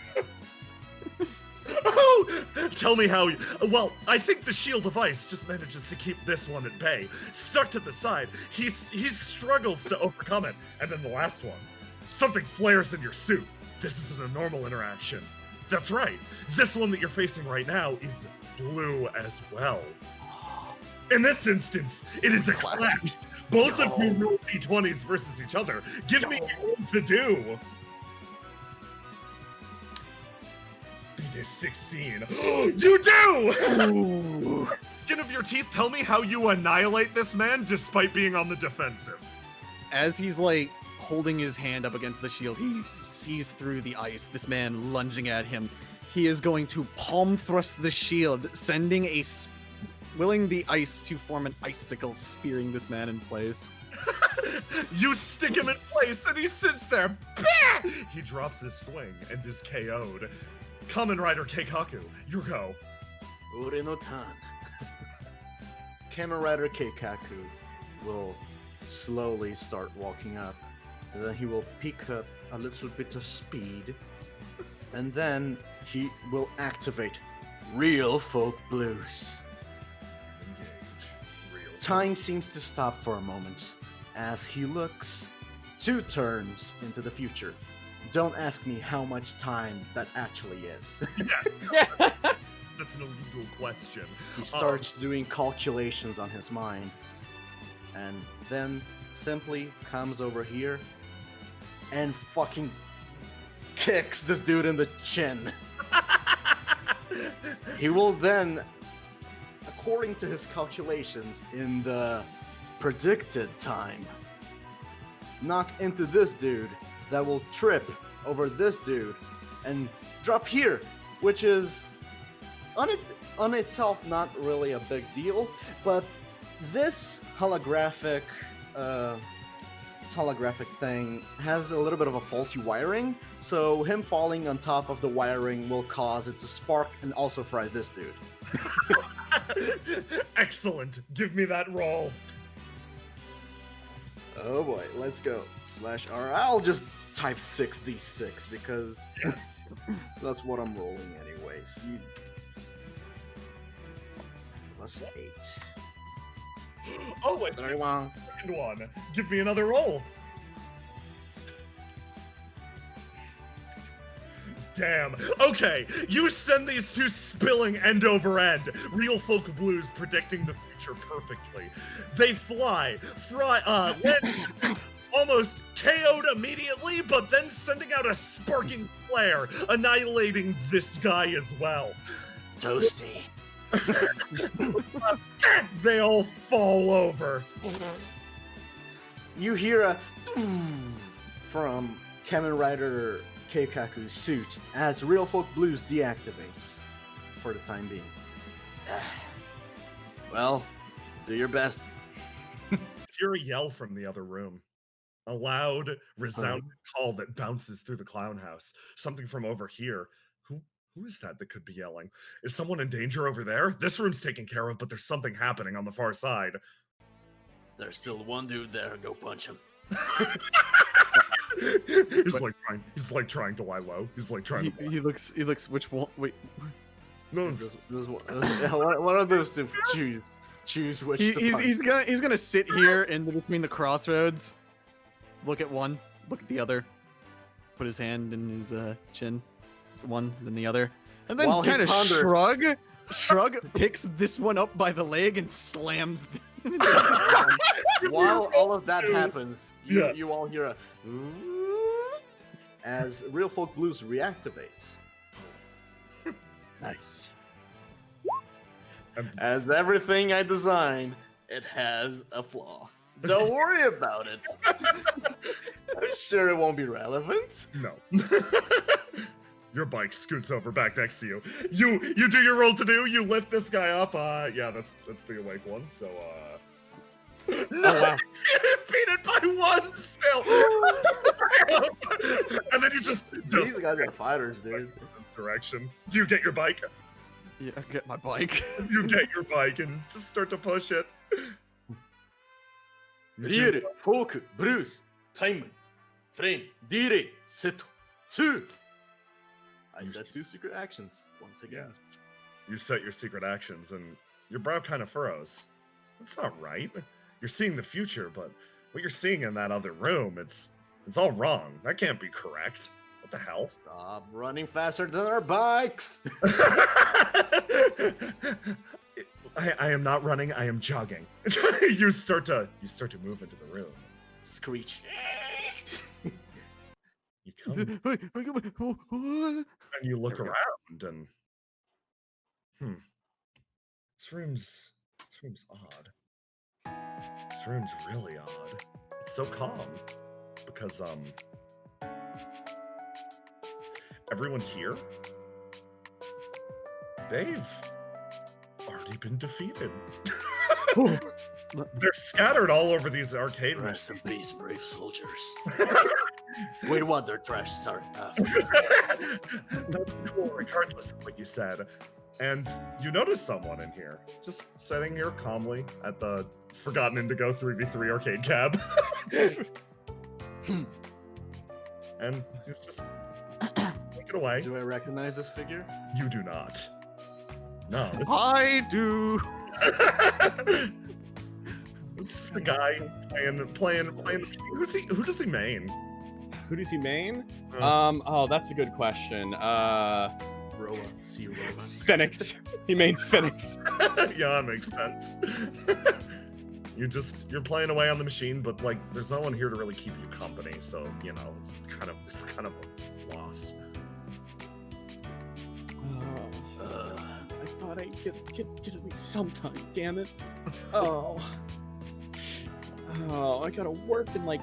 Oh! Tell me how you... Well, I think the shield of ice just manages to keep this one at bay. Stuck to the side, he struggles to overcome it. And then the last one. Something flares in your suit. This isn't a normal interaction. That's right. This one that you're facing right now is blue as well. In this instance, it is a clash. Both of you roll d20s versus each other. Give me what to do. You did 16. You do! Skin of your teeth, tell me how you annihilate this man despite being on the defensive. As he's like holding his hand up against the shield, he sees through the ice, this man lunging at him. He is going to palm thrust the shield, willing the ice to form an icicle, spearing this man in place. You stick him in place and he sits there. He drops his swing and is KO'd. Kamen Rider Keikaku, you go. Ure no tan. Kamen Rider Keikaku will slowly start walking up, and then he will pick up a little bit of speed, and then he will activate Real Folk Blues. Time seems to stop for a moment as he looks 2 turns into the future. Don't ask me how much time that actually is. Yeah. That's an illegal question. He starts doing calculations on his mind, and then simply comes over here and fucking kicks this dude in the chin. He will then, according to his calculations in the predicted time, knock into this dude that will trip over this dude and drop here, which is on itself not really a big deal, but this holographic thing has a little bit of a faulty wiring, so him falling on top of the wiring will cause it to spark and also fry this dude. Excellent. Give me that roll. Oh boy, let's go. /R. I'll just type 6d6 because that's what I'm rolling anyways. +8. Oh, it's Very well. second one. Give me another roll. Damn. Okay, you send these two spilling end over end. Real Folk Blues predicting the future perfectly. They fly, land, almost KO'd immediately, but then sending out a sparking flare, annihilating this guy as well. Toasty. They all fall over. You hear a from Kamen Rider Keikaku's suit as Real Folk Blues deactivates for the time being. Well, do your best. Hear a yell from the other room. A loud, resounding call that bounces through the clown house. Something from over here. Who is that could be yelling? Is someone in danger over there? This room's taken care of, but there's something happening on the far side. There's still one dude there. Go punch him. He's like trying to lie low. He's like trying to. He looks. Which one? Wait. No. One of those two. Choose which. He's gonna sit here in between the crossroads. Look at one. Look at the other. Put his hand in his chin. One, then the other, and then kind of shrug, picks this one up by the leg and slams. While all of that happens, you all hear a as Real Folk Blues reactivates. Nice. As everything I design, it has a flaw. Don't worry about it. I'm sure it won't be relevant. No. Your bike scoots over back next to you. You do your roll to do. You lift this guy up. Yeah, that's the awake one. So no, wow. beat it by one still. And then you just these guys are fighters, dude. This direction. Do you get your bike? Yeah, I get my bike. You get your bike and just start to push it. Real Folk Blues, time, frame, dire, seto. 2. I said 2 secret actions once again. Yes. You set your secret actions, and your brow kind of furrows. That's not right. You're seeing the future, but what you're seeing in that other room, it's all wrong. That can't be correct. What the hell? Stop running faster than our bikes. I am not running. I am jogging. you start to move into the room. Screech. You come and you look around, and this room's odd. This room's really odd. It's so calm because everyone here, they've already been defeated. They're scattered all over these arcade rooms. Rest in peace, brave soldiers. Wait, what? They're trash. Sorry. That's cool, regardless of what you said. And you notice someone in here, just sitting here calmly at the Forgotten Indigo 3v3 arcade cab. And he's just take it away. Do I recognize this figure? You do not. No. I do. It's just the guy playing. Who does he main? Who does he main? Oh, that's a good question. Roa. See Roa. Phoenix. He mains Phoenix. Yeah, that makes sense. You're playing away on the machine, but like there's no one here to really keep you company, so you know it's kind of a loss. I thought I'd get at least some time, damn it. Oh, I gotta work in like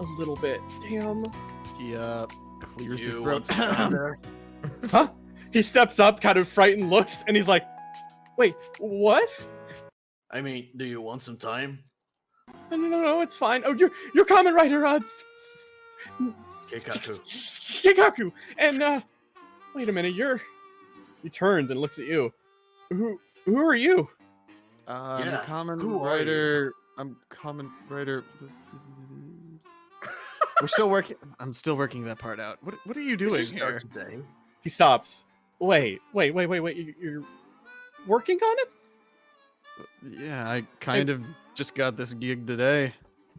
a little bit. Damn. He clears his throat. Huh? He steps up, kind of frightened, looks, and he's like, "Wait, what?" I mean, do you want some time? No, it's fine. Oh, you're Kamen Rider, Keikaku. And wait a minute, he turns and looks at you. Who are you? I'm Kamen Rider. I'm Kamen Rider. We're still working. I'm still working that part out. What are you doing here? Today? He stops. Wait. You're working on it? Yeah, I kind of just got this gig today.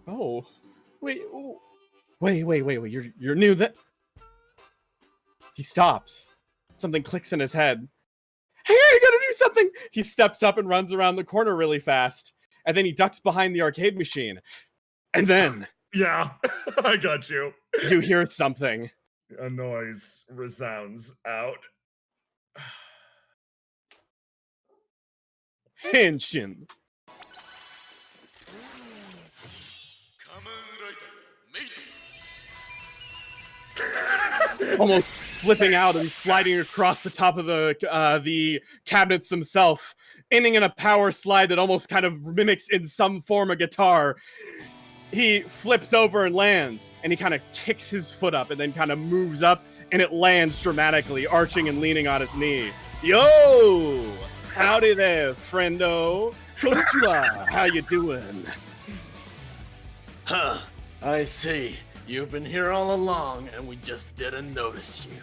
Oh, wait. You're new. That he stops. Something clicks in his head. Hey, I gotta do something. He steps up and runs around the corner really fast, and then he ducks behind the arcade machine, and then yeah, I got you. You hear something. A noise resounds out. Henshin. Almost flipping out and sliding across the top of the cabinets himself, ending in a power slide that almost kind of mimics in some form a guitar. He flips over and lands, and he kind of kicks his foot up and then kind of moves up, and it lands dramatically, arching and leaning on his knee. Yo! Howdy there, friendo. Konnichiwa. How you doing? Huh. I see. You've been here all along, and we just didn't notice you.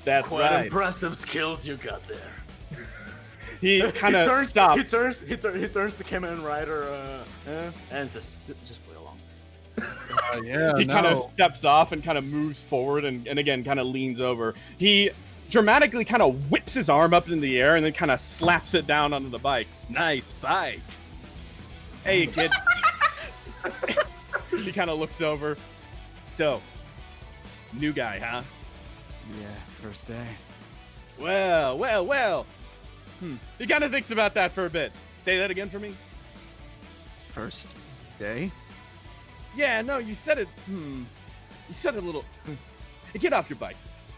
That's quite right. Impressive skills you got there. He kind of stops. He turns to Kamen Rider, and just play along. Yeah. He kind of steps off and kind of moves forward, and again kind of leans over. He dramatically kind of whips his arm up in the air and then kind of slaps it down onto the bike. Nice bike. Hey, kid. He kind of looks over. So, new guy, huh? Yeah, first day. Well. He kind of thinks about that for a bit. Say that again for me. First day? Yeah, no, you said it. You said it a little. Get off your bike.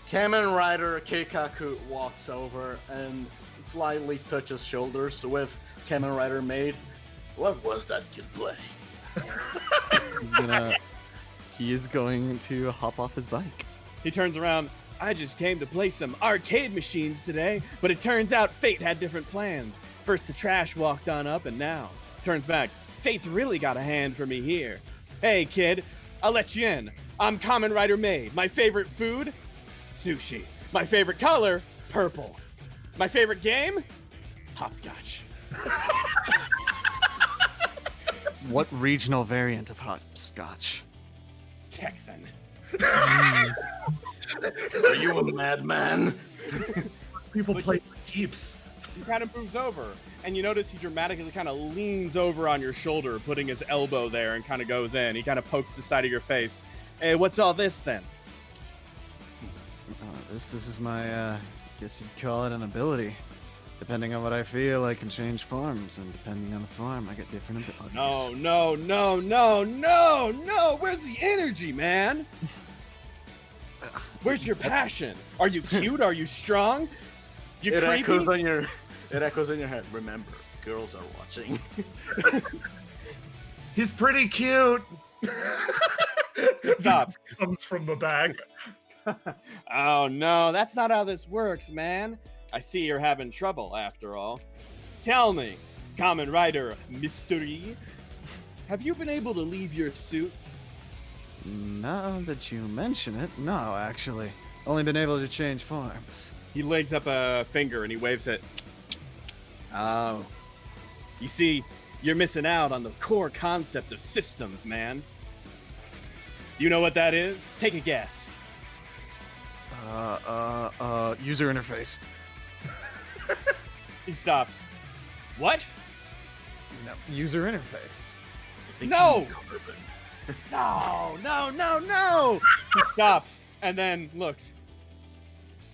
Kamen Rider Keikaku walks over and slightly touches shoulders with Kamen Rider Maid. What was that kid playing? He is going to hop off his bike. He turns around. I just came to play some arcade machines today, but it turns out Fate had different plans. First the trash walked on up, and now turns back. Fate's really got a hand for me here. Hey, kid, I'll let you in. I'm Kamen Rider Maid. My favorite food? Sushi. My favorite color? Purple. My favorite game? Hopscotch. What regional variant of hopscotch? Texan. Are you a madman? People play for keeps. He kind of moves over, and you notice he dramatically kind of leans over on your shoulder, putting his elbow there, and kind of goes in. He kind of pokes the side of your face. Hey, what's all this then? This is my, guess you'd call it an ability. Depending on what I feel, I can change forms, and depending on the form, I get different abilities. No. Where's the energy, man? Where's your passion? Are you cute? Are you strong? You creepy? It echoes in your head. Remember, girls are watching. He's pretty cute. Stop. Comes from the bag. Oh no, that's not how this works, man. I see you're having trouble after all. Tell me, Kamen Rider Mystery, have you been able to leave your suit? Now that you mention it, no, actually. Only been able to change forms. He legs up a finger and he waves it. Oh. You see, you're missing out on the core concept of systems, man. Do you know what that is? Take a guess. User interface. He stops. What? No, user interface. No! No! He stops and then looks.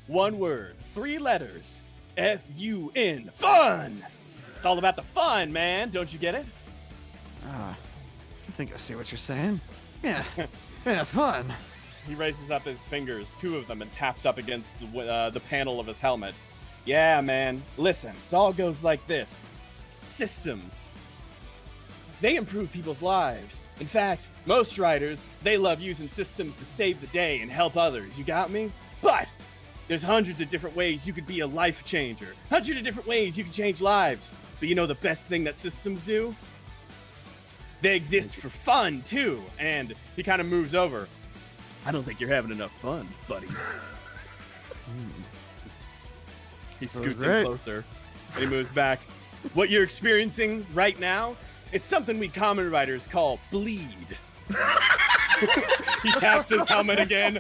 One word, 3 letters. F-U-N. Fun! It's all about the fun, man. Don't you get it? I think I see what you're saying. Yeah, yeah, fun. He raises up his fingers, 2 of them, and taps up against the panel of his helmet. Yeah, man. Listen, it all goes like this. Systems. They improve people's lives. In fact, most riders, they love using systems to save the day and help others. You got me? But there's hundreds of different ways you could be a life changer. Hundreds of different ways you can change lives. But you know the best thing that systems do? They exist for fun, too. And he kind of moves over. I don't think you're having enough fun, buddy. He scoots in closer, and he moves back. What you're experiencing right now, it's something we Kamen Riders call bleed. He taps his helmet again.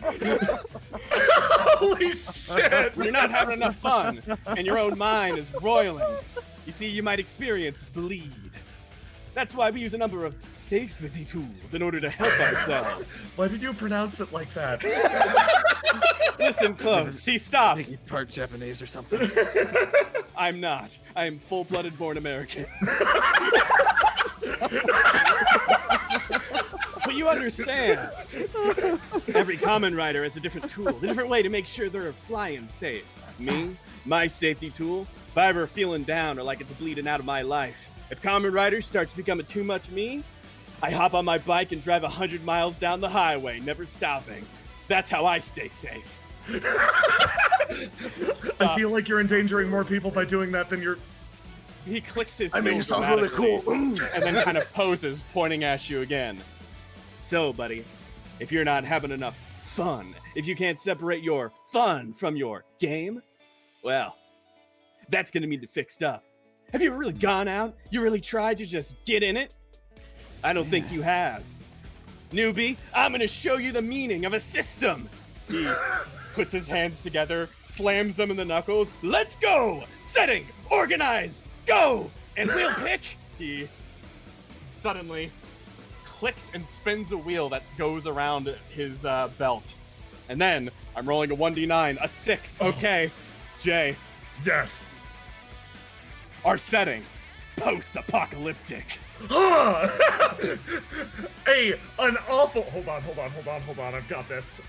Holy shit! When you're not having enough fun, and your own mind is roiling, you see, you might experience bleed. That's why we use a number of safety tools in order to help ourselves. Why did you pronounce it like that? Listen close. He stops. I think you're part Japanese or something. I'm not. I am full-blooded born American. But you understand. Every Kamen Rider has a different tool, a different way to make sure they're flying safe. Me, my safety tool, if I ever feeling down or like it's bleeding out of my life, if Kamen Rider starts becoming too much me, I hop on my bike and drive 100 miles down the highway, never stopping. That's how I stay safe. I feel like you're endangering more people by doing that than you're... He clicks his it heels sounds really cool. and then kind of poses, pointing at you again. So, buddy, if you're not having enough fun, if you can't separate your fun from your game, well, that's gonna need to fixed up. Have you ever really gone out? You really tried to just get in it? I don't think you have. Newbie, I'm gonna show you the meaning of a system. He puts his hands together, slams them in the knuckles. Let's go! Setting, organize, go! And wheel pick. He suddenly clicks and spins a wheel that goes around his belt. And then I'm rolling a 1d9, a 6. Okay, Jay. Yes. Our setting, post-apocalyptic. Hey, an awful... Hold on. I've got this.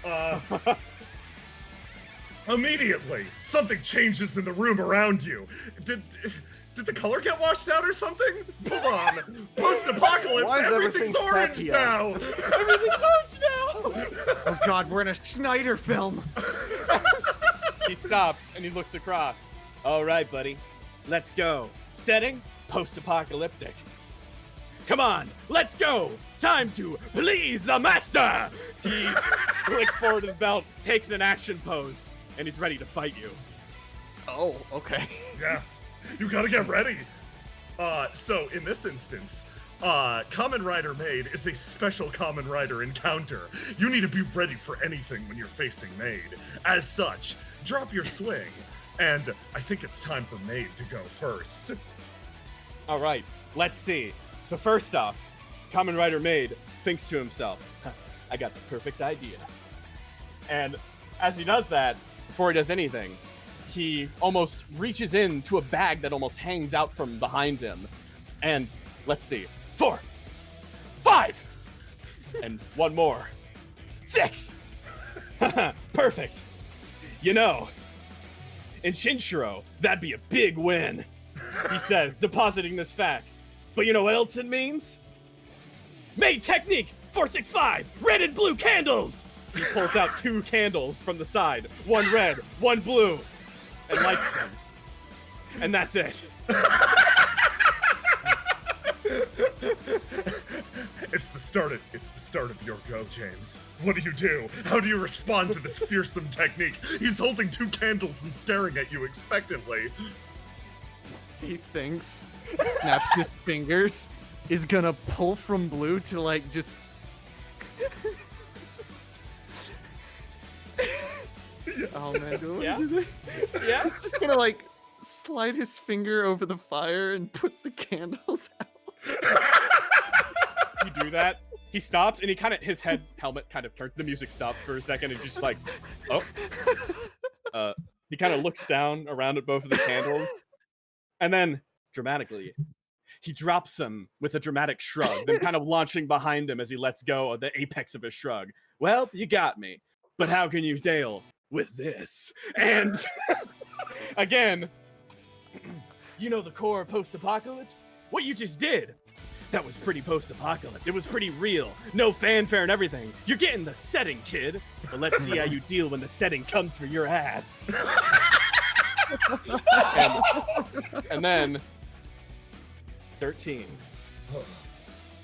Immediately, something changes in the room around you. Did the color get washed out or something? Hold on. Post-apocalypse, Why is everything's everything orange snappy now. Everything's orange now. Oh God, we're in a Snyder film. He stops and he looks across. All right, buddy. Let's go. Setting, post-apocalyptic. Come on, let's go! Time to please the master! He clicks forward his belt, takes an action pose, and he's ready to fight you. Oh, okay. Yeah, you gotta get ready. So in this instance, Kamen Rider Maid is a special Kamen Rider encounter. You need to be ready for anything when you're facing Maid. As such, drop your swing, and I think it's time for Maid to go first. All right, let's see. So first off, Kamen Rider Maid thinks to himself, I got the perfect idea. And as he does that, before he does anything, he almost reaches into a bag that almost hangs out from behind him. And let's see, 4, 5, and one more, 6. Perfect. You know, in Shinshiro, that'd be a big win, he says, depositing this fact. But you know what else it means? Maid technique 465, red and blue candles. He pulls out 2 candles from the side, one red, one blue, and lights them. And that's it. It's the start of your go, James. What do? How do you respond to this fearsome technique? He's holding 2 candles and staring at you expectantly. He thinks, snaps his fingers, is gonna pull from blue to like just. Oh man, Yeah? Just gonna like slide his finger over the fire and put the candles out. You do that. He stops and his helmet kind of turns. The music stops for a second and just like, oh. He kind of looks down around at both of the candles. And then, dramatically, he drops them with a dramatic shrug, then kind of launching behind him as he lets go of the apex of his shrug. Well, you got me. But how can you deal with this? And, again, you know the core of post-apocalypse? What you just did, that was pretty post-apocalypse. It was pretty real. No fanfare and everything. You're getting the setting, kid. But let's see how you deal when the setting comes for your ass. and then 13.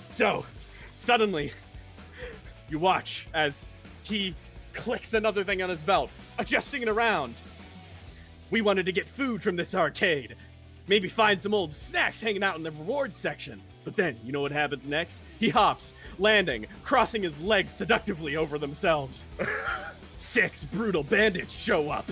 So suddenly you watch as he clicks another thing on his belt, adjusting it around. We wanted to get food from this arcade, maybe find some old snacks hanging out in the rewards section. But then you know what happens next? He hops, landing, crossing his legs seductively over themselves. 6 brutal bandits show up.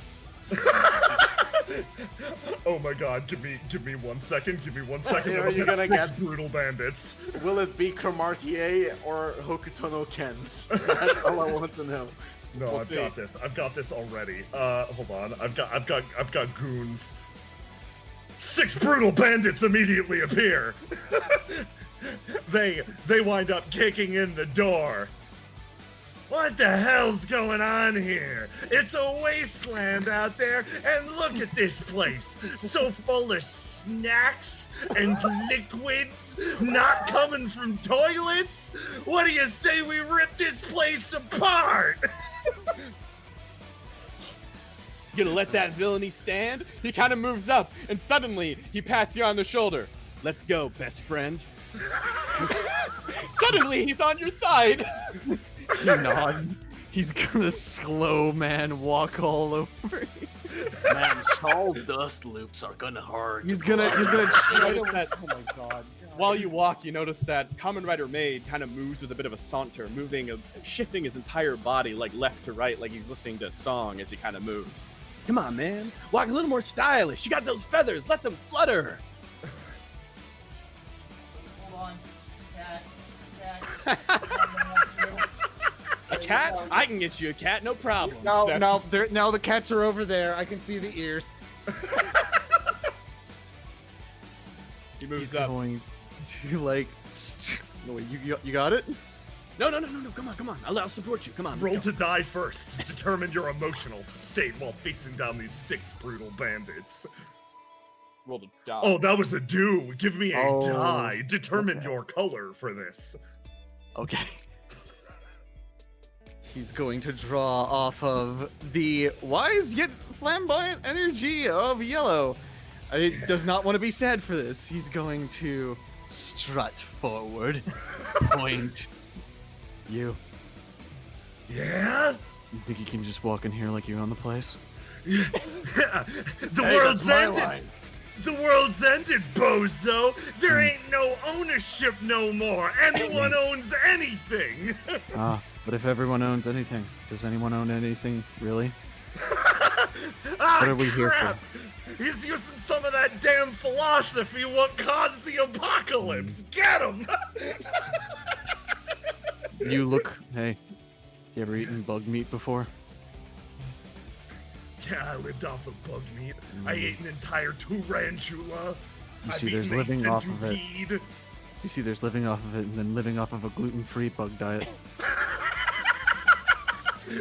Oh my god, give me 1 second. Give me 1 second. Are you gonna get brutal bandits? Will it be Cromartier or Hokuto no Ken? That's all I want to know. No, We'll I've see. got this. I've got this already. Hold on. I've got goons. 6 brutal bandits immediately appear. They wind up kicking in the door. What the hell's going on here? It's a wasteland out there, and look at this place. So full of snacks and liquids not coming from toilets. What do you say we rip this place apart? You gonna let that villainy stand? He kind of moves up, and suddenly he pats you on the shoulder. Let's go, best friend. Suddenly he's on your side. He nods. He's gonna slow man walk all over you. Man, all dust loops are gonna hurt. He's gonna You notice that, oh my god. While you walk, you notice that Kamen Rider Maid kind of moves with a bit of a saunter, shifting his entire body like left to right, like he's listening to a song as he kind of moves. Come on, man. Walk a little more stylish. You got those feathers. Let them flutter. Hold on. Cat. A cat? I can get you a cat, no problem. No, now the cats are over there. I can see the ears. He moves He's up. going to like. No, wait, you got it? No. Come on. I'll support you. Come on. Roll to die first to determine your emotional state while facing down these 6 brutal bandits. Roll to die. Oh, that was a do. Give me a Oh, die. Determine okay. your color for this. Okay. He's going to draw off of the wise yet flamboyant energy of yellow. He does not want to be sad for this. He's going to strut forward. Point. You. Yeah? You think you can just walk in here like you own the place? The world's ended. The world's ended, bozo. There ain't no ownership no more. Anyone owns anything. But if everyone owns anything, does anyone own anything, really? What are we here for? He's using some of that damn philosophy what caused the apocalypse. Get him! You look... Hey, you ever eaten bug meat before? Yeah, I lived off of bug meat. I ate an entire tarantula. You see, there's living off of it. You see, there's living off of it and then living off of a gluten-free bug diet.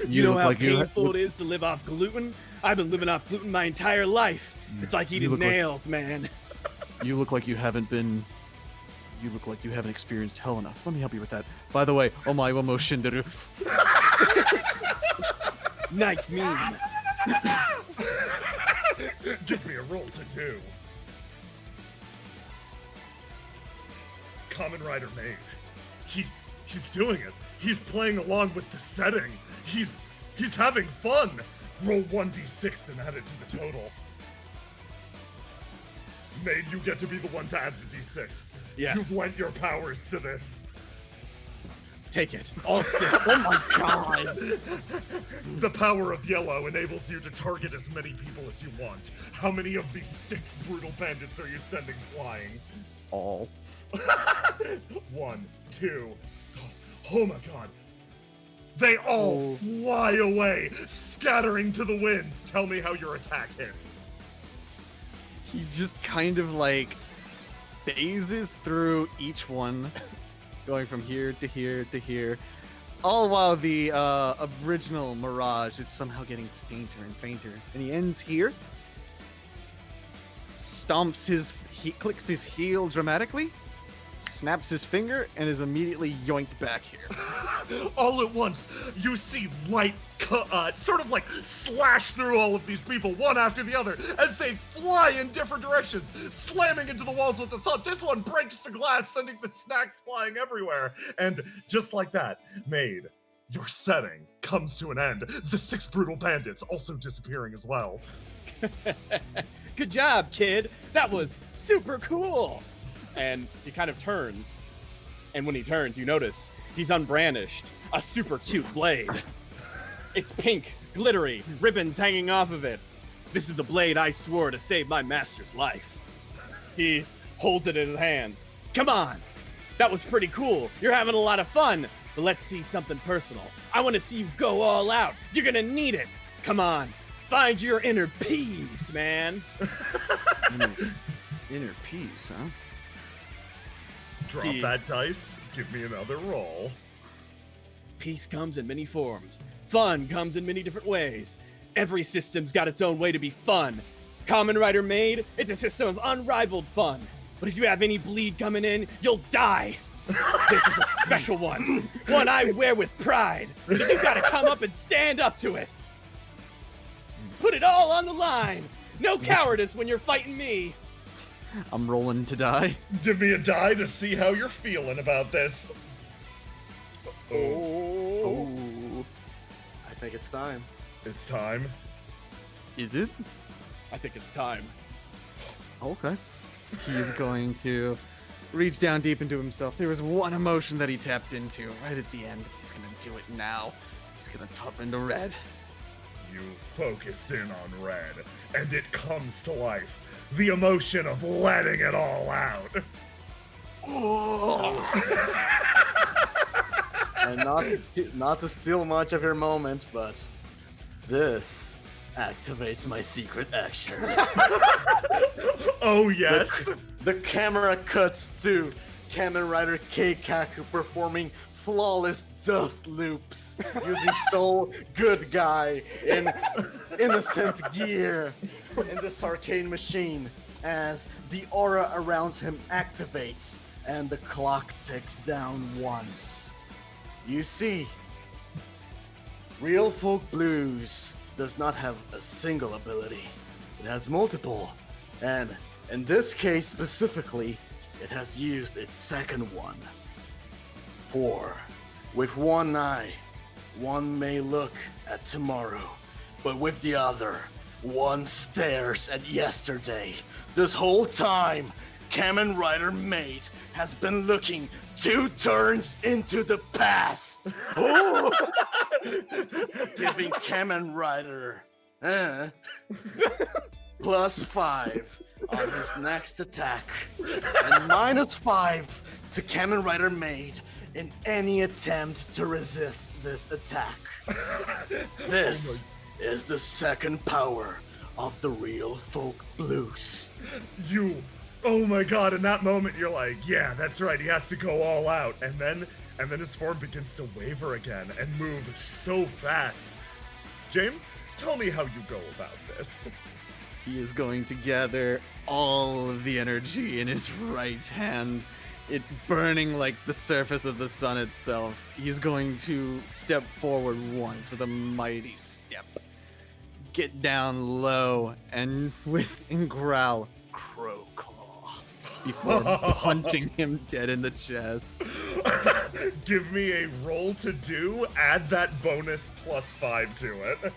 You know how painful it is to live off gluten? I've been living off gluten my entire life. It's like eating nails, man. You look like you haven't been... You look like you haven't experienced hell enough. Let me help you with that. By the way, omae wa mo shinderu. Nice meme. Give me a roll to do. Kamen Rider made. He's doing it. He's playing along with the setting. He's having fun. Roll 1d6 and add it to the total. Maid, you get to be the one to add the d6. Yes. You've lent your powers to this. Take it. All six. Oh my god. The power of yellow enables you to target as many people as you want. How many of these 6 brutal bandits are you sending flying? All. 1, 2. Oh my god. They all fly away, scattering to the winds. Tell me how your attack hits. He just kind of like phases through each one, going from here to here to here, all while the original Mirage is somehow getting fainter and fainter. And he ends here, clicks his heel dramatically, snaps his finger, and is immediately yoinked back here. All at once, you see light sort of like slash through all of these people, one after the other, as they fly in different directions, slamming into the walls with a thud. This one breaks the glass, sending the snacks flying everywhere. And just like that, Maid, your setting comes to an end. The 6 brutal bandits also disappearing as well. Good job, kid. That was super cool. And he kind of turns, and when he turns, you notice he's unbrandished a super cute blade. It's pink, glittery, ribbons hanging off of it. This is the blade I swore to save my master's life. He holds it in his hand. Come on, that was pretty cool. You're having a lot of fun, but let's see something personal. I want to see you go all out. You're gonna need it. Come on, find your inner peace, man. Inner peace, huh? Drop that dice, give me another roll. Peace comes in many forms. Fun comes in many different ways. Every system's got its own way to be fun. Kamen Rider made, it's a system of unrivaled fun. But if you have any bleed coming in, you'll die. This is a special one. One I wear with pride. So you gotta come up and stand up to it. Put it all on the line. No cowardice when you're fighting me. I'm rolling to die. Give me a die to see how you're feeling about this. Oh. I think it's time. It's time. Is it? I think it's time. Okay. He's going to reach down deep into himself. There was one emotion that he tapped into right at the end. He's gonna do it now. He's gonna tap into red. You focus in on red, and it comes to life. The emotion of letting it all out. And not to steal much of your moment, but this activates my secret action. Oh yes. The camera cuts to Kamen Rider Keikaku performing flawless dust loops using Soul Good Guy in innocent gear in this arcane machine as the aura around him activates and the clock ticks down once. You see, Real Folk Blues does not have a single ability. It has multiple, and in this case specifically, it has used its second one. For with one eye, one may look at tomorrow, but with the other, one stares at yesterday. This whole time, Kamen Rider Maid has been looking 2 turns into the past. Giving Kamen Rider +5 on his next attack, and -5 to Kamen Rider Maid in any attempt to resist this attack. This is the second power of the real folk blues. Oh my god, in that moment you're like, yeah, that's right, he has to go all out. And then his form begins to waver again and move so fast. James, tell me how you go about this. He is going to gather all of the energy in his right hand, it burning like the surface of the sun itself. He's going to step forward once with a mighty step, get down low, and growl, Crow Claw, before punching him dead in the chest. Give me a roll to do, add that bonus +5 to it.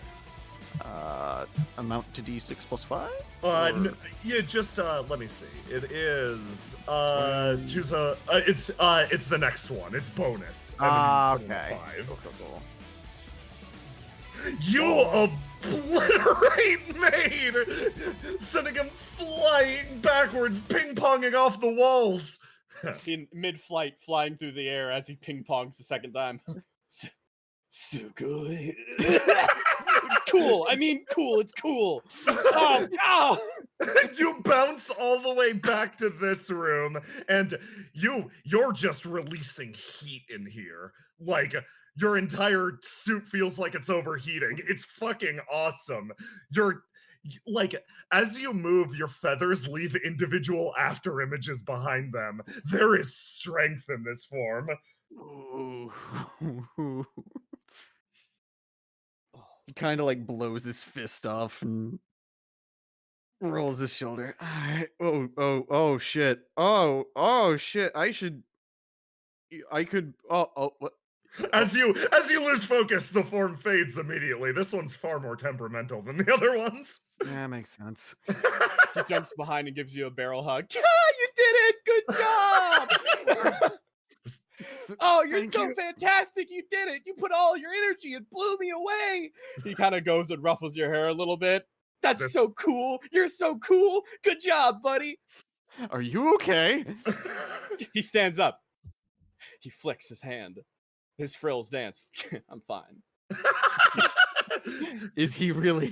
Amount to D6 +5? Yeah, just let me see. It is choose a it's the next one. It's bonus. Okay. 5. Cool. You obliterate Maid, sending him flying backwards, ping-ponging off the walls. In mid-flight, flying through the air as he ping-pongs the second time. So good. Cool. I mean, cool. It's cool. Oh. You bounce all the way back to this room, and you're just releasing heat in here. Like, your entire suit feels like it's overheating. It's fucking awesome. You're like, as you move, your feathers leave individual after images behind them. There is strength in this form. Ooh. He kind of like blows his fist off and rolls his shoulder. Oh shit. Oh shit. What? As you lose focus, the form fades immediately. This one's far more temperamental than the other ones. Yeah, makes sense. He jumps behind and gives you a barrel hug. You did it! Good job! Oh, you're so fantastic! You did it! You put all your energy and blew me away! He kind of goes and ruffles your hair a little bit. That's so cool! You're so cool! Good job, buddy! Are you okay? He stands up. He flicks his hand. His frills dance. I'm fine. Is he really?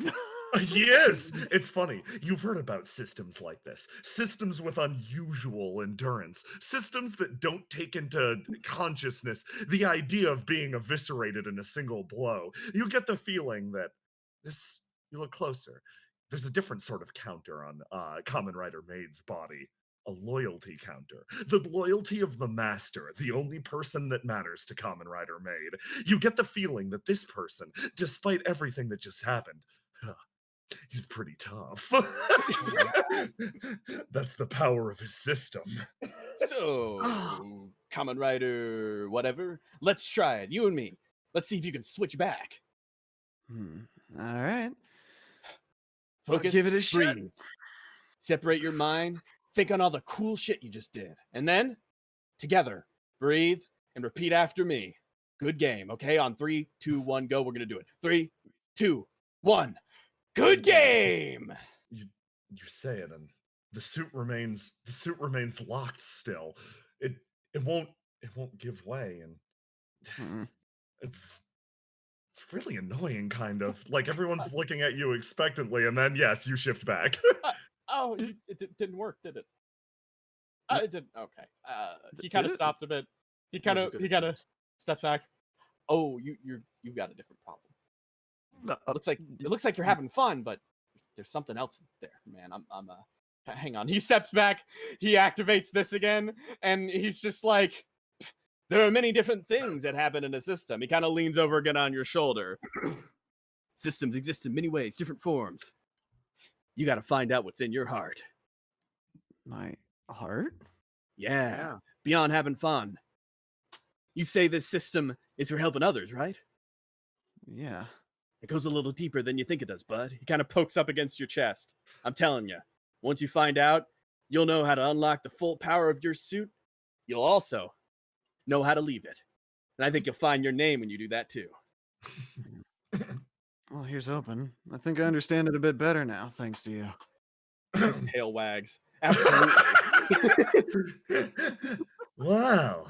He is. It's funny. You've heard about systems like this. Systems with unusual endurance. Systems that don't take into consciousness the idea of being eviscerated in a single blow. You get the feeling that this, you look closer, there's a different sort of counter on Kamen Rider Maid's body. A loyalty counter. The loyalty of the master, the only person that matters to Kamen Rider Maid. You get the feeling that this person, despite everything that just happened, he's pretty tough. That's the power of his system. So, Kamen Rider whatever, let's try it. You and me. Let's see if you can switch back. All right. Focus. Give it a shot. Breathe. Separate your mind. Think on all the cool shit you just did. And then, together, breathe and repeat after me. Good game, okay? On 3, 2, 1, go. We're going to do it. 3, 2, 1. Good game! You say it, and the suit remains locked still. It won't give way, and it's really annoying, kind of. Like, everyone's looking at you expectantly, and then, yes, you shift back. It didn't work, did it? It didn't. Okay. He kind of stops a bit. He kind of steps back. Oh, you've got a different problem. It looks like you're having fun, but there's something else there, man. Hang on. He steps back. He activates this again, and he's just like, there are many different things that happen in a system. He kind of leans over again on your shoulder. Systems exist in many ways, different forms. You got to find out what's in your heart. My heart? Yeah, beyond having fun. You say this system is for helping others, right? Yeah. It goes a little deeper than you think it does, bud. He kind of pokes up against your chest. I'm telling you, once you find out, you'll know how to unlock the full power of your suit. You'll also know how to leave it. And I think you'll find your name when you do that too. Well, here's hoping. I think I understand it a bit better now, thanks to you. His tail wags. Absolutely. Wow.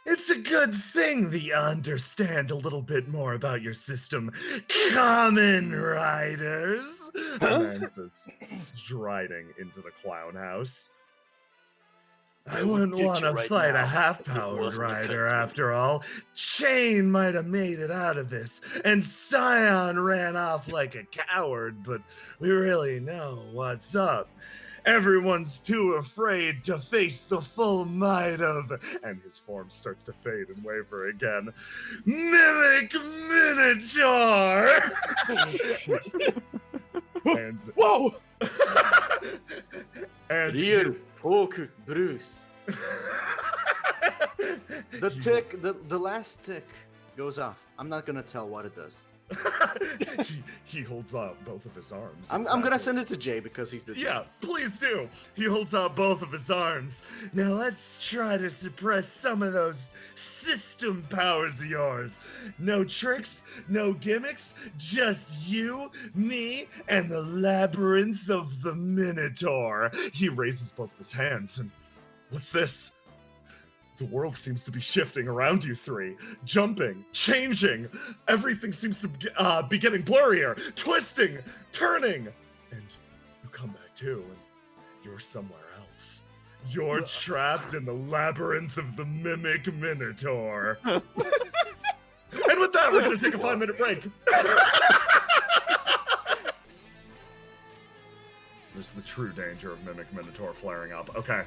It's a good thing that you understand a little bit more about your system, Kamen Riders. And then it's striding into the clown house. I wouldn't want to fight a half-powered rider after all. Chain might have made it out of this, and Scion ran off like a coward, but we really know what's up. Everyone's too afraid to face the full might of, and his form starts to fade and waver again, Mimic Minotaur! And whoa! And Real folk Bruce. The last tick goes off. I'm not gonna tell what it does. he holds out both of his arms. I'm gonna send it to Jay because he's the Yeah, please do. He holds out both of his arms. Now let's try to suppress some of those system powers of yours. No tricks, no gimmicks, just you, me, and the labyrinth of the Minotaur. He raises both of his hands and what's this? The world seems to be shifting around you three, jumping, changing. Everything seems to be getting blurrier, twisting, turning. And you come back too, and you're somewhere else. You're trapped in the labyrinth of the Mimic Minotaur. And with that, we're going to take a 5-minute break. There's the true danger of Mimic Minotaur flaring up. Okay.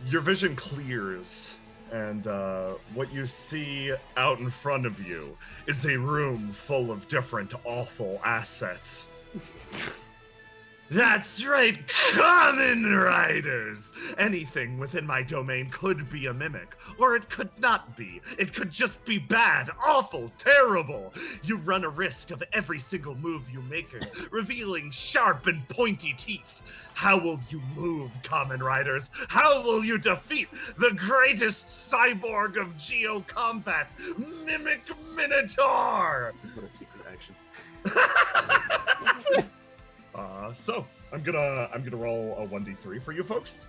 Your vision clears, and what you see out in front of you is a room full of different awful assets. That's right, Kamen Riders! Anything within my domain could be a mimic, or it could not be. It could just be bad, awful, terrible. You run a risk of every single move you make, revealing sharp and pointy teeth. How will you move, Kamen Riders? How will you defeat the greatest cyborg of Geo Combat, Mimic Minotaur? What a secret action. So I'm gonna roll a 1d3 for you folks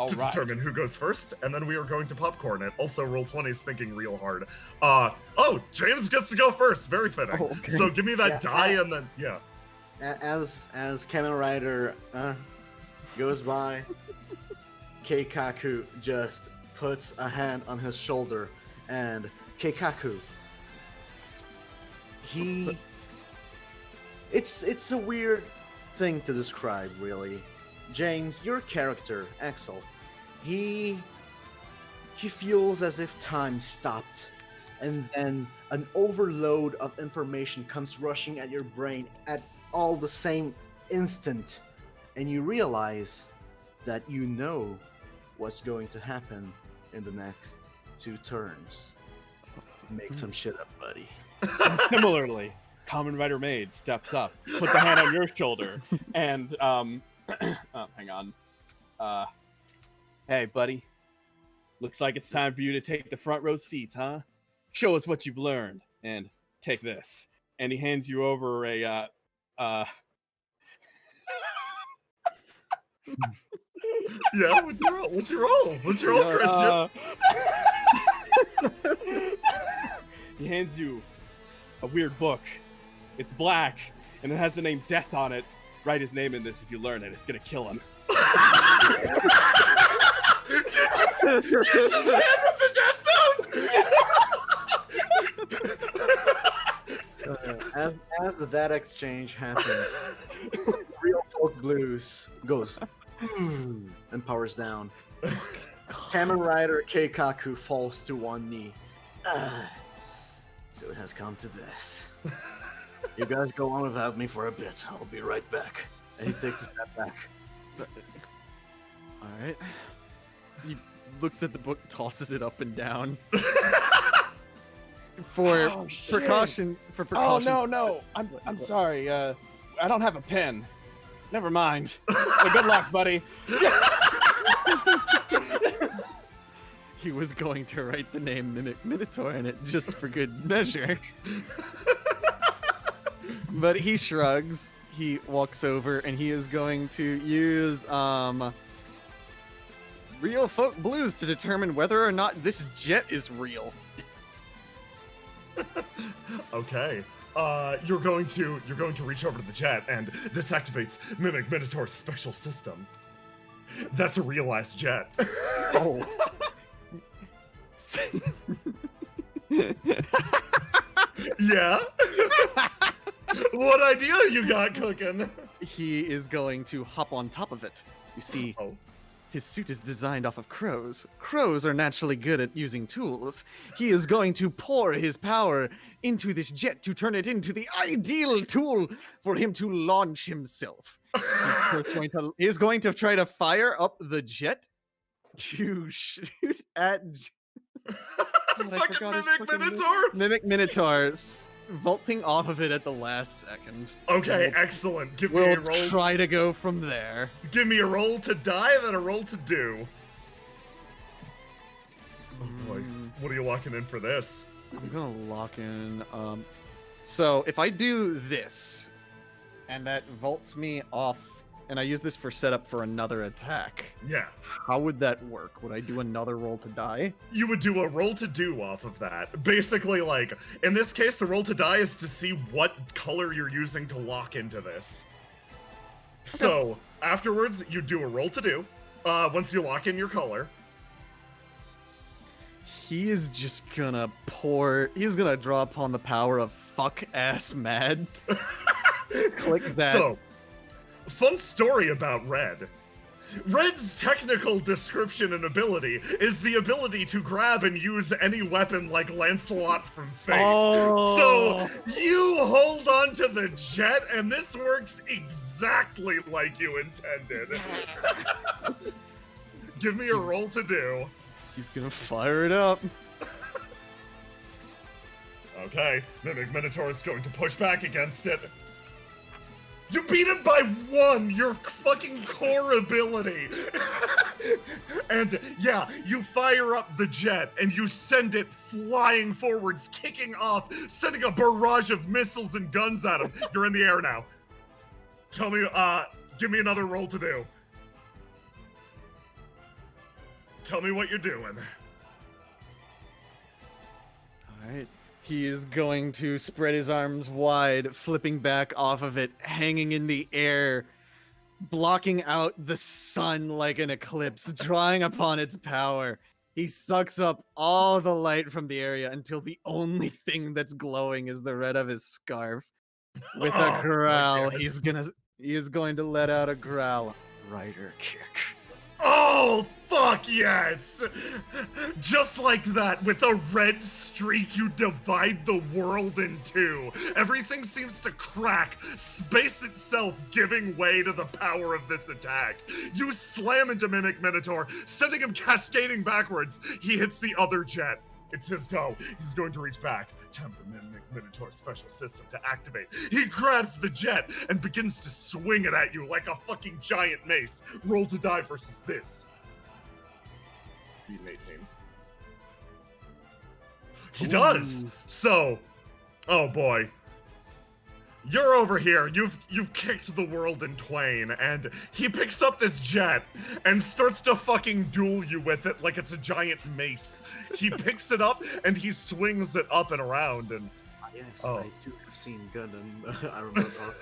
to determine who goes first, and then we are going to popcorn it. Also, roll 20s thinking real hard. Oh, James gets to go first. Very fitting. Oh, okay. So give me that die, and then As Kamen Rider goes by, Keikaku just puts a hand on his shoulder, and Keikaku, it's a weird thing to describe, really. James, your character, Axel, he feels as if time stopped, and then an overload of information comes rushing at your brain at all the same instant, and you realize that you know what's going to happen in the next 2 turns. Make some shit up, buddy. And similarly, Kamen Rider Maid steps up, puts a hand on your shoulder, and hang on. Hey, buddy. Looks like it's time for you to take the front row seats, huh? Show us what you've learned, and take this. And he hands you over a yeah, what'd you roll, Christian? He hands you a weird book. It's black, and it has the name Death on it. Write his name in this if you learn it. It's gonna kill him. You just hand him the death note! As that exchange happens, Real Folk Blues goes and powers down. Kamen Rider Keikaku falls to one knee. So it has come to this. You guys go on without me for a bit. I'll be right back. And he takes a step back. All right. He looks at the book, tosses it up and down. For precaution. Oh no! I'm sorry. I don't have a pen. Never mind. Well, good luck, buddy. He was going to write the name Mimic Minotaur in it just for good measure. But he shrugs. He walks over and he is going to use Real Folk Blues to determine whether or not this jet is real. Okay. You're going to reach over to the jet, and this activates Mimic Minotaur's special system. That's a realized jet. Oh. Yeah? What idea you got cooking? He is going to hop on top of it. You see, his suit is designed off of crows. Crows are naturally good at using tools. He is going to pour his power into this jet to turn it into the ideal tool for him to launch himself. He is going to try to fire up the jet to shoot at... Fucking Mimic Minotaur? Mimic Minotaur vaulting off of it at the last second. Okay, excellent. Give me a roll. We'll try to go from there. Give me a roll to die, then a roll to do. Oh boy, what are you locking in for this? I'm gonna lock in. So if I do this, and that vaults me off, and I use this for setup for another attack. Yeah. How would that work? Would I do another roll to die? You would do a roll to do off of that. Basically, like, in this case, the roll to die is to see what color you're using to lock into this. So, afterwards, you do a roll to do, once you lock in your color. He is just gonna he's gonna draw upon the power of fuck-ass mad. Click that. So, fun story about Red. Red's technical description and ability is the ability to grab and use any weapon like Lancelot from Fate. Oh. So you hold on to the jet and this works exactly like you intended. Give me a roll to do. He's gonna fire it up. Okay, Mimic Minotaur is going to push back against it. You beat him by 1, your fucking core ability. And yeah, you fire up the jet and you send it flying forwards, kicking off, sending a barrage of missiles and guns at him. You're in the air now. Tell me, give me another roll to do. Tell me what you're doing. All right. He is going to spread his arms wide, flipping back off of it, hanging in the air, blocking out the sun like an eclipse, drawing upon its power. He sucks up all the light from the area until the only thing that's glowing is the red of his scarf. With a growl, he is going to let out a growl. Rider kick. Oh, fuck yes! Just like that, with a red streak, you divide the world in two. Everything seems to crack, space itself giving way to the power of this attack. You slam into Mimic Minotaur, sending him cascading backwards. He hits the other jet. It's his go. He's going to reach back. Time for Mimic Minotaur's special system to activate. He grabs the jet and begins to swing it at you like a fucking giant mace. Roll to die versus this. Beat an 18. He does. So, oh boy. You're over here. You've kicked the world in twain, and he picks up this jet and starts to fucking duel you with it like it's a giant mace. He picks it up and he swings it up and around, and yes, I do have seen Gundam. I remember.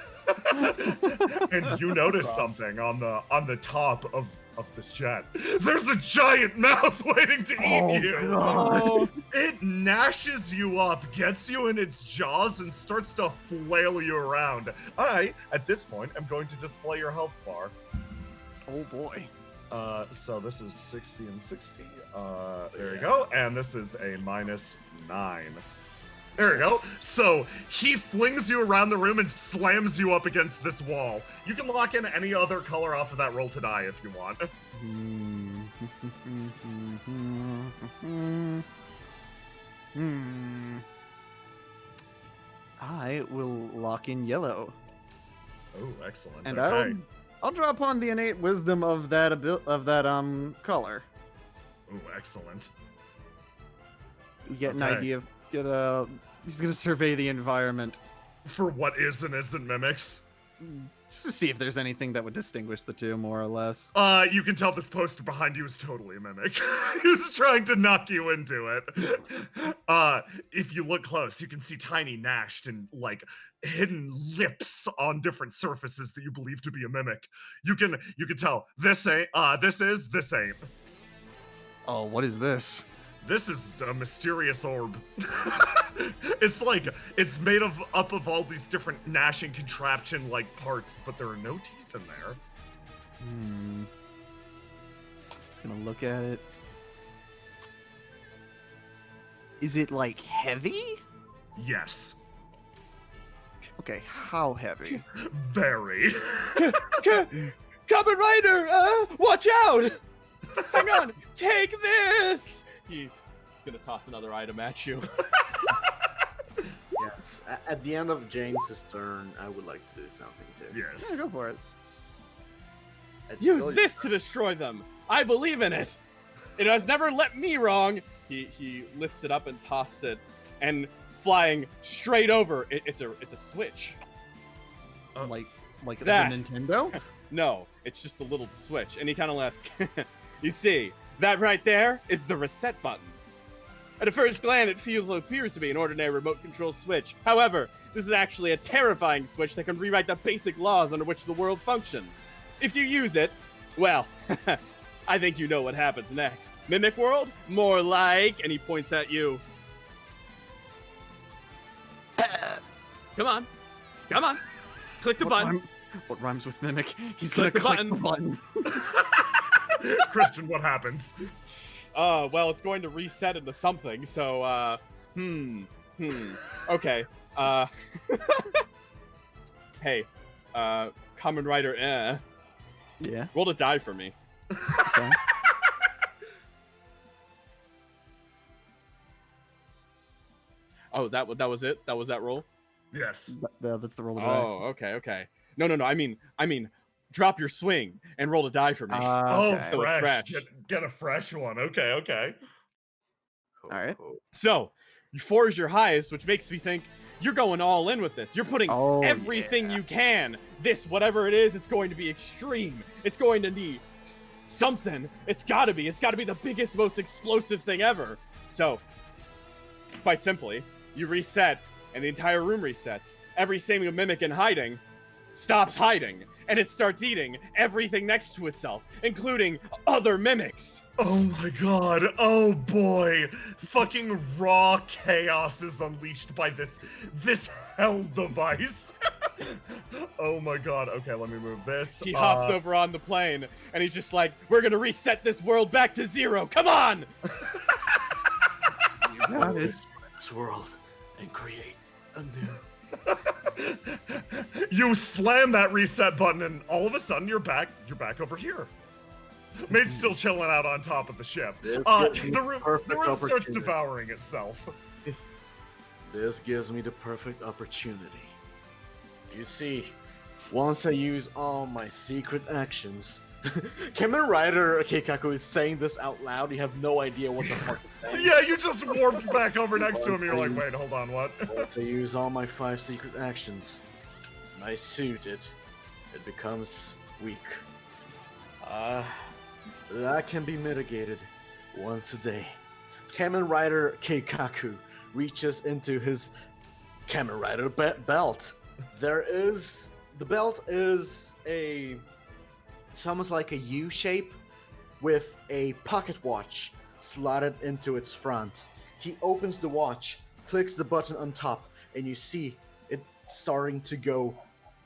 And you notice something on the top of this jet. There's a giant mouth waiting to eat you. God. It gnashes you up, gets you in its jaws, and starts to flail you around. At this point, I'm going to display your health bar. Oh boy. So this is 60 and 60. There you go. And this is a -9. There you go. So he flings you around the room and slams you up against this wall. You can lock in any other color off of that roll to die if you want. I will lock in yellow. Oh, excellent. And okay. I'll draw upon the innate wisdom of that color. Oh, excellent. You get an Okay. idea of he's gonna survey the environment For what is and isn't mimics. just to see if there's anything that would distinguish the two, more or less. You can tell this poster behind you is totally a mimic. He was trying to knock you into it. If you look close, you can see tiny gnashed and like hidden lips on different surfaces that you believe to be a mimic. You can tell this ain't this ain't. Oh, what is this? This is a mysterious orb. It's made up of all these different gnashing contraption like parts, but there are no teeth in there. Just gonna look at it. Is it like heavy? Yes. Okay, how heavy? Very. Kamen Rider, watch out! Hang on, take this! He's gonna toss another item at you. Yes. At the end of James's turn, I would like to do something too. Yes. Yeah, go for it. It's Use still this to destroy them. I believe in it. It has never let me wrong. He lifts it up and tosses it, and flying straight over, it's a switch. Like that. the Nintendo? No, it's just a little switch, and he kind of laughs. You see, that right there is the reset button. At a first glance, it appears to be an ordinary remote control switch. However, this is actually a terrifying switch that can rewrite the basic laws under which the world functions. If you use it, well, I think you know what happens next. Mimic world? More like, and he points at you. Come on. Come on. Click the button. What rhymes with mimic? He's gonna click the button. Christian, what happens? Well, it's going to reset into something, so, okay, hey, Kamen Rider, Yeah? roll a die for me. Okay. Oh, that was it? That was that roll? Yes. That's the roll of Oh, okay. No, I mean, drop your swing and roll a die for me. Oh, So it's fresh. fresh. Get a fresh one. Okay. Alright. So, 4 is your highest, which makes me think you're going all in with this. You're putting everything you can. This, whatever it is, it's going to be extreme. It's going to be something. It's gotta be the biggest, most explosive thing ever. So, quite simply, you reset, and the entire room resets. Every single mimic in hiding stops hiding, and it starts eating everything next to itself, including other mimics. Oh my god. Oh boy. Fucking raw chaos is unleashed by this hell device. Oh my god. Okay, let me move this. He hops over on the plane, and he's just like, we're gonna reset this world back to 0. Come on! You got it. This world and create a new. You slam that reset button, and all of a sudden you're back over here. Mate's still chilling out on top of the ship. The room starts devouring itself. This gives me the perfect opportunity. You see, once I use all my secret actions, Kamen Rider Keikaku is saying this out loud. You have no idea what the fuck he's saying. Yeah, you just warped back over next to him. And you're like, wait, hold on, what? Once I use all my 5 secret actions, my suit it becomes weak. That can be mitigated once a day. Kamen Rider Keikaku reaches into his Kamen Rider belt. The belt is it's almost like a U shape with a pocket watch slotted into its front. He opens the watch, clicks the button on top, and you see it starting to go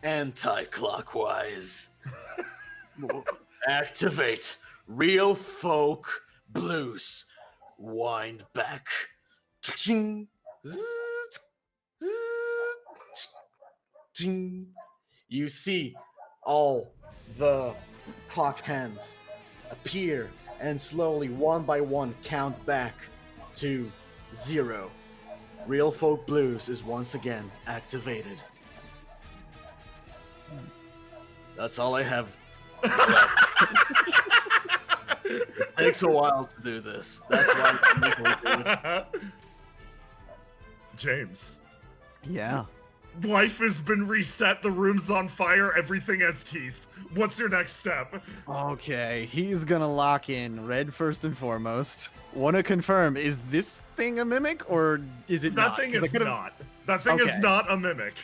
anti-clockwise. Activate real folk blues. Wind back. You see all the clock hands appear and slowly, one by one, count back to 0. Real Folk Blues is once again activated. That's all I have. It takes a while to do this. That's why I'm usually doing it. James. Yeah. Life has been reset, the room's on fire, everything has teeth. What's your next step? Okay, he's gonna lock in Red first and foremost. Want to confirm, is this thing a mimic or is it That not? thing 'Cause I is could've- not. That thing is Okay. not a mimic.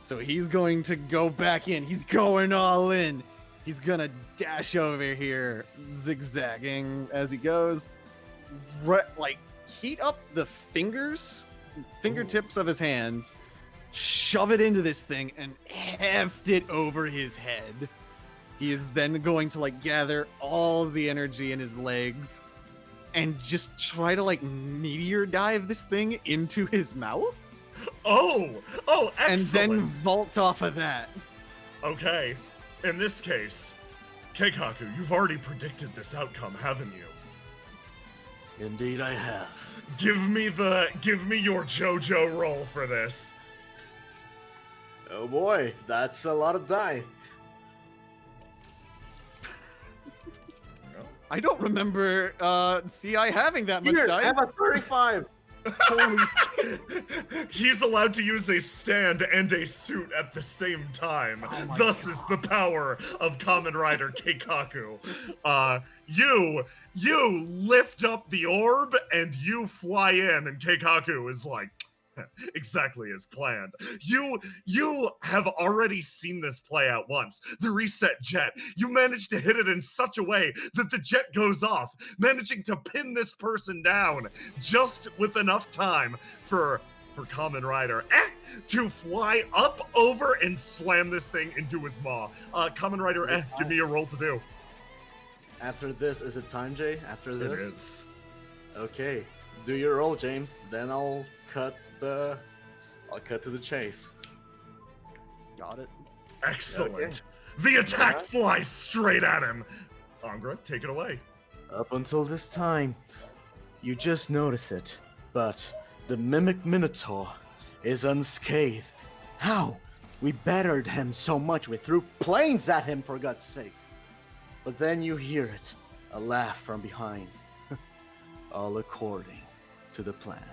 So he's going to go back in. He's going all in. He's gonna dash over here, zigzagging as he goes. Like, heat up the fingertips of his hands, shove it into this thing, and heft it over his head. He is then going to, like, gather all the energy in his legs and just try to, like, meteor dive this thing into his mouth. Oh, excellent. And then vault off of that. Okay, in this case, Keikaku, you've already predicted this outcome, haven't you? Indeed, I have. Give me your JoJo roll for this. Oh boy, that's a lot of die. I don't remember CI having that much Here, die. I have a 35. Holy He's allowed to use a stand and a suit at the same time. Thus is the power of Kamen Rider Keikaku. You lift up the orb and you fly in, and Keikaku is like, exactly as planned. You have already seen this play out once. The reset jet. You managed to hit it in such a way that the jet goes off, managing to pin this person down just with enough time for Kamen Rider to fly up over and slam this thing into his maw. Kamen Rider, give me a roll to do. After this, is it time, Jay? After this? It is. Okay, do your roll, James. Then I'll cut to the chase. Got it. Excellent. Okay. The attack flies straight at him. Angra, take it away. Up until this time, you just notice it, but the Mimic Minotaur is unscathed. How? We battered him so much we threw planes at him, for God's sake. But then you hear it, a laugh from behind. All according to the plan.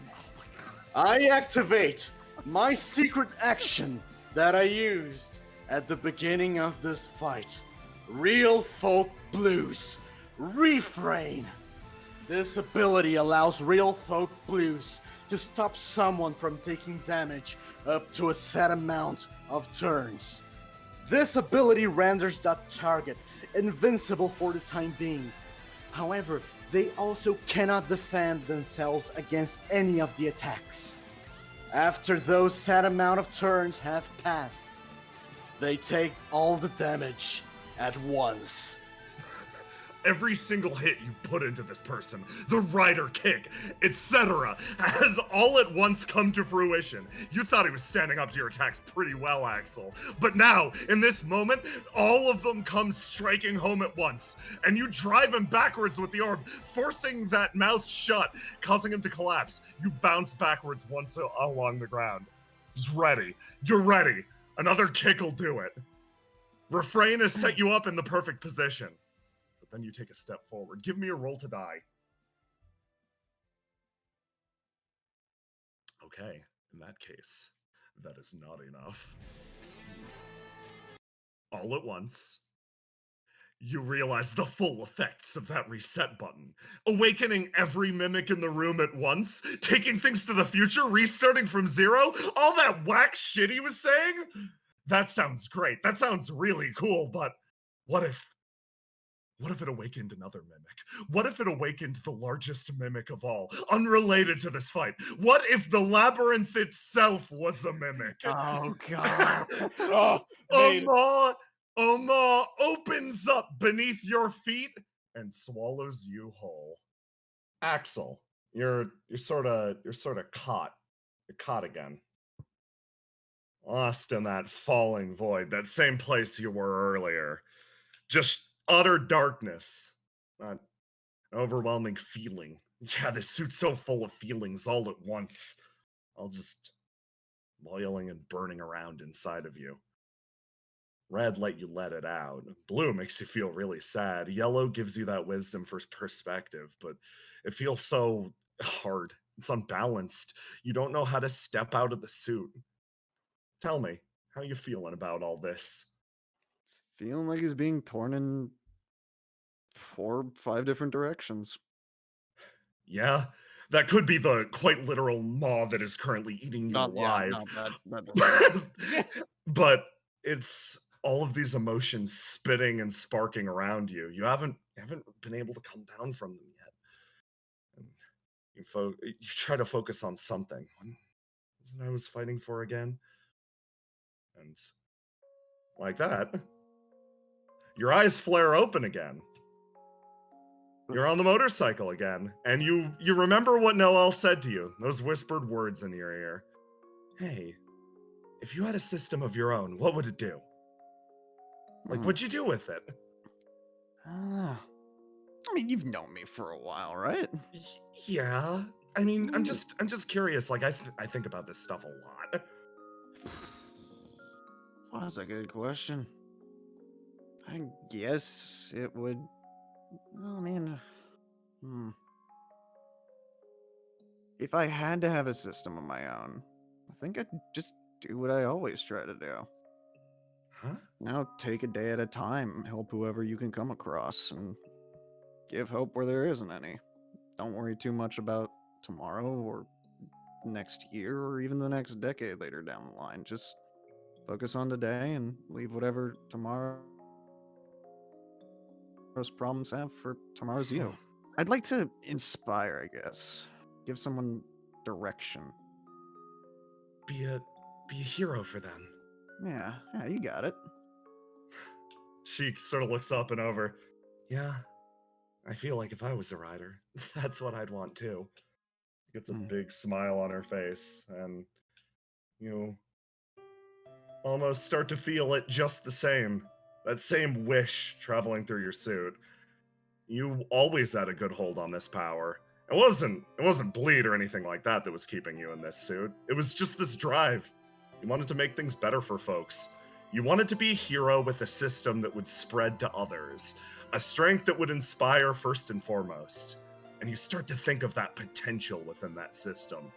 I activate my secret action that I used at the beginning of this fight. Real Folk Blues. Refrain. This ability allows Real Folk Blues to stop someone from taking damage up to a set amount of turns. This ability renders that target invincible for the time being. However, they also cannot defend themselves against any of the attacks. After those set amount of turns have passed, they take all the damage at once. Every single hit you put into this person, the rider kick, etc., has all at once come to fruition. You thought he was standing up to your attacks pretty well, Axel. But now, in this moment, all of them come striking home at once. And you drive him backwards with the orb, forcing that mouth shut, causing him to collapse. You bounce backwards once along the ground. Just ready. You're ready. Another kick will do it. Refrain has set you up in the perfect position. Then you take a step forward. Give me a roll to die. Okay, in that case, that is not enough. All at once, you realize the full effects of that reset button. Awakening every mimic in the room at once, taking things to the future, restarting from zero, all that whack shit he was saying? That sounds great. That sounds really cool, but what if it awakened another mimic? What if it awakened the largest mimic of all, unrelated to this fight? What if the labyrinth itself was a mimic? Oh, God. Oma opens up beneath your feet and swallows you whole. Axel, you're sort of caught. You're caught again. Lost in that falling void, that same place you were earlier. Just utter darkness. An overwhelming feeling. Yeah, this suit's so full of feelings all at once. All just boiling and burning around inside of you. Red let you let it out. Blue makes you feel really sad. Yellow gives you that wisdom for perspective, but it feels so hard. It's unbalanced. You don't know how to step out of the suit. Tell me, how you feeling about all this? It's feeling like he's being torn in 4, 5 different directions. Yeah, that could be the quite literal maw that is currently eating you alive. But it's all of these emotions spitting and sparking around you. You haven't been able to come down from them yet. And you try to focus on something. What was it I was fighting for again? And like that, your eyes flare open again. You're on the motorcycle again, and you remember what Noel said to you, those whispered words in your ear. Hey, if you had a system of your own, what would it do? Like, what'd you do with it? I mean, you've known me for a while, right? Yeah. I mean, I'm just curious. Like, I think about this stuff a lot. Well, that's a good question. I guess it would. I mean, if I had to have a system of my own, I think I'd just do what I always try to do. Huh? Now take a day at a time, help whoever you can come across, and give hope where there isn't any. Don't worry too much about tomorrow or next year or even the next decade later down the line. Just focus on today and leave whatever tomorrow's problems have for tomorrow's you. I'd like to inspire, I guess. Give someone direction. Be a hero for them. Yeah, you got it. She sort of looks up and over. Yeah, I feel like if I was a rider, that's what I'd want too. Gets a big smile on her face, and you almost start to feel it just the same. That same wish traveling through your suit. You always had a good hold on this power. It wasn't bleed or anything like that was keeping you in this suit. It was just this drive. You wanted to make things better for folks. You wanted to be a hero with a system that would spread to others. A strength that would inspire first and foremost. And you start to think of that potential within that system.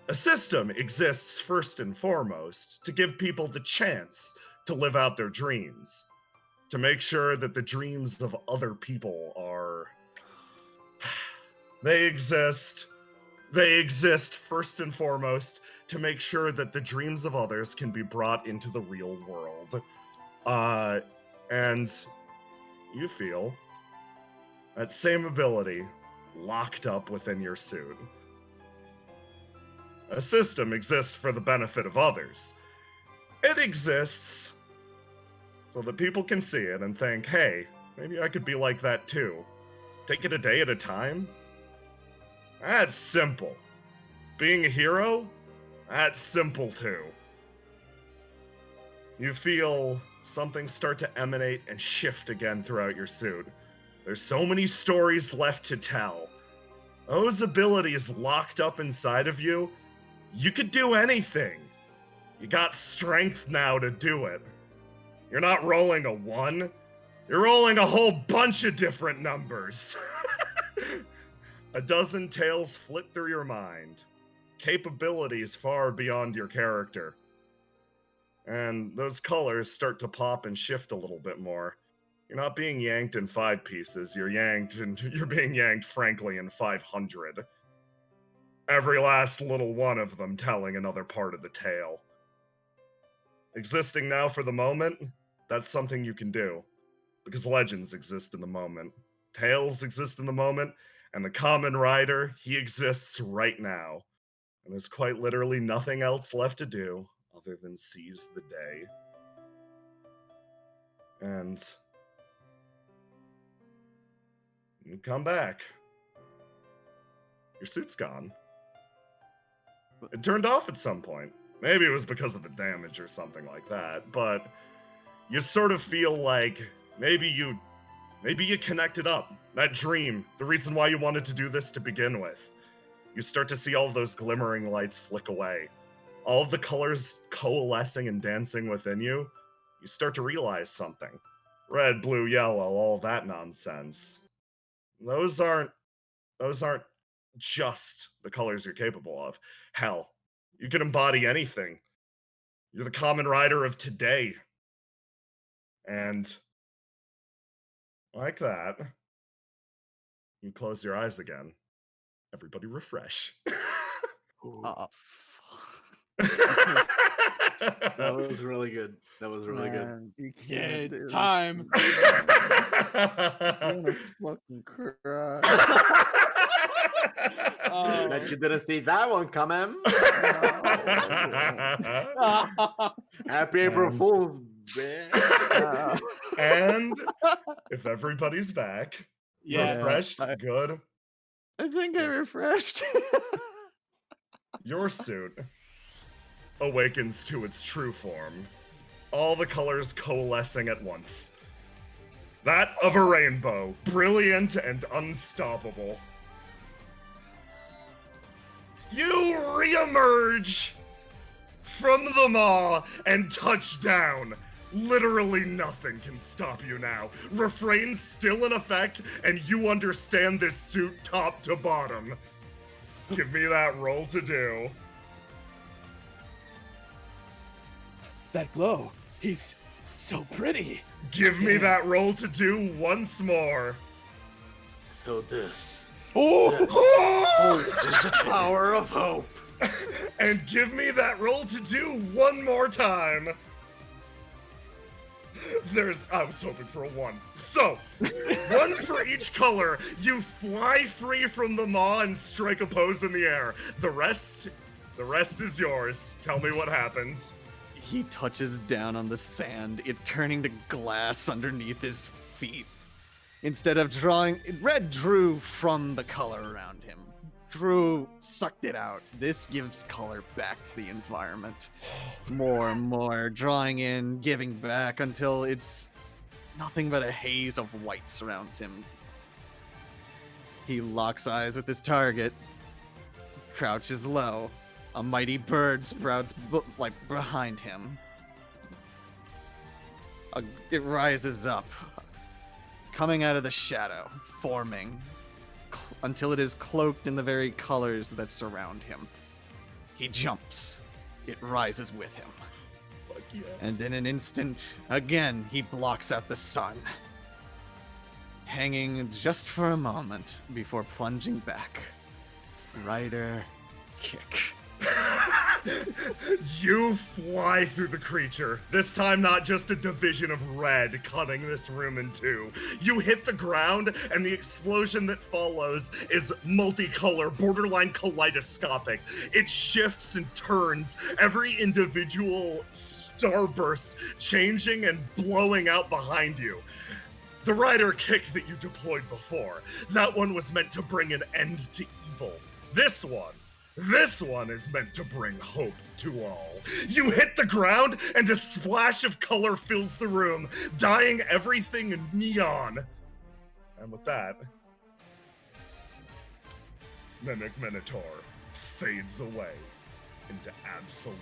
A system exists first and foremost to give people the chance to live out their dreams. To make sure that the dreams of other people are... They exist first and foremost to make sure that the dreams of others can be brought into the real world. And you feel that same ability locked up within your suit. A system exists for the benefit of others. It exists so that people can see it and think, hey, maybe I could be like that too. Take it a day at a time? That's simple. Being a hero? That's simple too. You feel something start to emanate and shift again throughout your suit. There's so many stories left to tell. Those abilities locked up inside of you, you could do anything. You got strength now to do it. You're not rolling a 1. You're rolling a whole bunch of different numbers. A dozen tales flit through your mind. Capabilities far beyond your character. And those colors start to pop and shift a little bit more. You're not being yanked in 5 pieces. You're being yanked, frankly, in 500. Every last little one of them telling another part of the tale. Existing now for the moment, that's something you can do. Because legends exist in the moment. Tales exist in the moment. And the Kamen Rider, he exists right now. And there's quite literally nothing else left to do other than seize the day. And you come back. Your suit's gone. It turned off at some point. Maybe it was because of the damage or something like that, but you sort of feel like maybe you Maybe you connected up. That dream, the reason why you wanted to do this to begin with. You start to see all of those glimmering lights flick away. All of the colors coalescing and dancing within you. You start to realize something. Red, blue, yellow, all that nonsense. Those aren't just the colors you're capable of. Hell, you can embody anything. You're the Kamen Rider of today. And like that, you close your eyes again. Everybody refresh. Oh, That was really good. That was really good. Yeah, it's time. I'm gonna fucking cry. Bet you didn't see that one coming. Happy April Fool's, bitch. And if everybody's back, refreshed, good. I think I refreshed. Your suit awakens to its true form. All the colors coalescing at once. That of a rainbow, brilliant and unstoppable. You reemerge from the maw and touch down. Literally nothing can stop you now. Refrain still in effect, and you understand this suit top to bottom. Give me that roll to do. That glow. He's so pretty. Give me that roll to do once more. So this. Oh! Is the power of hope. And give me that roll to do one more time. I was hoping for a 1. So, 1 for each color. You fly free from the maw and strike a pose in the air. The rest is yours. Tell me what happens. He touches down on the sand, it turning to glass underneath his feet. Instead of drawing, Red drew from the color around him. Drew sucked it out. This gives color back to the environment. More and more, drawing in, giving back until it's nothing but a haze of white surrounds him. He locks eyes with his target, crouches low. A mighty bird sprouts behind him. It rises up, coming out of the shadow, forming, until it is cloaked in the very colors that surround him. He jumps. It rises with him. Fuck yes. And in an instant, again, he blocks out the sun, hanging just for a moment before plunging back. Rider kick. You fly through the creature, this time not just a division of red cutting this room in two. You hit the ground, and the explosion that follows is multicolor, borderline kaleidoscopic. It shifts and turns, every individual starburst changing and blowing out behind you. The rider kick that you deployed before, that one was meant to bring an end to evil. This one is meant to bring hope to all. You hit the ground, and a splash of color fills the room, dyeing everything in neon. And with that, Mimic Minotaur fades away into absolute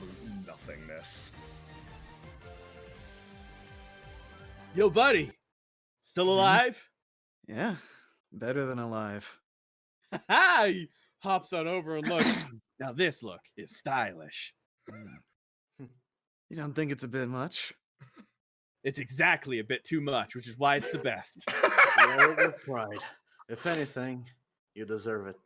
nothingness. Yo, buddy. Still alive? Yeah, better than alive. Ha! He hops on over and looks. Now this look is stylish. You don't think it's a bit much? It's exactly a bit too much, which is why it's the best. With pride. If anything, you deserve it.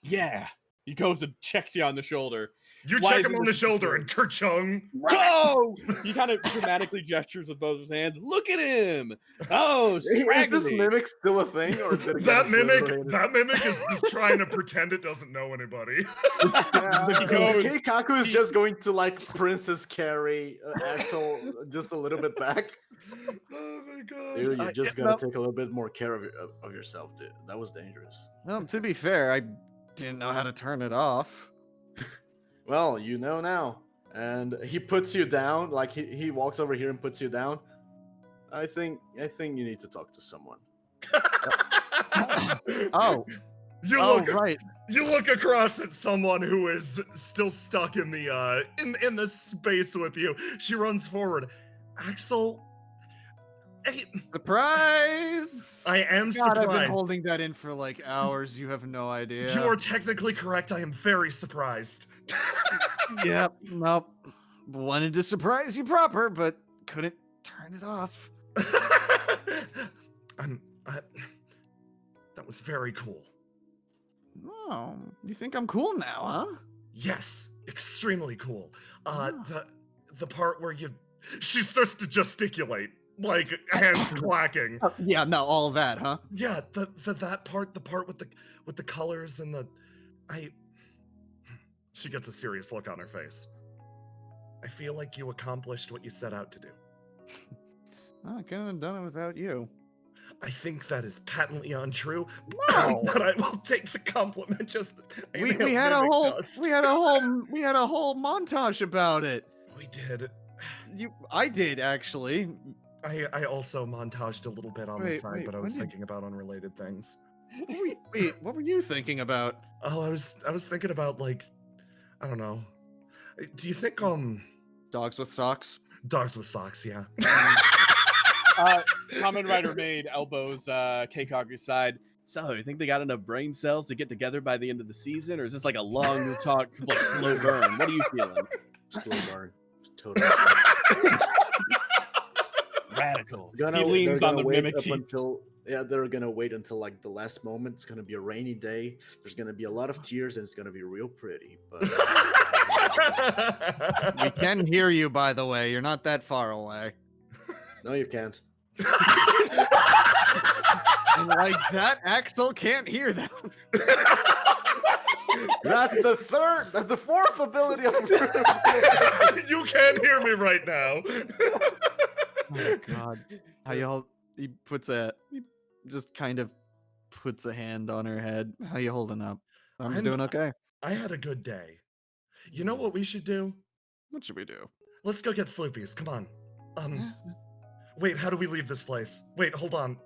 Yeah. He goes and checks you on the shoulder. You check him on the shoulder and kerchung. Oh! He kind of dramatically gestures with both his hands. Look at him! Oh, Is this mimic still a thing? Or did it that mimic is just trying to pretend it doesn't know anybody. Keikaku is just going to like Princess Carrie Axel just a little bit back. Oh my god. Dude, you just gotta take a little bit more care of yourself, dude. That was dangerous. Well, to be fair, I didn't know how to turn it off. Well, you know now. And he puts you down, like he walks over here and puts you down. I think you need to talk to someone. Oh. Right. You look across at someone who is still stuck in the in the space with you. She runs forward. Axel. Hey. Surprise! I am God, surprised. I've been holding that in for like hours. You have no idea. You are technically correct. I am very surprised. Yep. Nope. Wanted to surprise you proper, but couldn't turn it off. That was very cool. Oh, you think I'm cool now, huh? Yes, extremely cool. The part where she starts to gesticulate, like hands clacking. Yeah, no, all of that, huh? Yeah, that part, the part with the colors and she gets a serious look on her face. I feel like you accomplished what you set out to do. I couldn't have done it without you. I think that is patently untrue. Wow. But I will take the compliment. Just we had a whole montage about it. We did. I did actually. I also montaged a little bit on the side, but I was thinking about unrelated things. Wait, what were you thinking about? Oh, I was thinking about, like, I don't know. Do you think dogs with socks? Dogs with socks, yeah. Kamen Rider made elbows Keikaku's side. So, you think they got enough brain cells to get together by the end of the season, or is this like a long talk, like slow burn? What are you feeling? Slow burn, totally. Radical. He leans on the mimic teeth. They're gonna wait until like the last moment. It's gonna be a rainy day. There's gonna be a lot of tears, and it's gonna be real pretty. But we can hear you, by the way. You're not that far away. No, you can't. And like that, Axel can't hear them. That's the fourth ability of You can't hear me right now. Oh God. He just kind of puts a hand on her head. How you holding up? I'm doing okay. I had a good day. You know what we should do? What should we do? Let's go get Sloopies. Come on. Wait, how do we leave this place? Wait, hold on.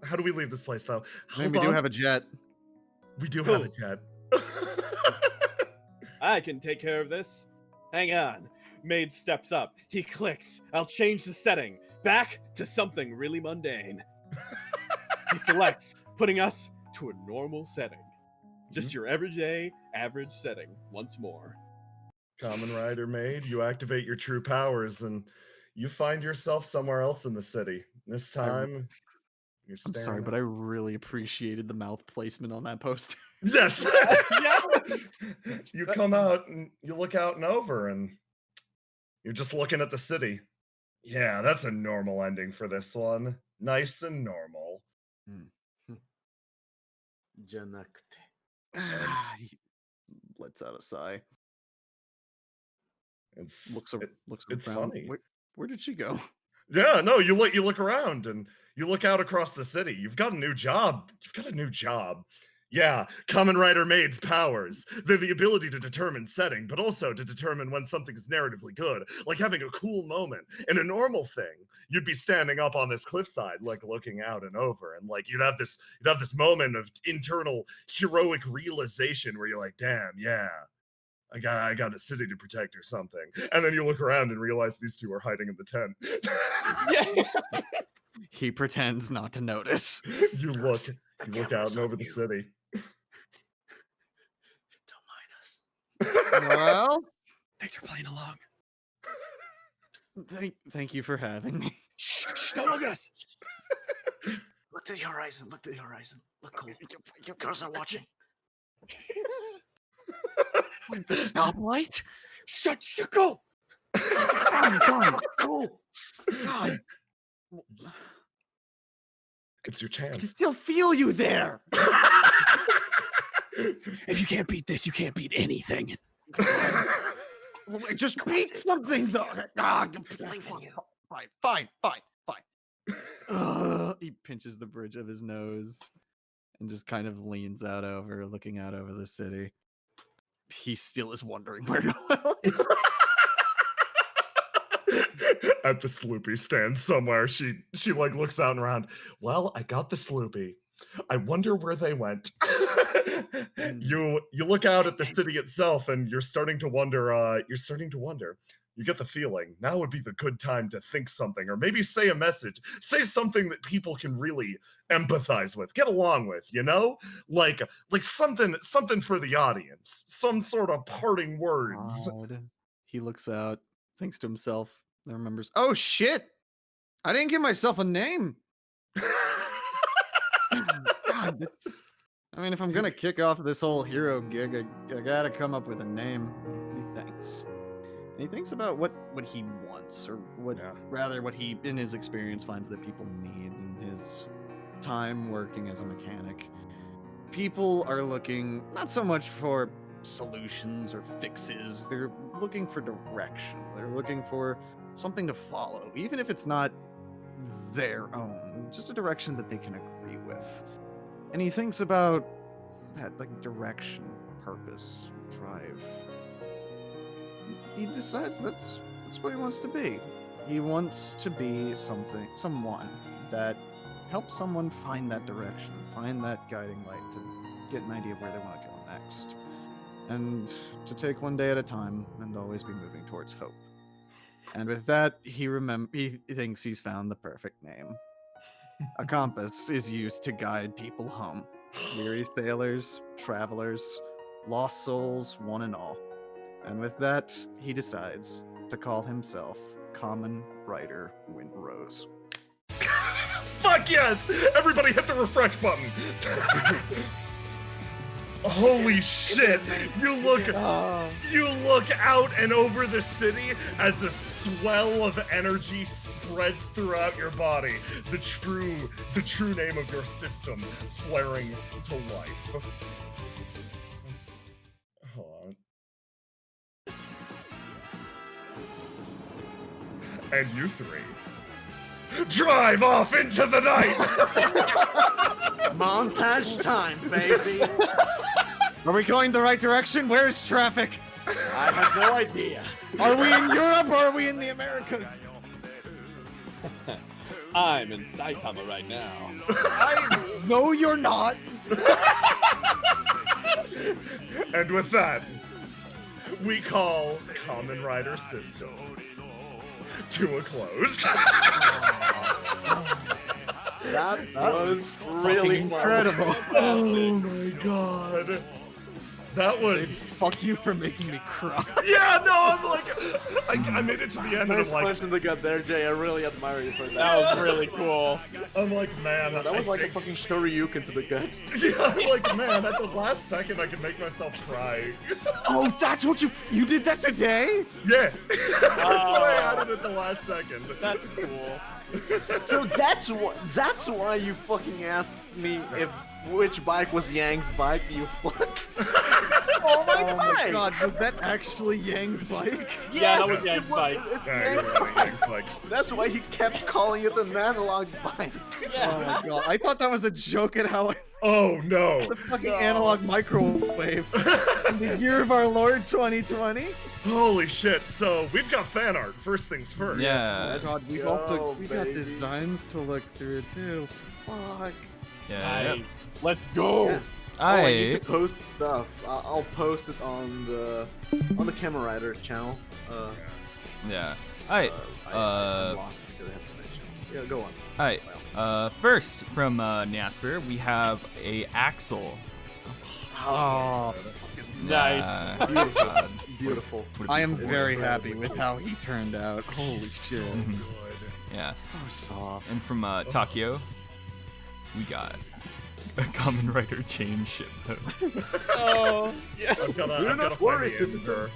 How do we leave this place, though? We do have a jet. We do have a jet. I can take care of this. Hang on. Maid steps up. He clicks. I'll change the setting. Back to something really mundane. He selects, putting us to a normal setting. Just your everyday, average setting once more. Kamen Rider Maid, you activate your true powers and you find yourself somewhere else in the city. This time, you're staring. I'm sorry, but I really appreciated the mouth placement on that poster. Yes! You come out and you look out and over and you're just looking at the city. Yeah, that's a normal ending for this one. Nice and normal. He lets out a sigh. It's around. funny. Where did she go? Yeah, no, you look around and you look out across the city. You've got a new job. Yeah, Kamen Rider Maid's powers. They're the ability to determine setting, but also to determine when something is narratively good, like having a cool moment. In a normal thing, you'd be standing up on this cliffside, like looking out and over, and like you'd have this moment of internal heroic realization where you're like, damn, yeah, I got a city to protect or something. And then you look around and realize these two are hiding in the tent. Yeah. He pretends not to notice. You look out and over the city. Don't mind us. Well, thanks for playing along. Thank you for having me. Shh, don't look at us. Look to the horizon. Look cool. Girls are watching. Wait, the stoplight? Shut, go. Fine. Cool. God. It's your I can chance. still feel you there. If you can't beat this, you can't beat anything. Just beat something, though. Fine. He pinches the bridge of his nose and just kind of leans out over, looking out over the city. He still is wondering where Noel is. At the Sloopy stand somewhere, she like looks out and around. Well, I got the Sloopy. I wonder where they went. You look out at the city itself, and you're starting to wonder. You get the feeling now would be the good time to think something, or maybe say a message, say something that people can really empathize with, get along with, you know, like something for the audience, some sort of parting words. God. He looks out, thinks to himself, and remembers, oh shit, I didn't give myself a name. God, I mean, if I'm gonna kick off this whole hero gig, I gotta come up with a name. He thinks. And he thinks about what he wants, or rather what he, in his experience, finds that people need in his time working as a mechanic. People are looking not so much for solutions or fixes, they're looking for direction. They're looking for something to follow, even if it's not their own, just a direction that they can agree with. And he thinks about that, like, direction, purpose, drive. He decides that's what he wants to be. He wants to be someone that helps someone find that direction, find that guiding light to get an idea of where they want to go next. And to take one day at a time and always be moving towards hope. And with that, he thinks he's found the perfect name. A compass is used to guide people home. Weary sailors, travelers, lost souls, one and all. And with that, he decides to call himself Kamen Rider Windrose. Fuck yes! Everybody hit the refresh button! Holy shit! You look out and over the city as a swell of energy spreads throughout your body. The true name of your system flaring to life. Hold on. And you three drive off into the night! Montage time, baby! Are we going the right direction? Where's traffic? I have no idea. Are we in Europe or are we in the Americas? I'm in Saitama right now. No, you're not. And with that, we call Kamen Rider SYSTEM to a close. That was really incredible. Oh my god. That was... Fuck you for making me cry. Yeah, no, I'm like... I made it to the end and Nice I'm like... punch in the gut there, Jay. I really admire you for that. That was really cool. I'm like, man... That was like a fucking Shoryuken to the gut. Yeah, I'm like, man, at the last second I could make myself cry. Oh, that's what you did that today? Yeah. That's why I added at the last second. That's cool. So that's why you fucking asked me which bike was Yang's bike, you fuck. That's all my bike. Oh my god, was that actually Yang's bike? Yes, Yeah, that was Yang's bike. It's Yeah, Yang's bike. That's why he kept calling it an analog bike. Yeah. Oh my god, I thought that was a joke at how Oh no. the fucking analog microwave in the year of our Lord 2020. Holy shit, so we've got fan art, first things first. Yeah. Oh god, we got designs to look through too. Fuck. Yeah. Nice. Let's go. Yes. I need to post stuff. I'll post it on the Kamen Rider channel. Yeah. I'm lost because I have dimensions. Yeah, go on. Alright. First from Nasper, we have a Axel. Oh, Nice. Beautiful. Beautiful. I am very happy with how he turned out. Holy shit. Yeah. So soft. And from Takio, we got a Kamen Rider chain ship post. Oh, yeah. I've got to find the Imgur.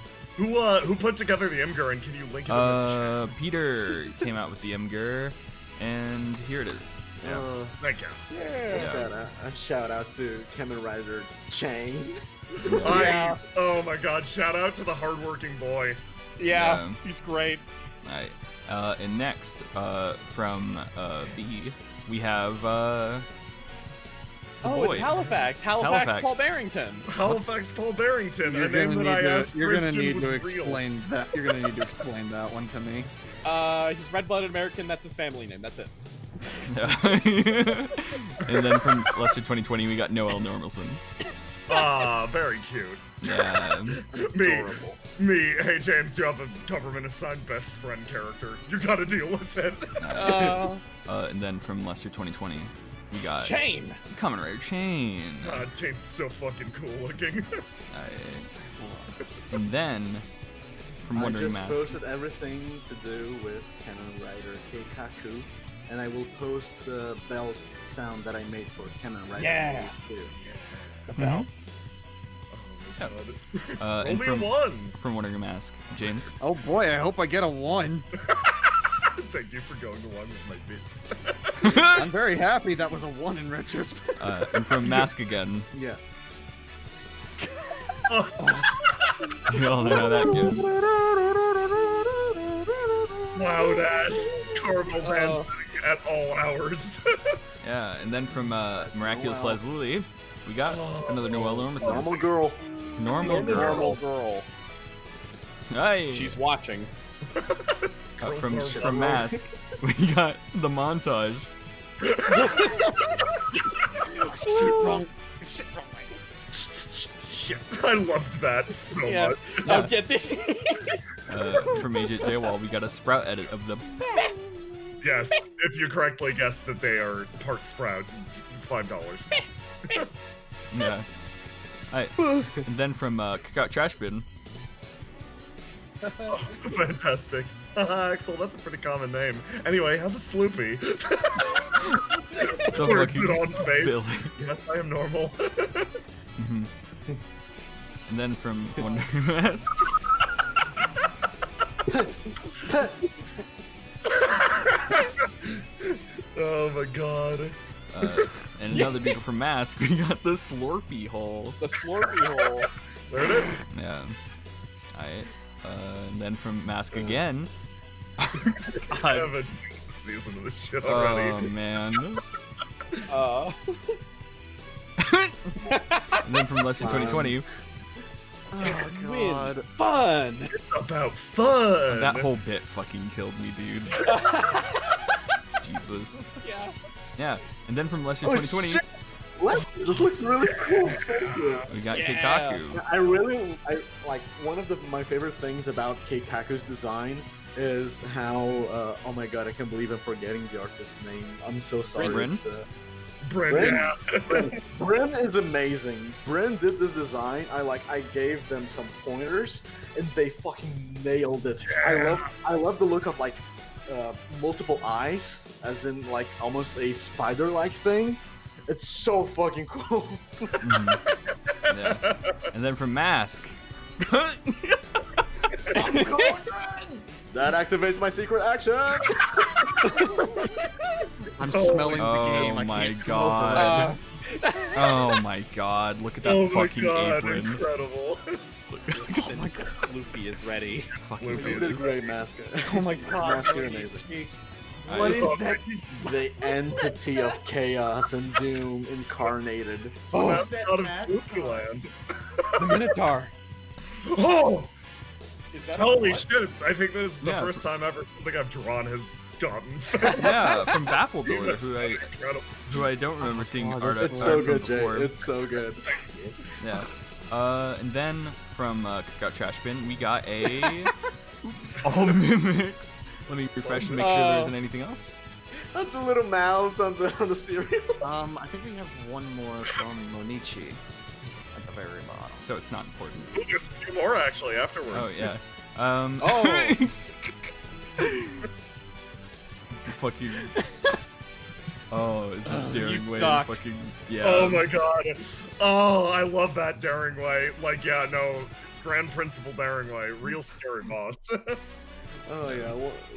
Who put together the Imgur, and can you link it in this chat? Peter came out with the Imgur, and here it is. Yeah. Thank you. Yeah. A shout out to Kamen Rider Chain. Yeah. Oh my god, shout out to the hardworking boy. Yeah, he's great. Alright. And next, from B, we have Oh, it's Halifax. Halifax Paul Barrington. Halifax Paul Barrington. You're a name that I asked You're gonna Christian need to was real. explain that. You're gonna need to explain that one to me. He's red-blooded American. That's his family name. That's it. And then from Lester 2020, we got Noel Normalson. Ah, very cute. Yeah. Me. Hey, James, you have a government-assigned best friend character. You gotta deal with it. And then from Lester 2020, we got Chain. Kamen Rider Chain. God, Chain's so fucking cool looking. And then from Wondering I just Mask. posted everything to do with Kamen Rider Keikaku, and I will post the belt sound that I made for Kamen Rider. Yeah. too. The belts. And Only a 1. From Wondering Mask, James. Oh boy, I hope I get a 1. Thank you for going to 1 with my bits. I'm very happy that was a 1 in retrospect. And from Mask again. Yeah. You all know how that goes. Loud ass caramel dancing at all hours. Yeah, and then from Miraculous Lazuli, we got another Noelle Normalson. Normal girl. Normal girl. Hey. She's watching. From Mask, we got the montage. Shit, I loved that so much. I'll get this. From Agent J-Wall, we got a Sprout edit of the. Yes, if you correctly guess that they are part Sprout, $5. Yeah. Alright. And then from Cookout Trash Bin. Oh, fantastic. Axel, that's a pretty common name. Anyway, have a Sloopy. The Words fucking it on face. Billy. Yes, I am normal. And then from Wondering Mask. Oh my god. And another beetle from Mask, we got the Slurpee hole. The Slurpee hole. There it is. Yeah. Alright. And then from Mask again. I haven't season of this shit already. Oh man. And then from Lester 2020. Oh god. Fun. It's about fun. That whole bit fucking killed me, dude. Jesus. Yeah. Yeah. And then from Lester 2020. Shit. What? This looks really cool. We got Keikaku. I like one of my favorite things about Keikaku's design is how oh my god, I can't believe I'm forgetting the artist's name. I'm so sorry. Bryn? Bryn. Bryn is amazing. Bryn did this design. I gave them some pointers and they fucking nailed it. Yeah. I love the look of like multiple eyes, as in like almost a spider-like thing. It's so fucking cool. Yeah. And then from Mask. That activates my secret action. I'm smelling the game. Oh I my can't god. Oh my god. Look at that Oh my fucking god, apron. incredible. Oh my god. Sloopy is ready. Fucking Loopy You did a great, Mask. Oh my god. Mask, you're amazing. What is that? The entity of chaos and doom incarnated. Oh, What's that's that out of mascot? Spooky Land. The Minotaur. Oh! Is that Holy what? shit, I think this is the Yeah. first time ever something I've drawn has gotten. Yeah, from Baffledore, Incredible. who I don't remember seeing God, art It's art so from good, Jay. before. It's so good. Yeah. And then from Cookout Trash Bin, we got a all mimics. Let me refresh and make sure there isn't anything else. That's the little mouths on the cereal. I think we have one more from Monichi at the very bottom. So it's not important. Ooh, there's a few more actually afterwards. Oh yeah. Fucking. Oh, is this Daring You Way? suck. Fucking yeah. Oh my god. Oh, I love that Daring Way. Like, yeah, no. Grand Principal Daring Way. Real scary boss. Oh yeah,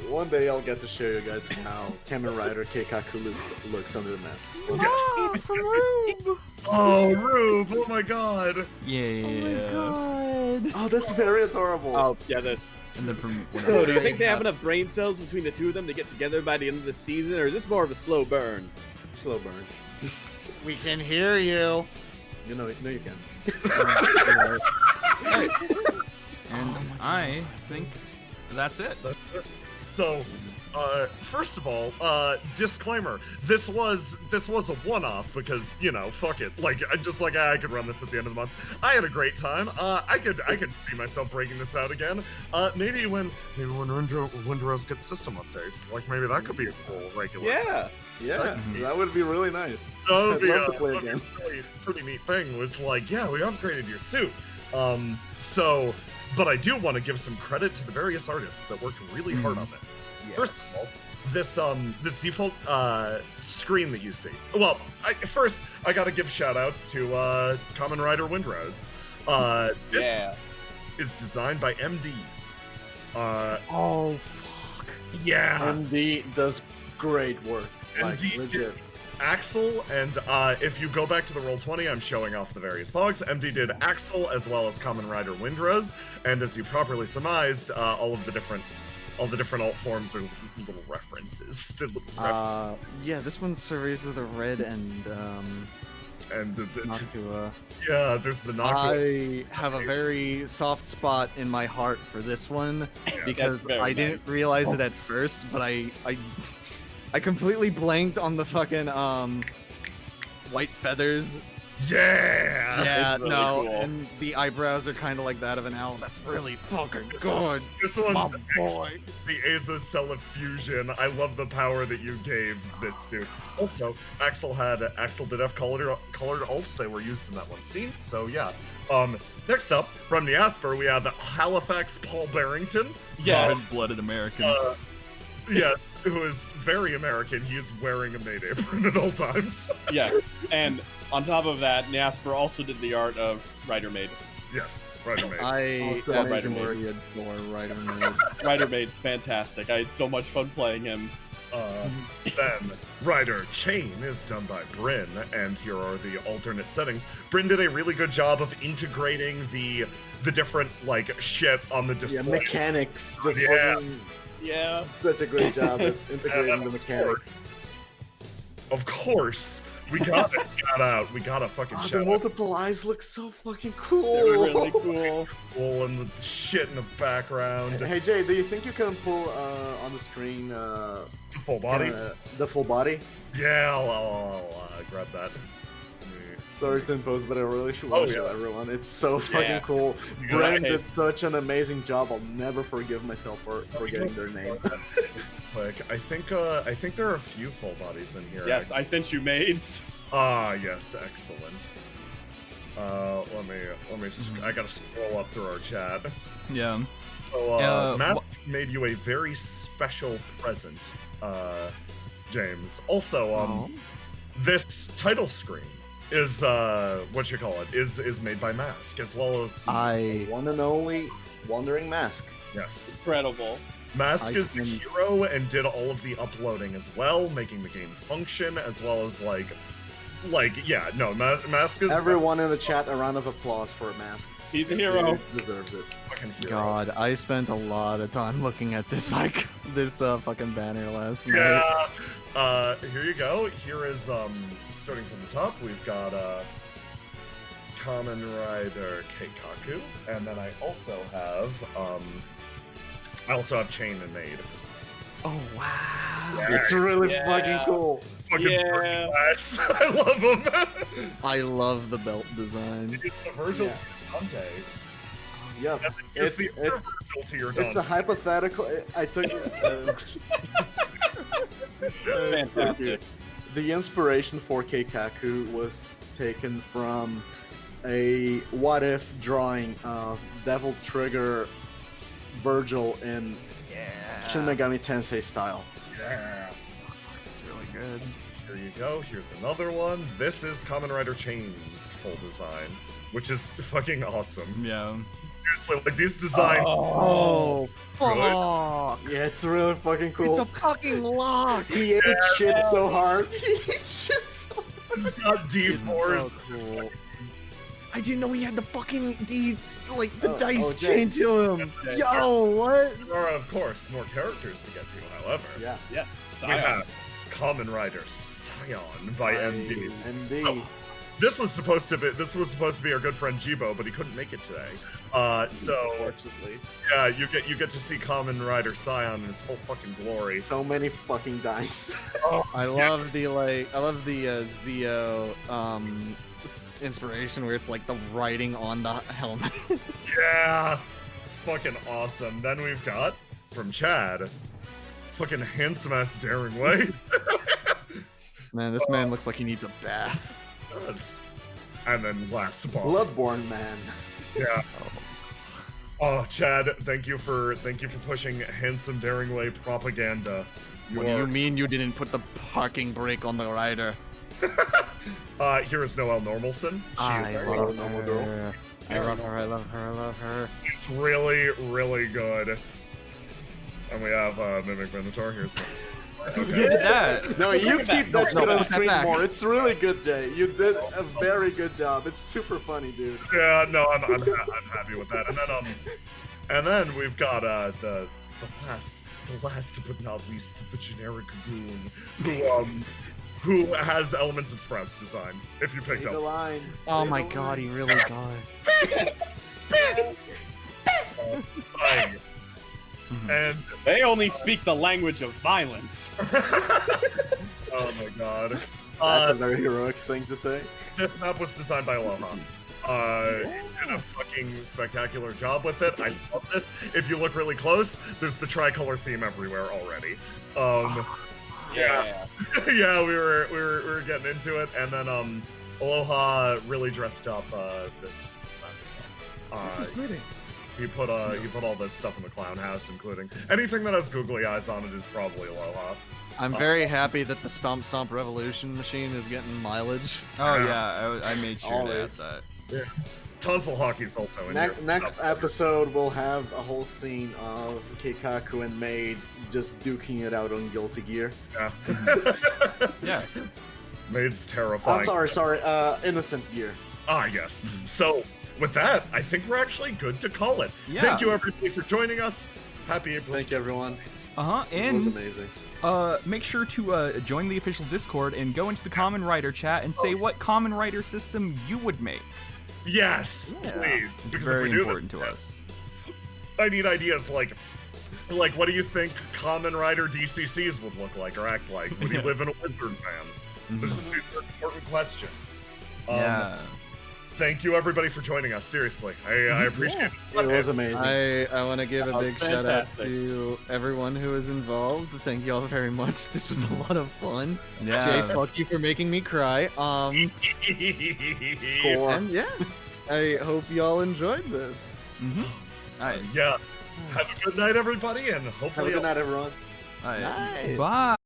one day I'll get to show you guys how Kamen Rider Keikaku looks under the mask. Yes. from Rube. Oh, Rube. Oh my god. Yeah. Oh, that's very adorable. Oh, yeah, this. And then from. So, do you think they have enough brain cells between the two of them to get together by the end of the season, or is this more of a slow burn? Slow burn. We can hear you. You know, no, you can. Right. And I think that's it. So, first of all, disclaimer: this was a one-off because, you know, fuck it. Like, I could run this at the end of the month. I had a great time. I could see myself breaking this out again. Maybe when Windows gets system updates, like maybe that could be a cool regular. Yeah, that would be really nice. That would be I'd love a to play again. pretty neat thing. Was like, yeah, we upgraded your suit. But I do want to give some credit to the various artists that worked really hard on it. Yes. First of all, this default screen that you see. Well, first I gotta give shout outs to Kamen Rider Windrose. This is designed by MD. Oh fuck. Yeah. MD does great work. Like, MD legit. Axel, and if you go back to the Roll20, I'm showing off the various pogs. MD did Axel as well as Kamen Rider Windrose, and as you properly surmised, all the different alt forms are little references. Yeah, this one's Cerise of the Red and it's Noctua. Yeah, there's the Noctua. I have a very soft spot in my heart for this one because I didn't realize it at first, but I completely blanked on the fucking white feathers. Yeah, really cool. And the eyebrows are kind of like that of an owl. That's really fucking good. This one's my boy. The Azocellular fusion. I love the power that you gave this suit. Also, Axel did have colored alts. They were used in that one scene. So yeah. Next up, from the Asper, we have Halifax Paul Barrington. Yes, blooded American. Yeah, who is very American. He is wearing a maid apron at all times. Yes, and on top of that, Nasper also did the art of Rider Maid. Yes, Rider Maid. I absolutely adore Rider Maid. Rider Maid's fantastic. I had so much fun playing him. Then Rider Chain is done by Bryn, and here are the alternate settings. Bryn did a really good job of integrating the different like shit on the display. Yeah, mechanics. Just yeah, such a great job at integrating the mechanics. Of course, we got it. We got a fucking shout The out. multiple eyes look so fucking cool. They're really cool. Cool, and the shit in the background. Hey Jay, do you think you can pull on the screen The full body? The full body? Yeah, I'll grab that. Sorry it's in post, but I really should watch it, everyone. It's so fucking cool. Brand did such an amazing job. I'll never forgive myself for forgetting their name. Quick, I think there are a few full bodies in here. Yes, I sent you maids. Yes, excellent. Let me. I gotta scroll up through our chat. Yeah. So, Matt made you a very special present, James. Also, this title screen is is made by Mask, as well as the one and only Wandering Mask. Yes, incredible. Mask is the hero and did all of the uploading as well, making the game function, as well as Mask is everyone in the chat. A round of applause for Mask. He's a hero. He deserves it. God, I spent a lot of time looking at this fucking banner last night. Yeah. Here you go. Here is starting from the top, we've got Kamen Rider Keikaku, and then I also have Chain and Maid. Oh wow! Yeah. It's really fucking cool. Fucking class. I love them. I love the belt design. It's the Virgil Dante. Yep. It's a hypothetical. I took fantastic. The inspiration for Keikaku was taken from a what-if drawing of Devil Trigger Virgil in Shin Megami Tensei style. Yeah. That's really good. Here you go. Here's another one. This is Kamen Rider Chain's full design, which is fucking awesome. Yeah. Seriously, like these designs. Oh, fuck! Yeah, it's really fucking cool. It's a fucking lock. He ate shit so hard. He ate shit so hard. He's got D4s. So cool. I didn't know he had the fucking the dice Jay. chained to him. Yo, what? There are, of course, more characters to get to, however. Yeah. Yes. We have Kamen Rider Scion by MD. MD. Oh, this was supposed to be our good friend Jibo, but he couldn't make it today. So Unfortunately. yeah, you get to see Kamen Rider Scion in his full fucking glory. So many fucking dice. I love the Zio inspiration where it's like the writing on the helmet. Yeah, it's fucking awesome. Then we've got from Chad, fucking handsome ass daring way. Man, this man looks like he needs a bath. Yes. And then last boss, Bloodborne man. Yeah. Oh, Chad, thank you for pushing handsome daring way propaganda. What do you mean you didn't put the parking brake on the rider? Here is Noelle Normalson. I love normal her. girl. I love her. It's really, really good. And we have Mimic Minotaur. Here's one. You did that. No, you keep that shit on screen back. more. It's really good, Jay. You did a very good job. It's super funny, dude. Yeah, no, I'm happy with that. And then we've got the last but not least, the generic goon, who has elements of Sprout's design. If you picked Say up. the line. Oh Say my the god, line. he really died. And They only speak the language of violence. oh my god. That's a very heroic thing to say. This map was designed by Aloha. Did a fucking spectacular job with it. I love this. If you look really close, there's the tricolor theme everywhere already. Yeah, yeah, we were getting into it, and then Aloha really dressed up this map as well. This is pretty. He put all this stuff in the clown house, including anything that has googly eyes on it is probably Aloha. I'm very happy that the Stomp Stomp Revolution machine is getting mileage. Oh yeah, I made sure Always. to add that. Yeah. Tonsil hockey's also in here. Next episode, we'll have a whole scene of Keikaku and Maid just duking it out on Guilty Gear. Yeah. Yeah. Maid's terrifying. Sorry, Innocent Gear. Ah, yes. So, with that, I think we're actually good to call it. Yeah. Thank you, everybody, for joining us. Happy April. Thank you, everyone. And This was amazing. make sure to join the official Discord and go into the Kamen Rider chat and say what Kamen Rider system you would make. Yes, Yeah. please. It's Because very if we do important this, to us. I need ideas like what do you think Kamen Rider DCCs would look like or act like? Would you live in a wizard van? These are important questions. Yeah. Thank you, everybody, for joining us. Seriously, I appreciate It was amazing. I want to give a big shout out fantastic. to everyone who was involved. Thank y'all very much. This was a lot of fun. Yeah. Jay, fuck you for making me cry. And yeah, I hope y'all enjoyed this. Alright. Yeah. Have a good night, everybody, and Have a hopefully good night, everyone. Alright. Night. Bye.